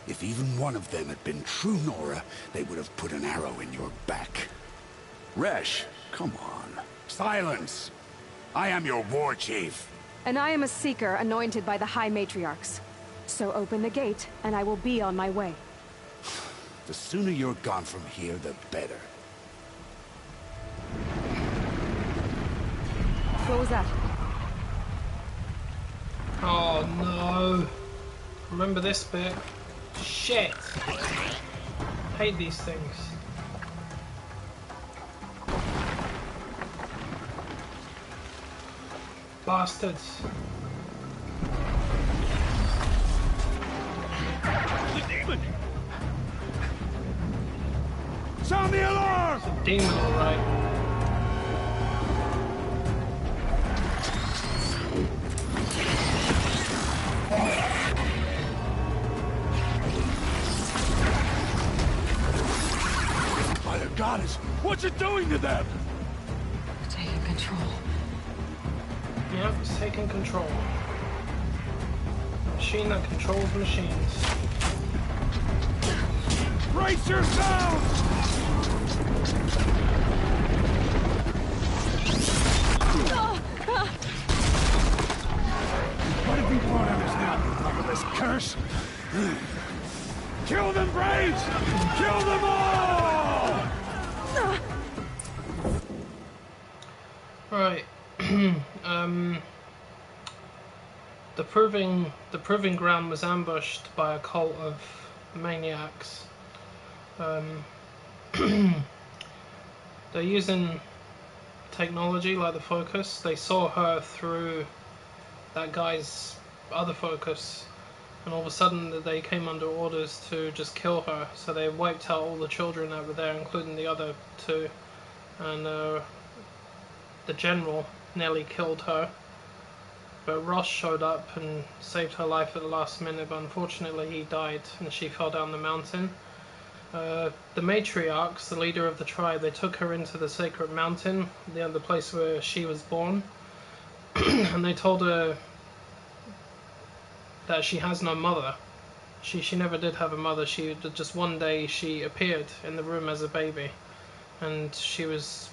If even one of them had been true Nora, they would have put an arrow in your back. Resh, come on. Silence! I am your war chief. And I am a seeker anointed by the High Matriarchs. So open the gate, and I will be on my way. The sooner you're gone from here, the better. What was that? Oh no. Remember this bit. Shit. Hate these things. Bastards. The demon! Sound the alarm! It's a demon, alright. By the goddess, what's it doing to them? Taking control. Yep, it's taking control. Machine that controls machines. Brace yourselves! What have we brought on us now, motherless curse? Kill them, Braves! Kill them all! Right. The proving ground was ambushed by a cult of maniacs. They're using technology like the focus. They saw her through that guy's other focus, and all of a sudden they came under orders to just kill her. So they wiped out all the children that were there, including the other two, and the general nearly killed her. But Ross showed up and saved her life at the last minute, but unfortunately he died and she fell down the mountain. The matriarchs, the leader of the tribe, they took her into the sacred mountain, the place where she was born, and they told her that she has no mother. She never did have a mother. She just one day she appeared in the room as a baby, and she was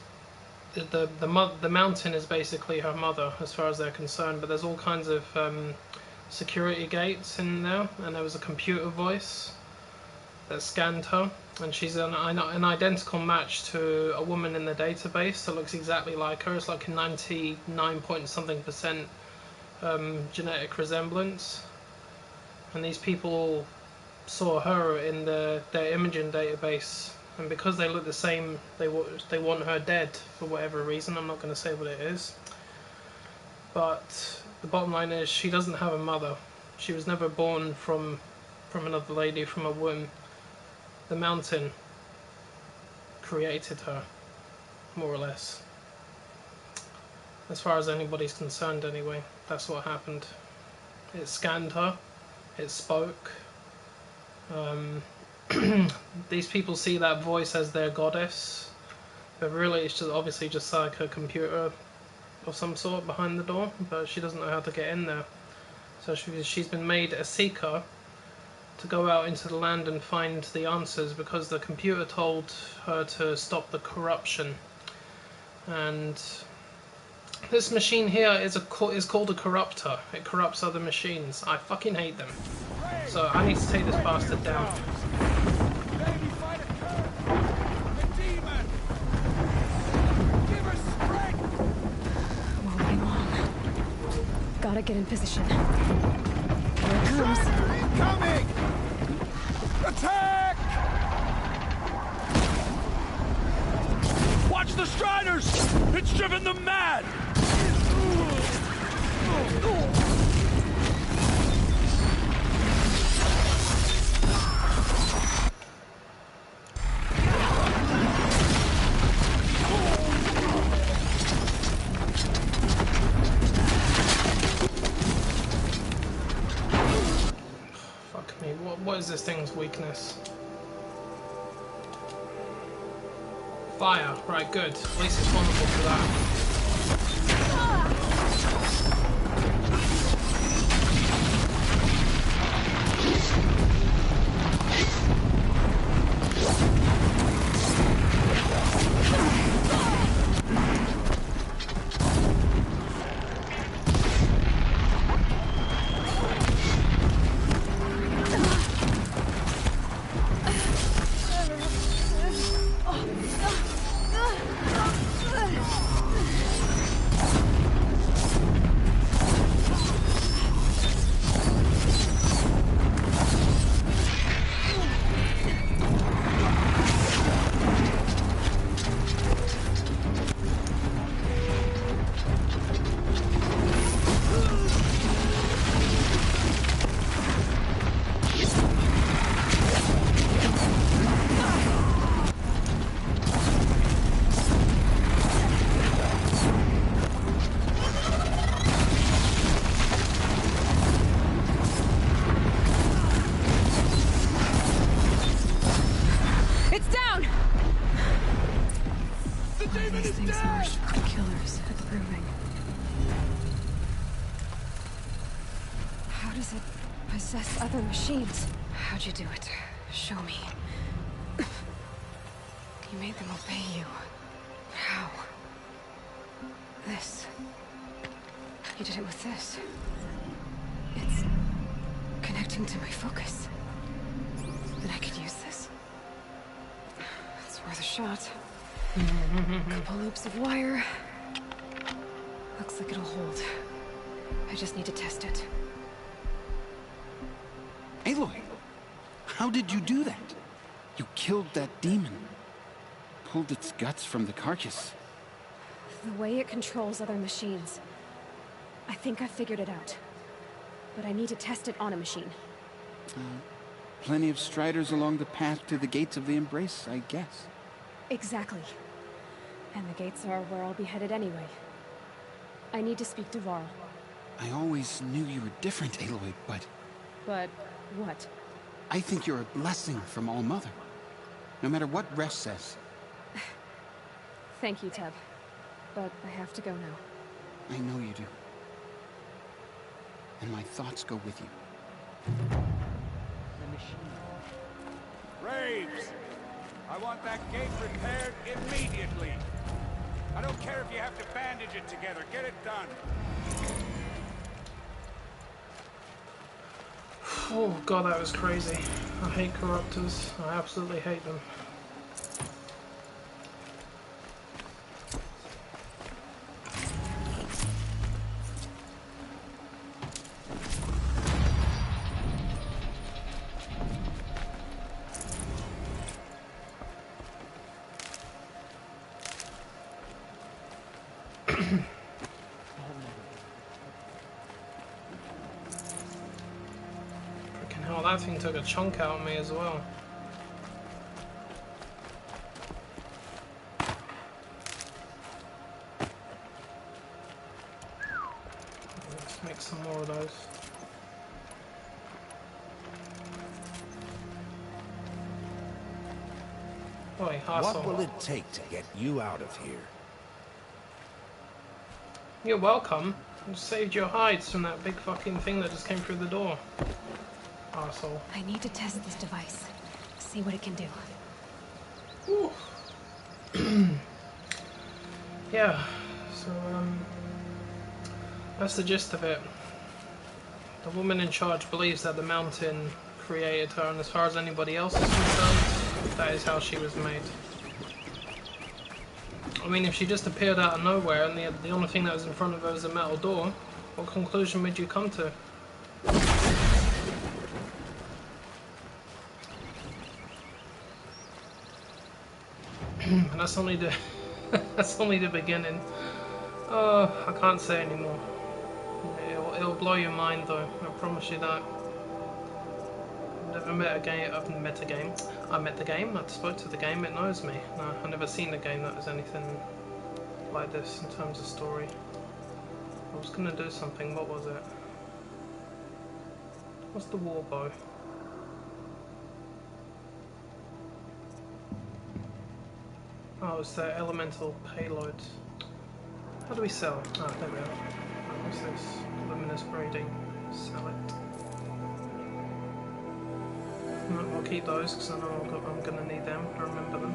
the mountain is basically her mother as far as they're concerned. But there's all kinds of security gates in there, and there was a computer voice that scanned her, and she's an identical match to a woman in the database that looks exactly like her. It's like a 99 point something percent genetic resemblance, and these people saw her in their imaging database, and because they look the same, they want her dead for whatever reason. I'm not going to say what it is, but the bottom line is she doesn't have a mother. She was never born from another lady, from a womb. The mountain created her, more or less. As far as anybody's concerned anyway, that's what happened. It scanned her, it spoke. These people see that voice as their goddess, but really it's just obviously just like a computer of some sort behind the door, but she doesn't know how to get in there. So she's been made a seeker to go out into the land and find the answers, because the computer told her to stop the corruption. And this machine here is called a corruptor. It corrupts other machines. I fucking hate them. So I need to take this bastard down. Won't be long. Gotta get in position. Here it comes. Incoming! Attack! Watch the Striders! It's driven them mad! Fuck me, what is this thing's weakness? Fire, right, good. At least it's vulnerable to that. Other machines. How'd you do it? Show me. You made them obey you. How? This. You did it with this. It's connecting to my focus. Then I could use this. It's worth a shot. Couple loops of wire. Looks like it'll hold. I just need to test it. Aloy, how did you do that? You killed that demon. Pulled its guts from the carcass. The way it controls other machines. I think I figured it out. But I need to test it on a machine. Plenty of striders along the path to the gates of the Embrace, I guess. Exactly. And the gates are where I'll be headed anyway. I need to speak to Varl. I always knew you were different, Aloy, but... But what? I think you're a blessing from All-Mother. No matter what Resh says. Thank you, Teb. But I have to go now. I know you do. And my thoughts go with you. The machine. Graves! I want that gate repaired immediately. I don't care if you have to bandage it together. Get it done. Oh god, that was crazy. I hate corruptors. I absolutely hate them. Freaking hell, that thing took a chunk out of me as well. Let's make some more of those. Oi, What will it take to get you out of here? You're welcome. You saved your hides from that big fucking thing that just came through the door. Arsehole. I need to test this device. See what it can do. Yeah, so that's the gist of it. The woman in charge believes that the mountain created her, and as far as anybody else is concerned, that is how she was made. I mean, if she just appeared out of nowhere and the only thing that was in front of her was a metal door, what conclusion would you come to? And that's only the that's only the beginning. Oh, I can't say anymore. It'll blow your mind though, I promise you that. Never met a game. I've met a game. I met the game. I spoke to the game. It knows me. No, I've never seen a game that was anything like this in terms of story. I was gonna do something. What was it? What's the war bow? Oh, it's the elemental payload. How do we sell? Ah, there we are. Oh, what's this? Luminous braiding. Sell it. I'll keep those because I know I'm going to need them. I remember them.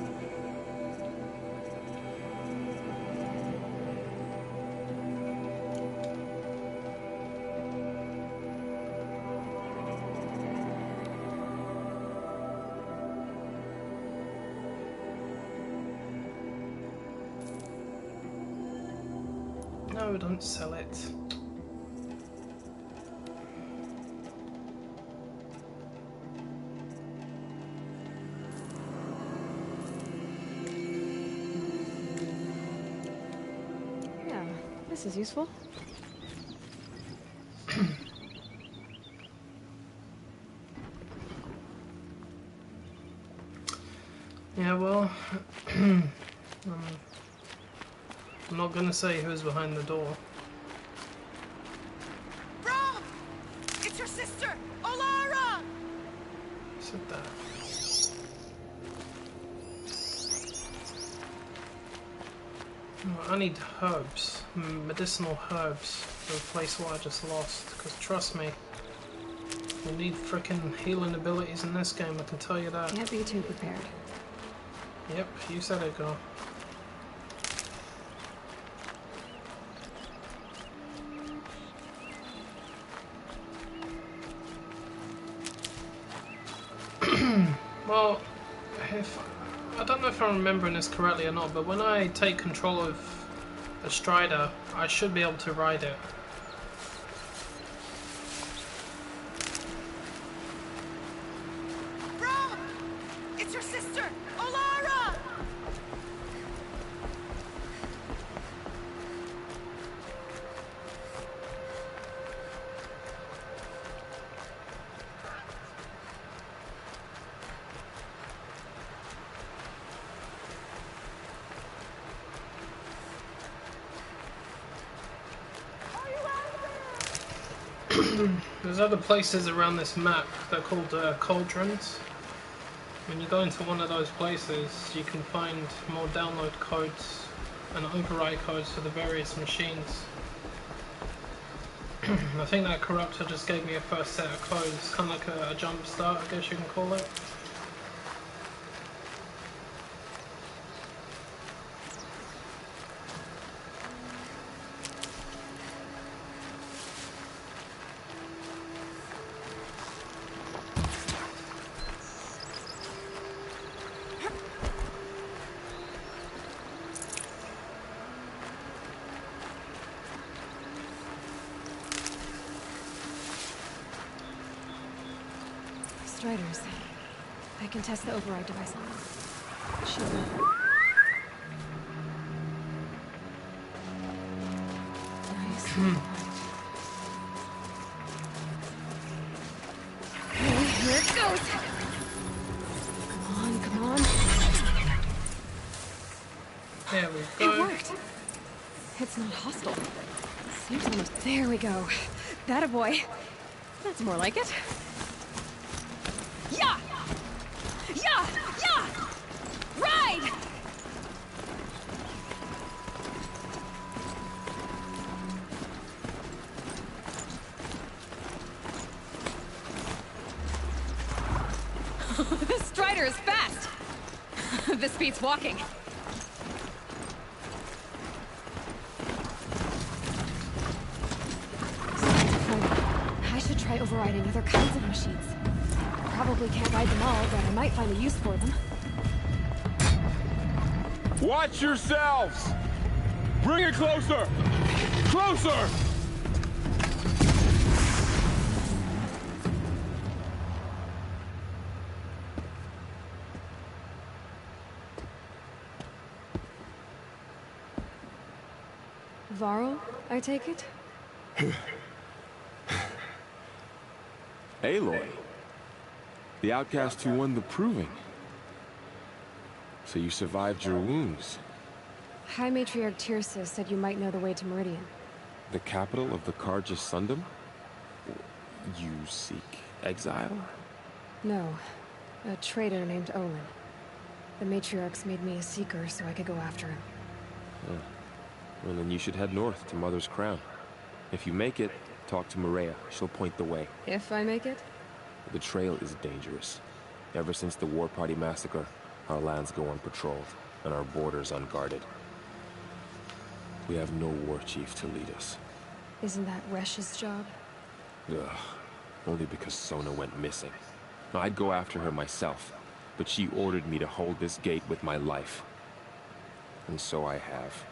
No, don't sell it. This is useful. Yeah, well, I'm not gonna say who's behind the door. Rob! It's your sister, Olara! Who said that? I need herbs, medicinal herbs, to replace what I just lost, because trust me, you need frickin' healing abilities in this game, I can tell you that. Can't be too prepared. Yep, you said it, girl. Well, I don't know if I'm remembering this correctly or not, but when I take control of a Strider, I should be able to ride it. Rob! It's your sister, Olara! There's other places around this map. They're called cauldrons. When you go into one of those places, you can find more download codes and override codes for the various machines. I think that corruptor just gave me a first set of codes, kind of like a jump start, I guess you can call it. Striders. I can test the override device on them. Shield up. Nice. Okay, here it goes. Come on, come on. There we go. It worked. It's not hostile. Seems almost. There we go. That a boy. That's more like it. Yeah! Yeah! Yeah! Ride! This Strider is fast! This beats walking. I should try overriding other kinds of machines. Probably can't ride them all, but I might find a use for them. Watch yourselves! Bring it closer! Closer! Varl, I take it? Aloy. The outcast who won the proving. So you survived your wounds. High Matriarch Tirsa said you might know the way to Meridian. The capital of the Carja Sundom? You seek exile? No. A traitor named Olin. The Matriarchs made me a seeker so I could go after him. Oh. Well, then you should head north to Mother's Crown. If you make it, talk to Maria. She'll point the way. If I make it? The trail is dangerous. Ever since the War Party massacre, our lands go unpatrolled, and our borders unguarded. We have no war chief to lead us. Isn't that Resh's job? Ugh. Only because Sona went missing. Now, I'd go after her myself, but she ordered me to hold this gate with my life. And so I have.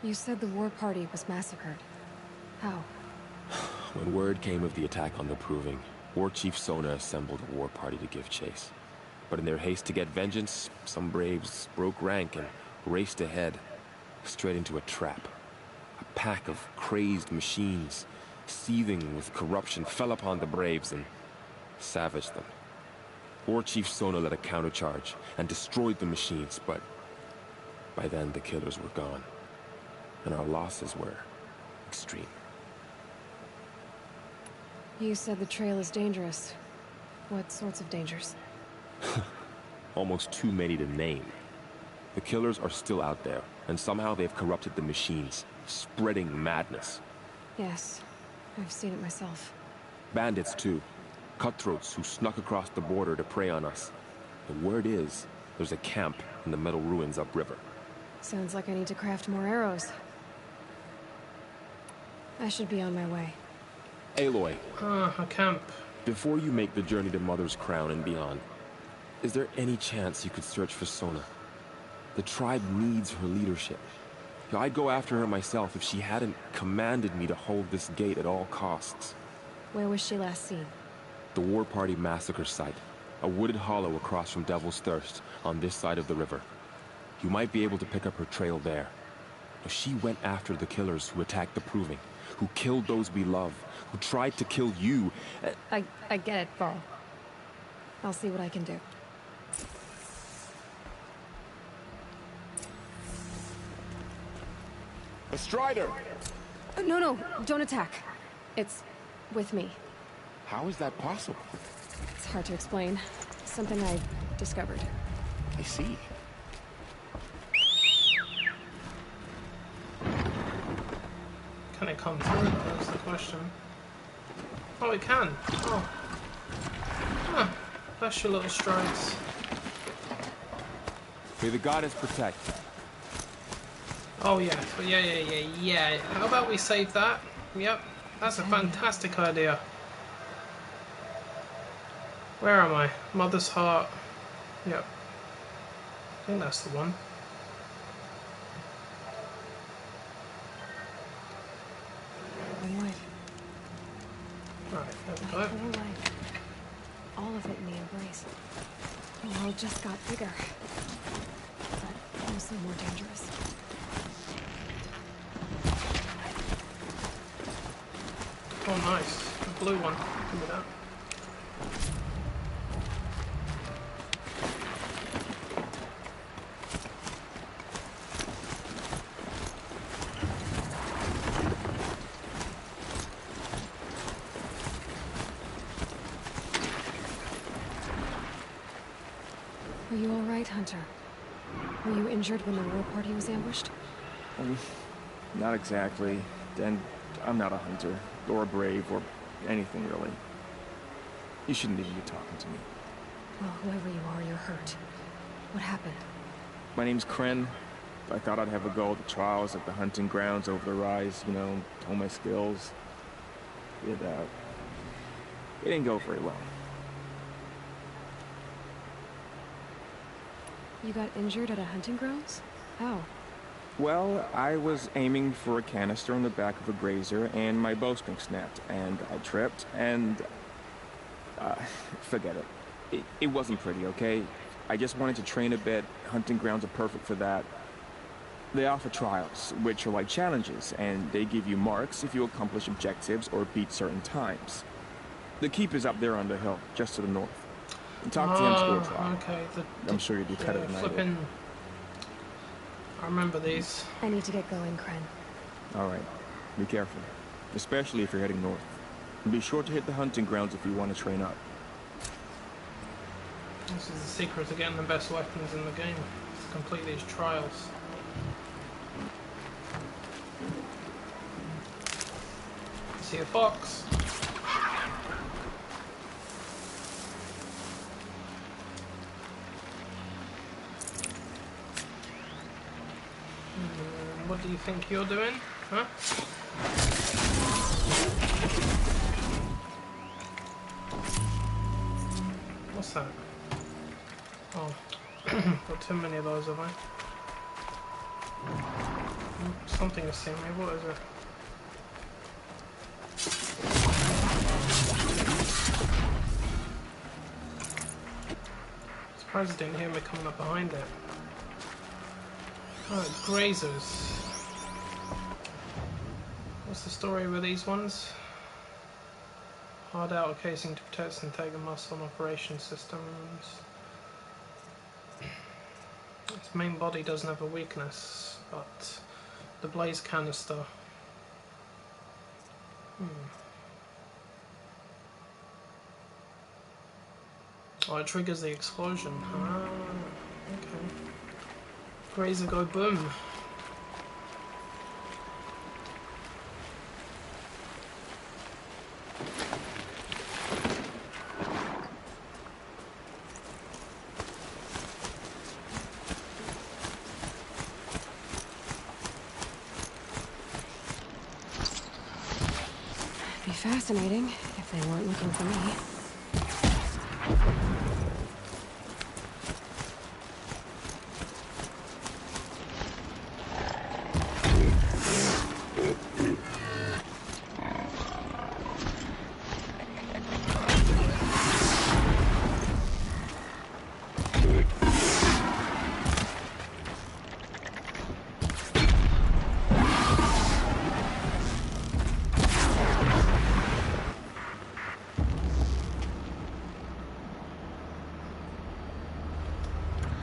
You said the War Party was massacred. How? When word came of the attack on the Proving, War Chief Sona assembled a war party to give chase. But in their haste to get vengeance, some braves broke rank and raced ahead, straight into a trap. A pack of crazed machines, seething with corruption, fell upon the braves and savaged them. War Chief Sona led a countercharge and destroyed the machines, but by then the killers were gone, and our losses were extreme. You said the trail is dangerous. What sorts of dangers? Almost too many to name. The killers are still out there, and somehow they've corrupted the machines, spreading madness. Yes, I've seen it myself. Bandits, too. Cutthroats who snuck across the border to prey on us. The word is, there's a camp in the metal ruins upriver. Sounds like I need to craft more arrows. I should be on my way. Aloy. A camp. Before you make the journey to Mother's Crown and beyond, is there any chance you could search for Sona? The tribe needs her leadership. I'd go after her myself if she hadn't commanded me to hold this gate at all costs. Where was she last seen? The War Party massacre site. A wooded hollow across from Devil's Thirst, on this side of the river. You might be able to pick up her trail there. She went after the killers who attacked the Proving, who killed those we love, who tried to kill you. I get it, Varl. I'll see what I can do. A Strider! No, no, don't attack. It's with me. How is that possible? It's hard to explain. Something I discovered. I see. Can it come through? That's the question. Oh, it can. Oh. Huh. Bless your little strides. May the goddess protect. Oh yeah, yeah. How about we save that? Yep, that's a fantastic idea. Where am I? Mother's Heart. Yep. I think that's the one. My life. Right, there we My go. whole life. All of it in the embrace. The world just got bigger. But also more dangerous. Oh nice, the blue one. Give me that. Are you alright, Hunter? Were you injured when the war party was ambushed? Not exactly. And I'm not a hunter, or a brave, or anything really. You shouldn't even be talking to me. Well, whoever you are, you're hurt. What happened? My name's Kren. I thought I'd have a go at the trials at the hunting grounds over the rise, you know, hone my skills. It didn't go very well. You got injured at a hunting grounds? How? Well, I was aiming for a canister on the back of a grazer, and my bowstring snapped, and I tripped, and... forget it. It wasn't pretty, okay? I just wanted to train a bit. Hunting grounds are perfect for that. They offer trials, which are like challenges, and they give you marks if you accomplish objectives or beat certain times. The keep is up there on the hill, just to the north. Talk to him score trial. Okay. I'm sure you'd be better than I did. I remember these. I need to get going, Kren. Alright. Be careful. Especially if you're heading north. And be sure to hit the hunting grounds if you want to train up. This is the secret to getting the best weapons in the game. To complete these trials. See a fox. What do you think you're doing? Huh? What's that? Oh, got too many of those, have I? Something is seeing me. What is it? Surprised it didn't hear me coming up behind it. Oh, grazers. What's the story with these ones? Hard outer casing to protect synthetic muscle and operation systems. Its main body doesn't have a weakness, but the blaze canister. Oh, it triggers the explosion. Ah, okay. Grazer go boom. It'd be fascinating if they weren't looking for me.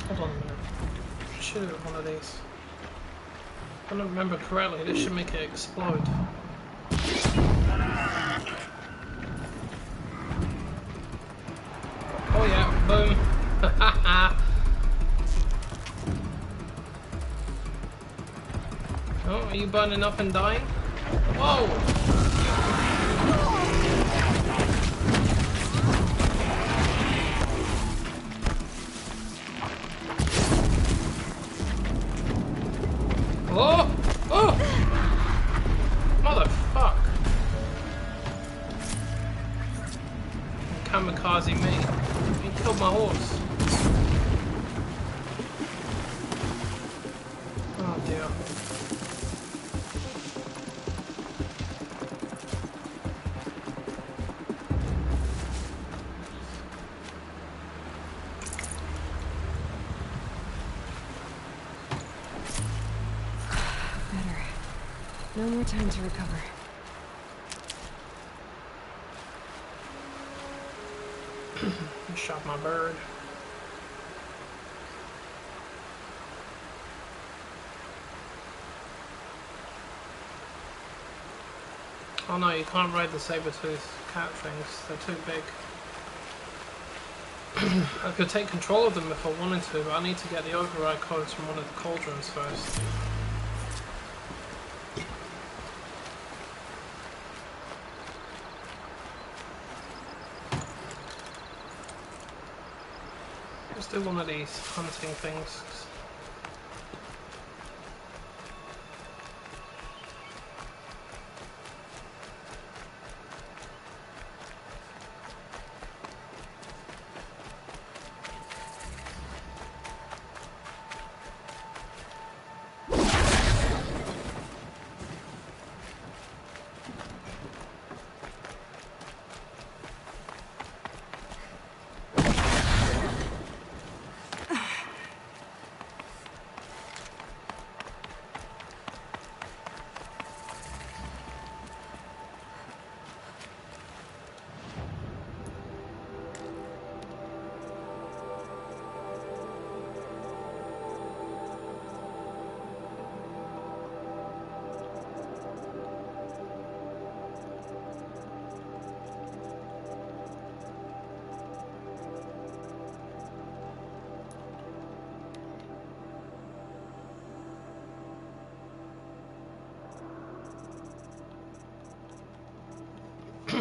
Hold on a minute. I should have one of these. If I don't remember correctly, this should make it explode. burning up and dying? Whoa! Oh! Oh! Motherfuck! Kamikaze me. You killed my horse. Oh dear. Better. No more time to recover. I shot my bird. Oh no, you can't ride the saber-tooth cat things. They're too big. I could take control of them if I wanted to, but I need to get the override codes from one of the cauldrons first. Let's do one of these hunting things.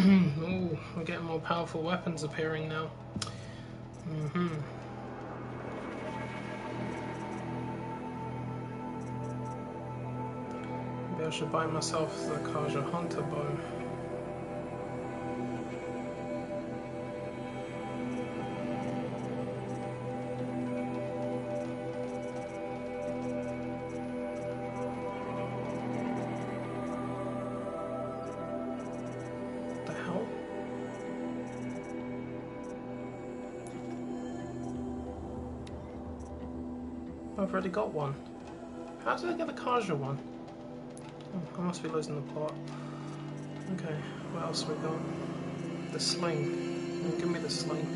Ooh, we're getting more powerful weapons appearing now. Maybe I should buy myself the Kaja Hunter bow. I've already got one. How did I get the Kaja one? Oh, I must be losing the plot. Okay, what else have we got? The sling. Oh, give me the sling.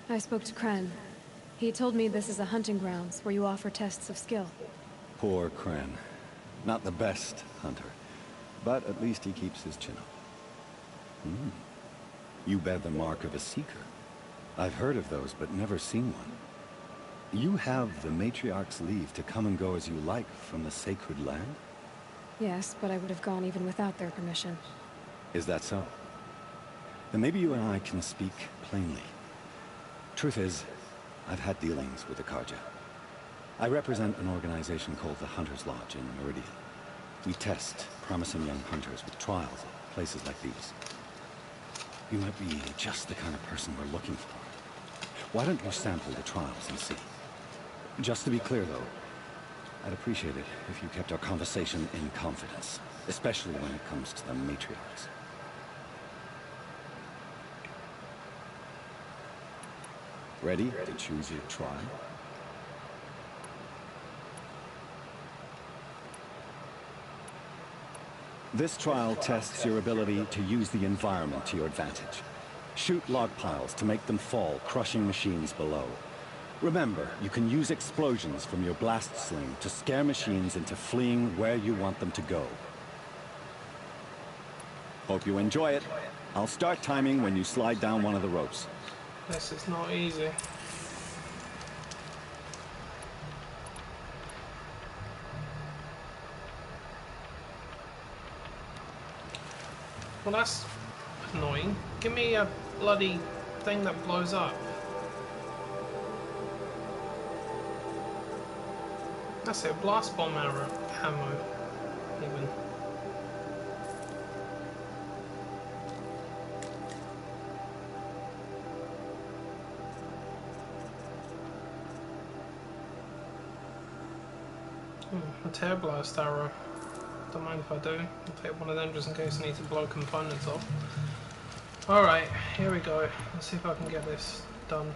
I spoke to Kren. He told me this is a hunting grounds where you offer tests of skill. Poor Kren. Not the best hunter, but at least he keeps his chin up. You bear the mark of a seeker. I've heard of those, but never seen one. You have the Matriarch's leave to come and go as you like from the sacred land? Yes, but I would have gone even without their permission. Is that so? Then maybe you and I can speak plainly. Truth is, I've had dealings with the Karja. I represent an organization called the Hunter's Lodge in Meridian. We test promising young hunters with trials at places like these. You might be just the kind of person we're looking for. Why don't you sample the trials and see? Just to be clear, though, I'd appreciate it if you kept our conversation in confidence, especially when it comes to the Matriarchs. Ready to choose your trial? This trial tests your ability to use the environment to your advantage. Shoot log piles to make them fall, crushing machines below. Remember, you can use explosions from your blast sling to scare machines into fleeing where you want them to go. Hope you enjoy it. I'll start timing when you slide down one of the ropes. This is not easy. Well, that's annoying. Give me a bloody thing that blows up. That's it, blast bomb ammo, even. A tear blast arrow. Don't mind if I do. I'll take one of them just in case I need to blow components off. Alright, here we go. Let's see if I can get this done.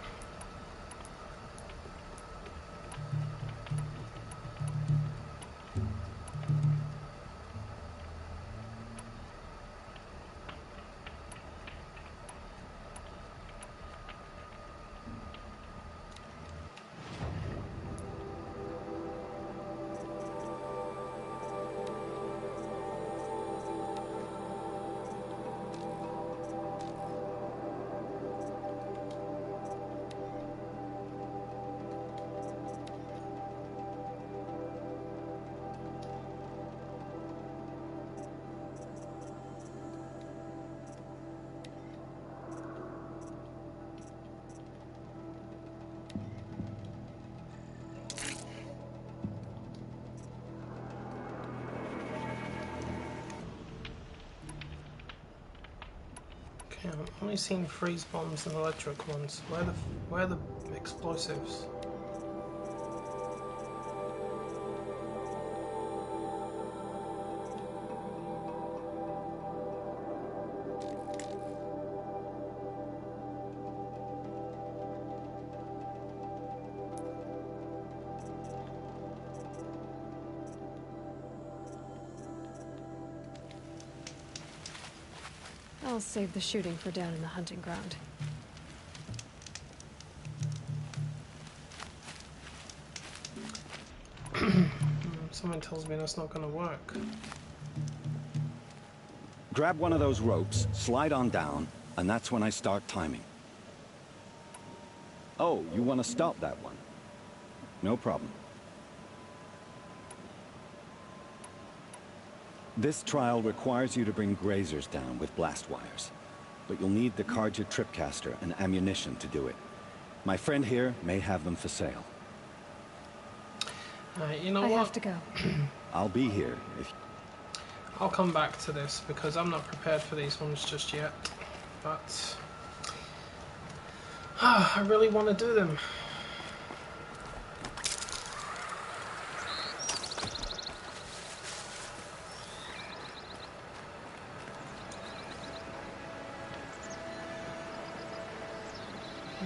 Okay, I've only seen freeze bombs and electric ones. Where are the explosives? I'll save the shooting for down in the hunting ground. Someone tells me that's not going to work. Grab one of those ropes, slide on down, and that's when I start timing. Oh, you want to stop that one? No problem. This trial requires you to bring grazers down with blast wires. But you'll need the Carja tripcaster and ammunition to do it. My friend here may have them for sale. You know what? I have to go. I'll be here if... I'll come back to this because I'm not prepared for these ones just yet. But... I really want to do them.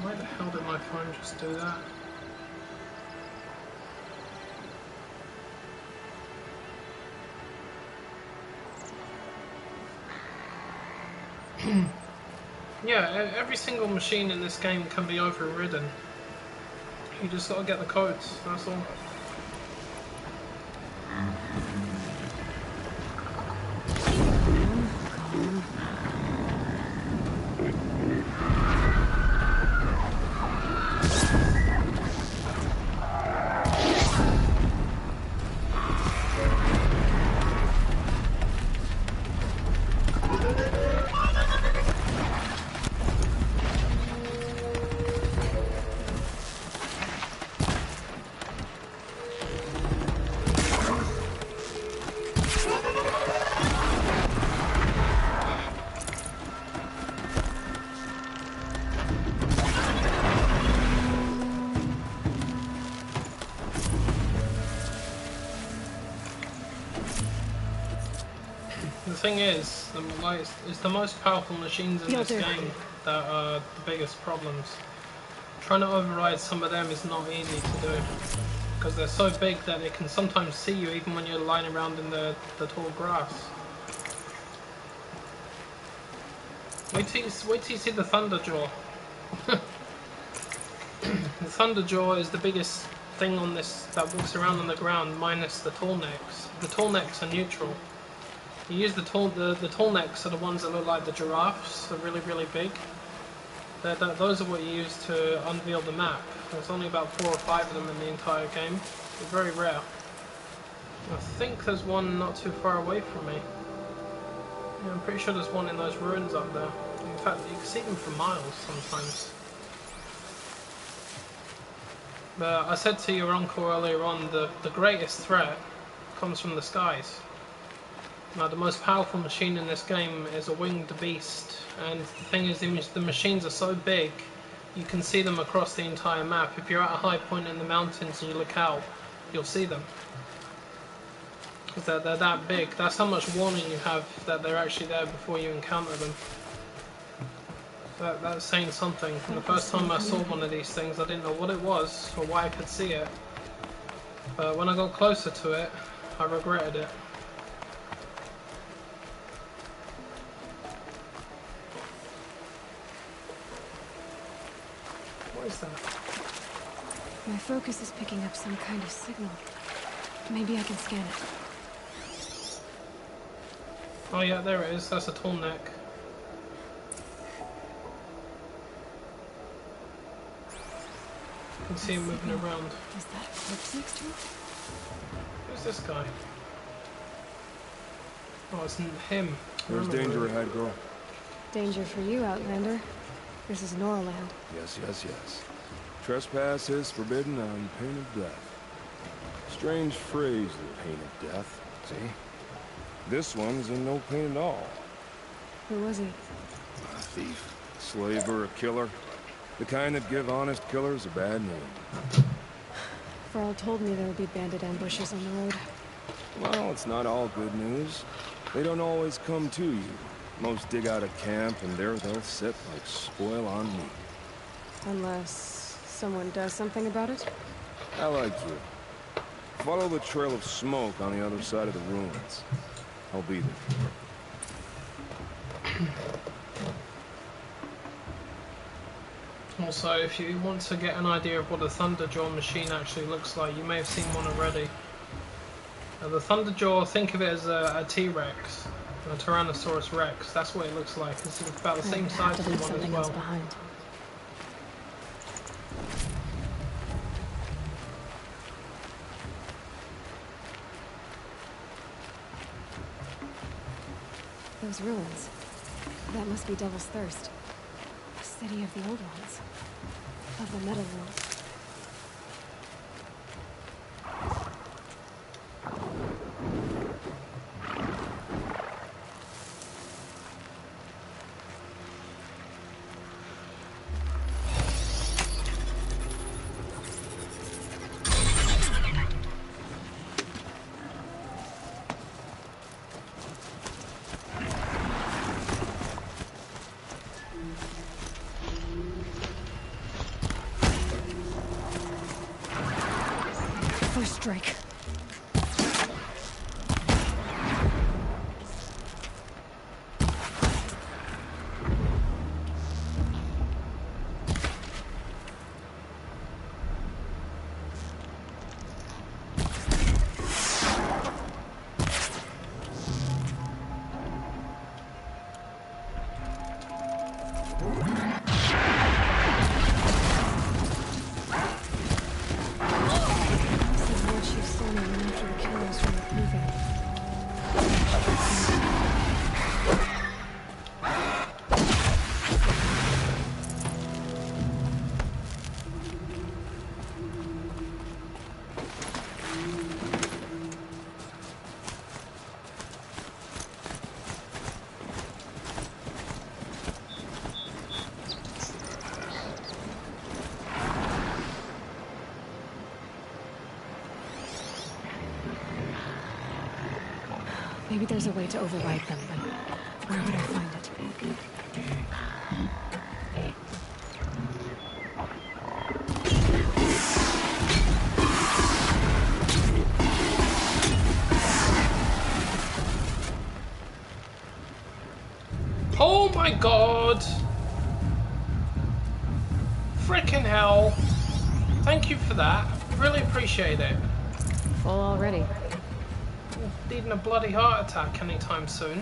Why the hell did my phone just do that? Yeah, every single machine in this game can be overridden. You just gotta get the codes, that's all. The thing is, it's the most powerful machines in this game that are the biggest problems. trying to override some of them is not easy to do, because they're so big that they can sometimes see you even when you're lying around in the tall grass. Wait till you see the Thunderjaw. The Thunderjaw is the biggest thing on this that walks around on the ground, minus the tall necks. The tall necks are neutral. You use the tall necks are the ones that look like the giraffes. They're really, really big. Those are what you use to unveil the map. There's only about 4 or 5 of them in the entire game. They're very rare. I think there's one not too far away from me. Yeah, I'm pretty sure there's one in those ruins up there. In fact, you can see them for miles sometimes. But I said to your uncle earlier on, the greatest threat comes from the skies. Now, the most powerful machine in this game is a winged beast, and the thing is, the machines are so big, you can see them across the entire map. If you're at a high point in the mountains and you look out, you'll see them. Because they're that big. That's how much warning you have that they're actually there before you encounter them. That's saying something. And the first time I saw one of these things, I didn't know what it was or why I could see it. But when I got closer to it, I regretted it. What is that? My focus is picking up some kind of signal. Maybe I can scan it. Oh yeah, there it is. That's a tall neck. You can see him moving around. Is that a corpse next to him? Who's this guy? Oh, it's him. There's danger ahead, girl. Danger for you, Outlander. This is Norland. Yes, yes, yes. Trespass is forbidden on pain of death. Strange phrase, the pain of death. See? This one's in no pain at all. Who was he? A thief, slaver, a killer. The kind that give honest killers a bad name. Varl told me there would be bandit ambushes on the road. Well, it's not all good news. They don't always come to you. Most dig out a camp, and there they'll sit like spoil on meat. Unless someone does something about it? I like you. Follow the trail of smoke on the other side of the ruins. I'll be there. Also, if you want to get an idea of what a Thunderjaw machine actually looks like, you may have seen one already. The Thunderjaw, think of it as a T-Rex, a Tyrannosaurus Rex. That's what it looks like. It's about the same size as one as well. Behind. Those ruins. That must be Devil's Thirst. A city of the old ones. Of the Metal World. First strike. Maybe there's a way to override them, but where would I find it? My god! Frickin' hell! Thank you for that. Really appreciate it. Full already. Needing a bloody heart attack anytime soon.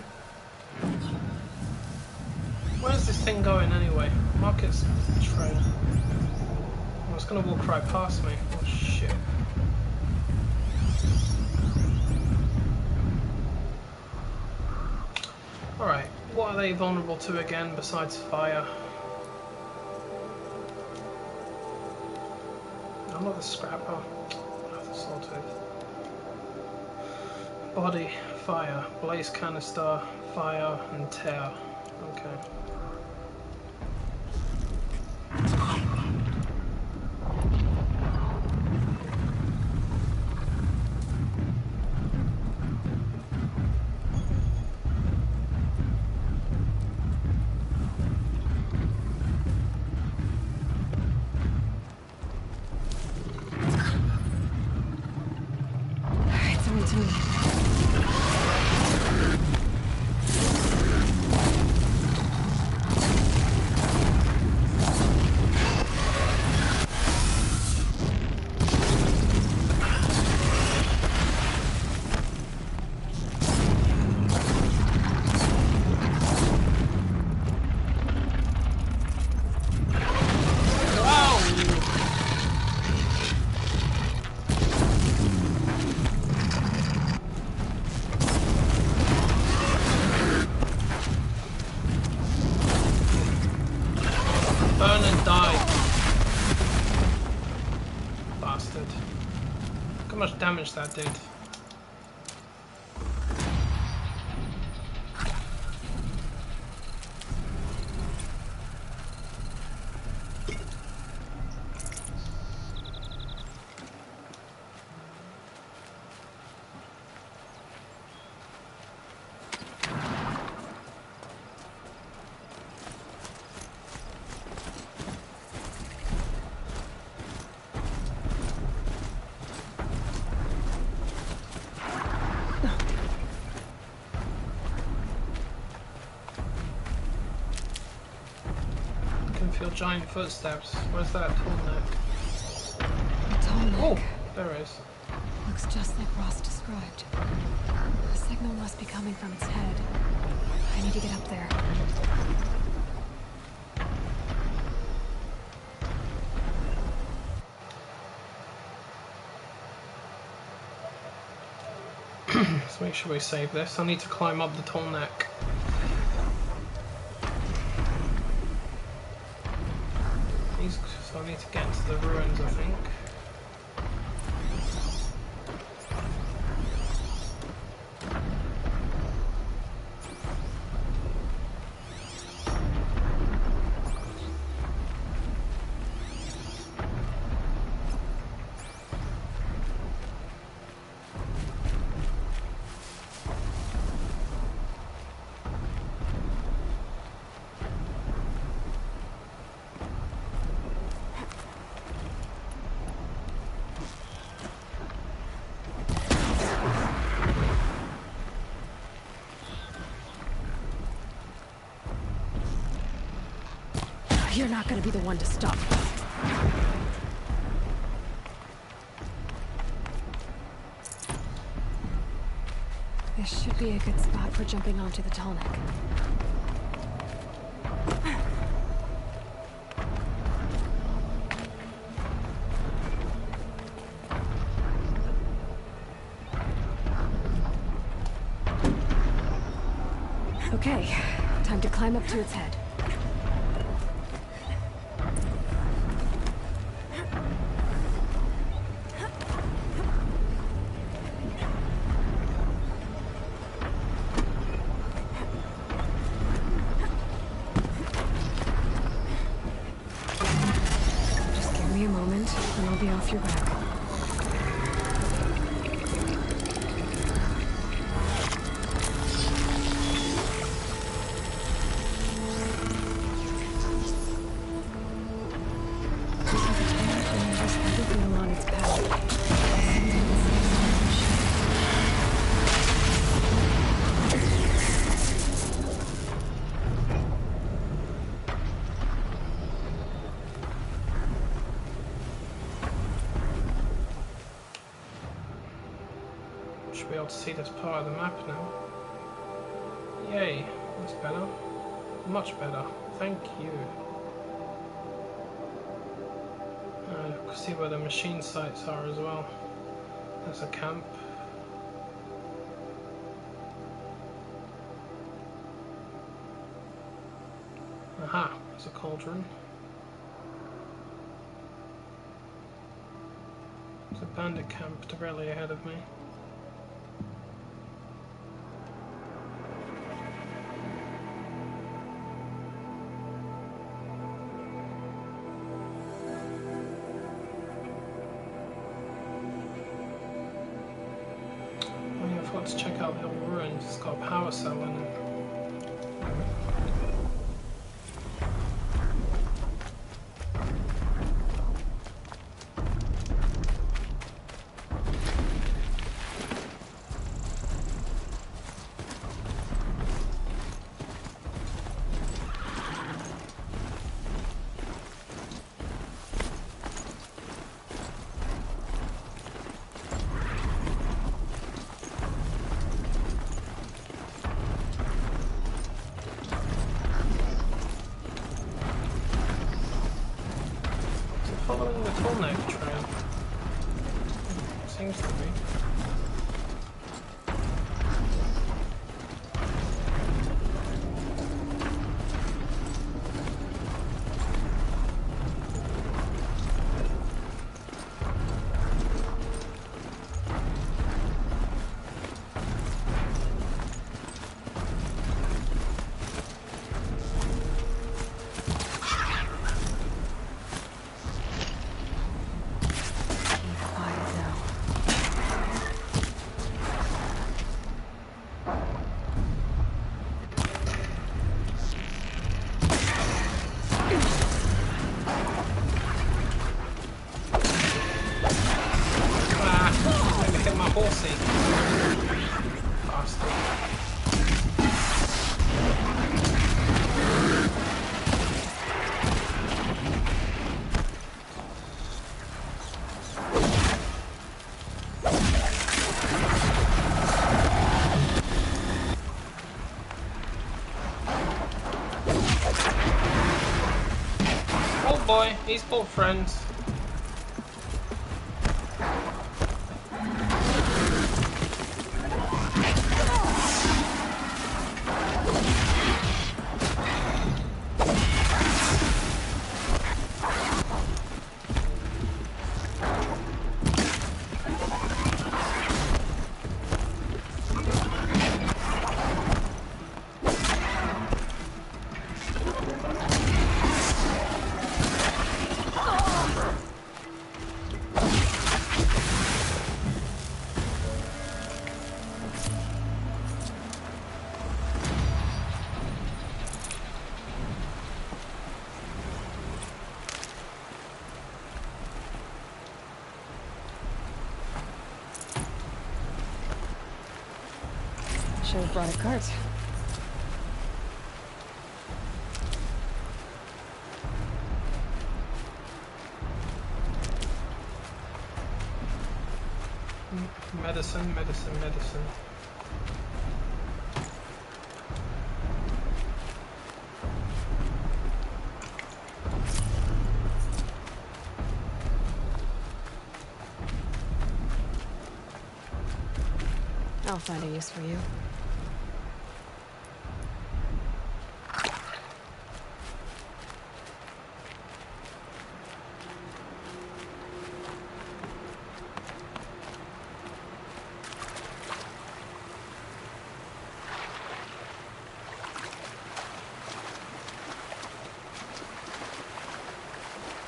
Where's this thing going anyway? Market's trail. Oh, it's gonna walk right past me. Oh shit. Alright, what are they vulnerable to again besides fire? I'm not the scrapper. The sawtooth. Body, fire, blaze canister, fire, and tear. Okay. Burn and die. Bastard. Look how much damage that did. Feel giant footsteps. Where's that tallneck? Tallneck. Oh, there it is. Looks just like Ross described. The signal must be coming from its head. I need to get up there. Let's make sure we save this. I need to climb up the tallneck. So I need to get into the ruins, I think. You're not gonna be the one to stop. This should be a good spot for jumping onto the tallneck. Okay, time to climb up to its head. Off your back. Everything along its path. should be able to see this part of the map now. Yay, that's better. Much better. Thank you. You can see where the machine sites are as well. There's a camp. Aha, there's a cauldron. There's a bandit camp directly ahead of me. Oh yeah, I forgot to check out the old ruins. It's got a power cell in it. Following the Tallneck trail. Seems to be. Boy, he's called friends. Should have brought a cart. Medicine, medicine, medicine. I'll find a use for you.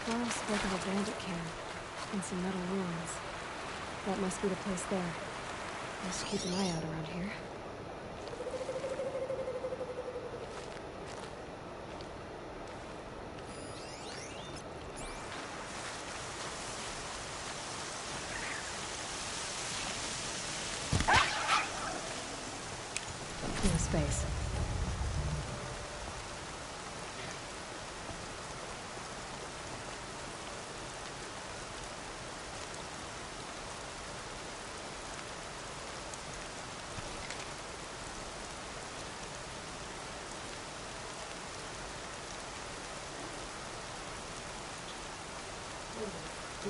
Laura spoke of a bandit camp and some metal ruins. That must be the place there. Let's keep an eye out around here. No space.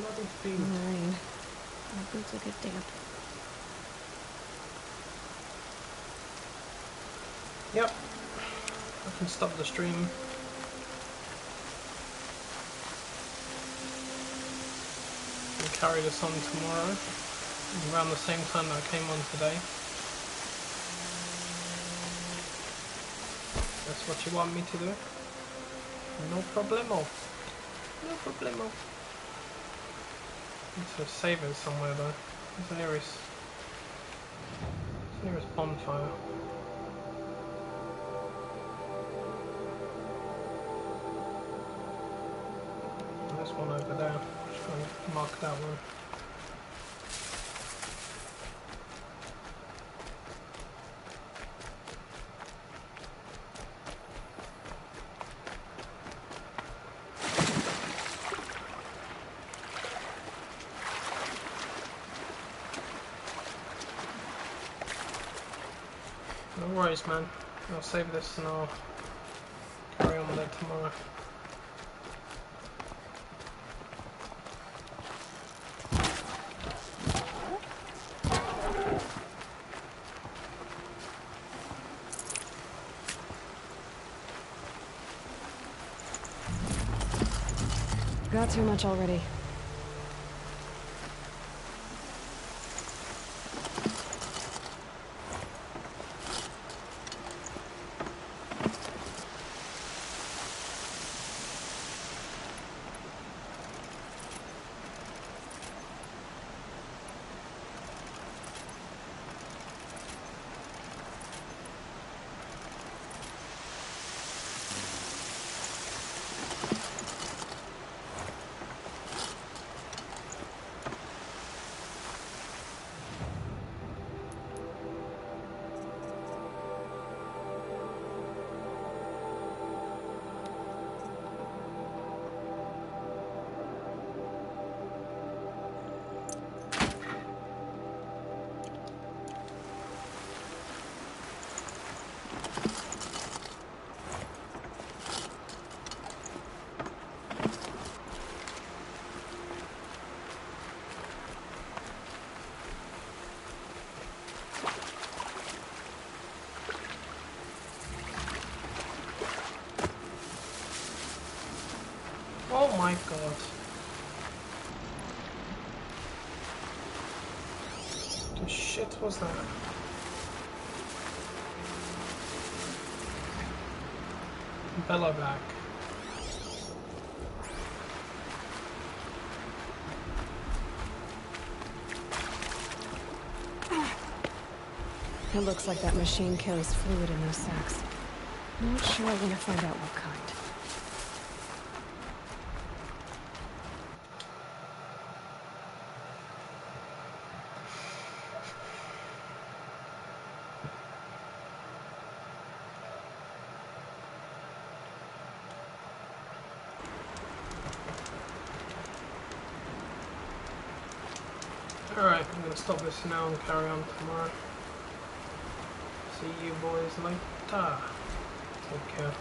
bloody feet. In the rain. My boots will get damp. Yep. I can stop the stream. And carry this on tomorrow. Around the same time that I came on today. That's what you want me to do? No problemo. No problemo. Need to save it somewhere though. Where's the nearest bonfire? There's one over there. Just gonna mark that one. No worries, man. I'll save this and I'll carry on with it tomorrow. Got too much already. Oh my god. The shit was that? Bellow back. It looks like that machine carries fluid in those sacks. Not sure I want to find out what kind. Alright, I'm gonna stop this now and carry on tomorrow. See you boys later. Take care.